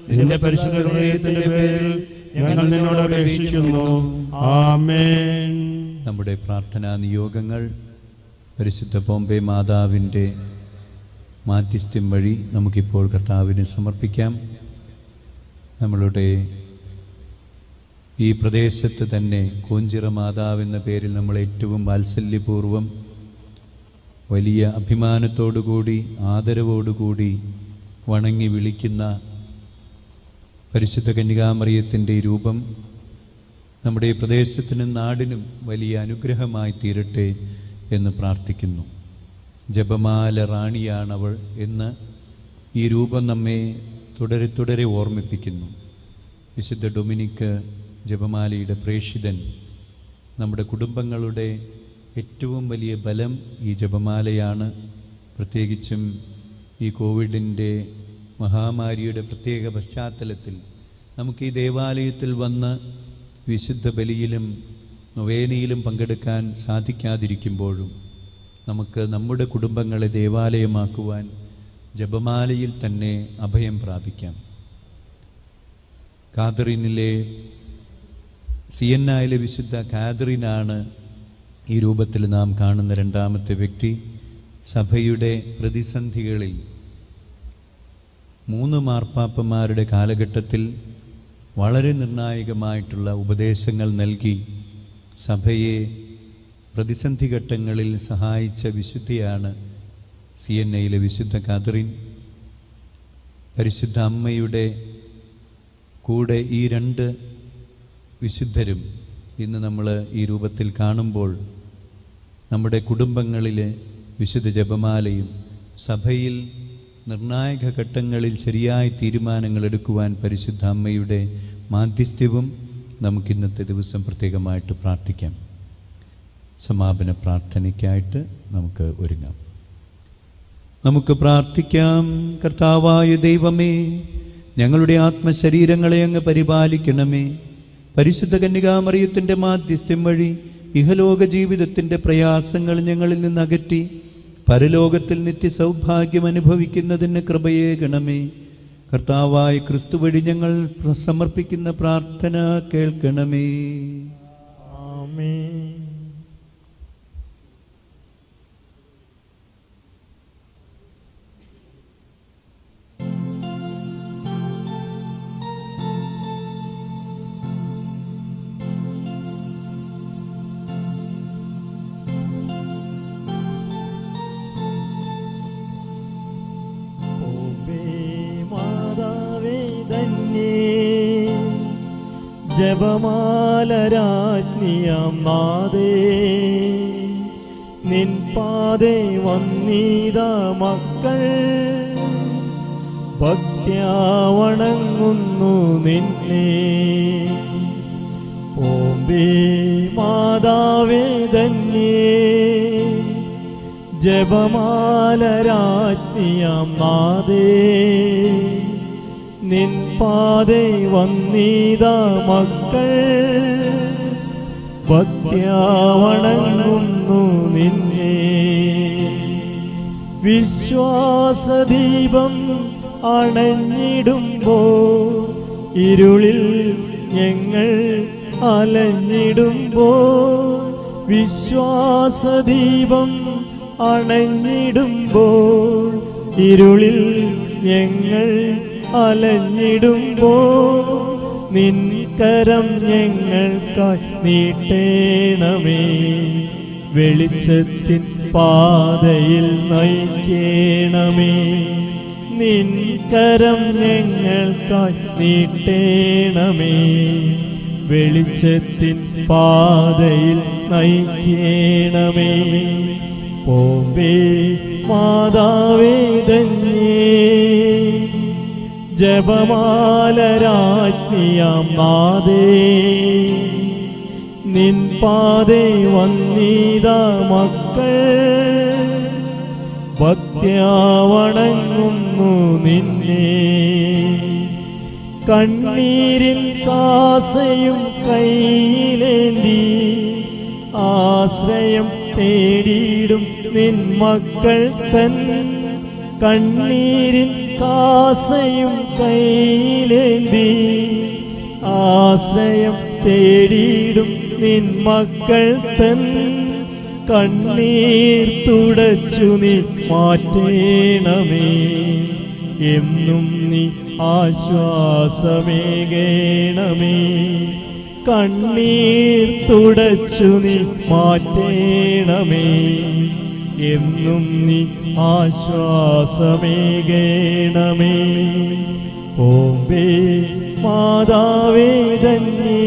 നിന്റെ പരിശുദ്ധ ഹൃദയത്തിന്റെ പേരിൽ ഞങ്ങൾ നിന്നോട് അപേക്ഷിക്കുന്നു. ആമേൻ. നമ്മുടെ പ്രാർത്ഥനാ നിയോഗങ്ങൾ പരിശുദ്ധ ബോംബെ മാതാവിൻ്റെ മാധ്യസ്ഥ്യം വഴി നമുക്കിപ്പോൾ കർത്താവിന് സമർപ്പിക്കാം. നമ്മളുടെ ഈ പ്രദേശത്ത് തന്നെ കോഞ്ചിറ മാതാവ് എന്ന പേരിൽ നമ്മൾ ഏറ്റവും വാത്സല്യപൂർവ്വം വലിയ അഭിമാനത്തോടുകൂടി ആദരവോടുകൂടി വണങ്ങി വിളിക്കുന്ന പരിശുദ്ധ കന്യകാമറിയത്തിൻ്റെ രൂപം നമ്മുടെ ഈ പ്രദേശത്തിനും നാടിനും വലിയ അനുഗ്രഹമായി തീരട്ടെ എന്ന് പ്രാർത്ഥിക്കുന്നു. ജപമാല റാണിയാണവൾ എന്ന് ഈ രൂപം നമ്മെ തുടരെ തുടരെ ഓർമ്മിപ്പിക്കുന്നു. വിശുദ്ധ ഡൊമിനിക്ക് ജപമാലയുടെ പ്രേഷിതൻ. നമ്മുടെ കുടുംബങ്ങളുടെ ഏറ്റവും വലിയ ബലം ഈ ജപമാലയാണ്. പ്രത്യേകിച്ചും ഈ കോവിഡിൻ്റെ മഹാമാരിയുടെ പ്രത്യേക പശ്ചാത്തലത്തിൽ നമുക്ക് ഈ ദേവാലയത്തിൽ വന്ന് വിശുദ്ധ ബലിയിലും നൊവേനയിലും പങ്കെടുക്കാൻ സാധിക്കാതിരിക്കുമ്പോഴും നമുക്ക് നമ്മുടെ കുടുംബങ്ങളെ ദേവാലയമാക്കുവാൻ ജപമാലയിൽ തന്നെ അഭയം പ്രാപിക്കാം. കാതറിനിലെ സിയന്നായിലെ വിശുദ്ധ കാതറിനാണ് ഈ രൂപത്തിൽ നാം കാണുന്ന രണ്ടാമത്തെ വ്യക്തി. സഭയുടെ പ്രതിസന്ധികളിൽ 3 മാർപ്പാപ്പമാരുടെ കാലഘട്ടത്തിൽ വളരെ നിർണായകമായിട്ടുള്ള ഉപദേശങ്ങൾ നൽകി സഭയെ പ്രതിസന്ധി ഘട്ടങ്ങളിൽ സഹായിച്ച വിശുദ്ധിയാണ് സിയന്നയിലെ വിശുദ്ധ കാതറിൻ. പരിശുദ്ധ അമ്മയുടെ കൂടെ ഈ 2 വിശുദ്ധരും ഇന്ന് നമ്മൾ ഈ രൂപത്തിൽ കാണുമ്പോൾ നമ്മുടെ കുടുംബങ്ങളിലെ വിശുദ്ധ ജപമാലയും സഭയിൽ നിർണായക ഘട്ടങ്ങളിൽ ശരിയായ തീരുമാനങ്ങൾ എടുക്കുവാൻ പരിശുദ്ധ അമ്മയുടെ മാധ്യസ്ഥ്യവും നമുക്കിന്നത്തെ ദിവസം പ്രത്യേകമായിട്ട് പ്രാർത്ഥിക്കാം. സമാപന പ്രാർത്ഥനയ്ക്കായിട്ട് നമുക്ക് ഒരുങ്ങാം. നമുക്ക് പ്രാർത്ഥിക്കാം. കർത്താവായ ദൈവമേ, ഞങ്ങളുടെ ആത്മശരീരങ്ങളെ അങ്ങ് പരിപാലിക്കണമേ. പരിശുദ്ധ കന്യകാമറിയത്തിൻ്റെ മാധ്യസ്ഥ്യം വഴി ഇഹലോക ജീവിതത്തിൻ്റെ പ്രയാസങ്ങൾ ഞങ്ങളിൽ നിന്ന് അകറ്റി പരലോകത്തിൽ നിത്യസൗഭാഗ്യം അനുഭവിക്കുന്നതിന് കൃപയേകണമേ. കർത്താവായ ക്രിസ്തു വഴി ഞങ്ങൾ സമർപ്പിക്കുന്ന പ്രാർത്ഥന കേൾക്കണമേ. ആമേൻ. ജപമാലരാജ്ഞിയാം നാദേ, നിൻ പാതേ വന്നീതാ മക്കൾ, ഭക്ത്യാ വണങ്ങുന്നു നിന്നെ. ഓമ്പേ മാതാവേ ധന്യേ, ജപമാലരാജ്ഞിയാം നാദേ, നിൻ പാതേ വന്നീതാ മക്കൾ, ഭക്ത്യാ വണങ്ങുന്നു നിന്നെ. വിശ്വാസദീപം അണഞ്ഞിടുമ്പോൾ, ഇരുളിൽ ഞങ്ങൾ അലഞ്ഞിടുമ്പോൾ, വിശ്വാസദീപം അണഞ്ഞിടുമ്പോൾ, ഇരുളിൽ ഞങ്ങൾ അലഞ്ഞിടുമ്പോൾ, നിൻ കരം ഞങ്ങൾക്കായി നീട്ടേണമേ. വെളിച്ചത്തിൻ പാതയിൽ നയിക്കേണമേ. നിൻ കരം ഞങ്ങൾക്കായി നീട്ടേണമേ. വെളിച്ചത്തിൻ പാതയിൽ നയിക്കേണമേ. ഓമ്പേ മാതാവേ ധന്യേ, ജപമാലരാജ്ഞിയാം നാദേ, നിൻ പാതേ വന്നീതാ മക്കൾ, ഭക്ത്യാ വണങ്ങുന്നു നിന്നെ. കണ്ണീരിൻ കാസയും കയ്യിലേന്തി ആശ്രയം തേടിയിടും നിൻ മക്കൾ തൻ, കണ്ണീരിൻ കാസയും കയ്യിലേന്തി ആശ്രയം തേടിയിടും നിൻ മക്കൾ തൻ, കണ്ണീർ തുടച്ചു നീ മാറ്റേണമേ. എന്നും നീ ആശ്വാസമേകേണമേ. കണ്ണീർ തുടച്ചു നീ മാറ്റേണമേ. എന്നും നീ ആശ്വാസമേകേണമേ. ഓമ്പേ മാതാവേ ധന്യേ,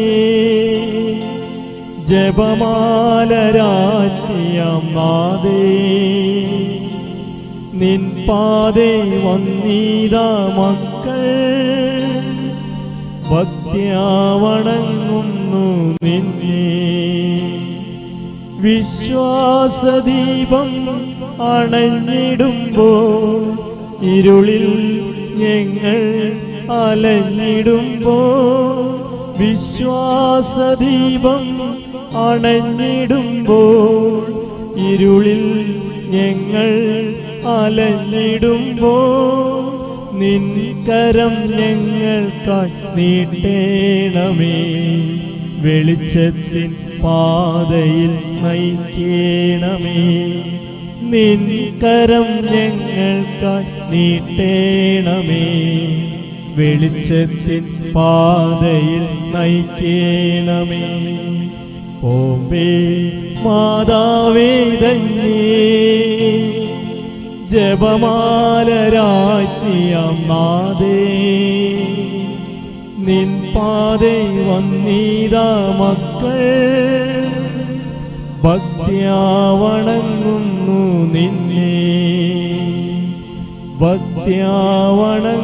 ജപമാലരാജ്ഞിയാം നാദേ, നിൻ പാതേ വന്നീതാ മക്കൾ ഭക്ത്യാ വണങ്ങുന്നു നിന്നെ. വിശ്വാസദീപം അണഞ്ഞിടുമ്പോൾ ഇരുളിൽ ഞങ്ങൾ അലഞ്ഞിടുമ്പോൾ വിശ്വാസദീപം അണഞ്ഞിടുമ്പോൾ ഇരുളിൽ ഞങ്ങൾ അലഞ്ഞിടുമ്പോൾ നിൻ കരം ഞങ്ങൾക്കായി നീട്ടേണമേ. വെളിച്ചത്തിൻ പാതയിൽ നയിക്കേണമേ. നിൻ കരം ഞങ്ങൾക്കായി നീട്ടേണമേ. വെളിച്ചത്തിൻ പാതയിൽ നയിക്കേണമേ. ഓമ്പേ മാതാവേ ധന്യേ ജപമാലരാജ്ഞിയാം നാദേ നിൻ പാതേ വന്നീതാ മക്കൾ ഭക്ത്യാ വണങ്ങുന്നു നിന്നെ. ഭക്ത്യാ വണങ്ങുന്നു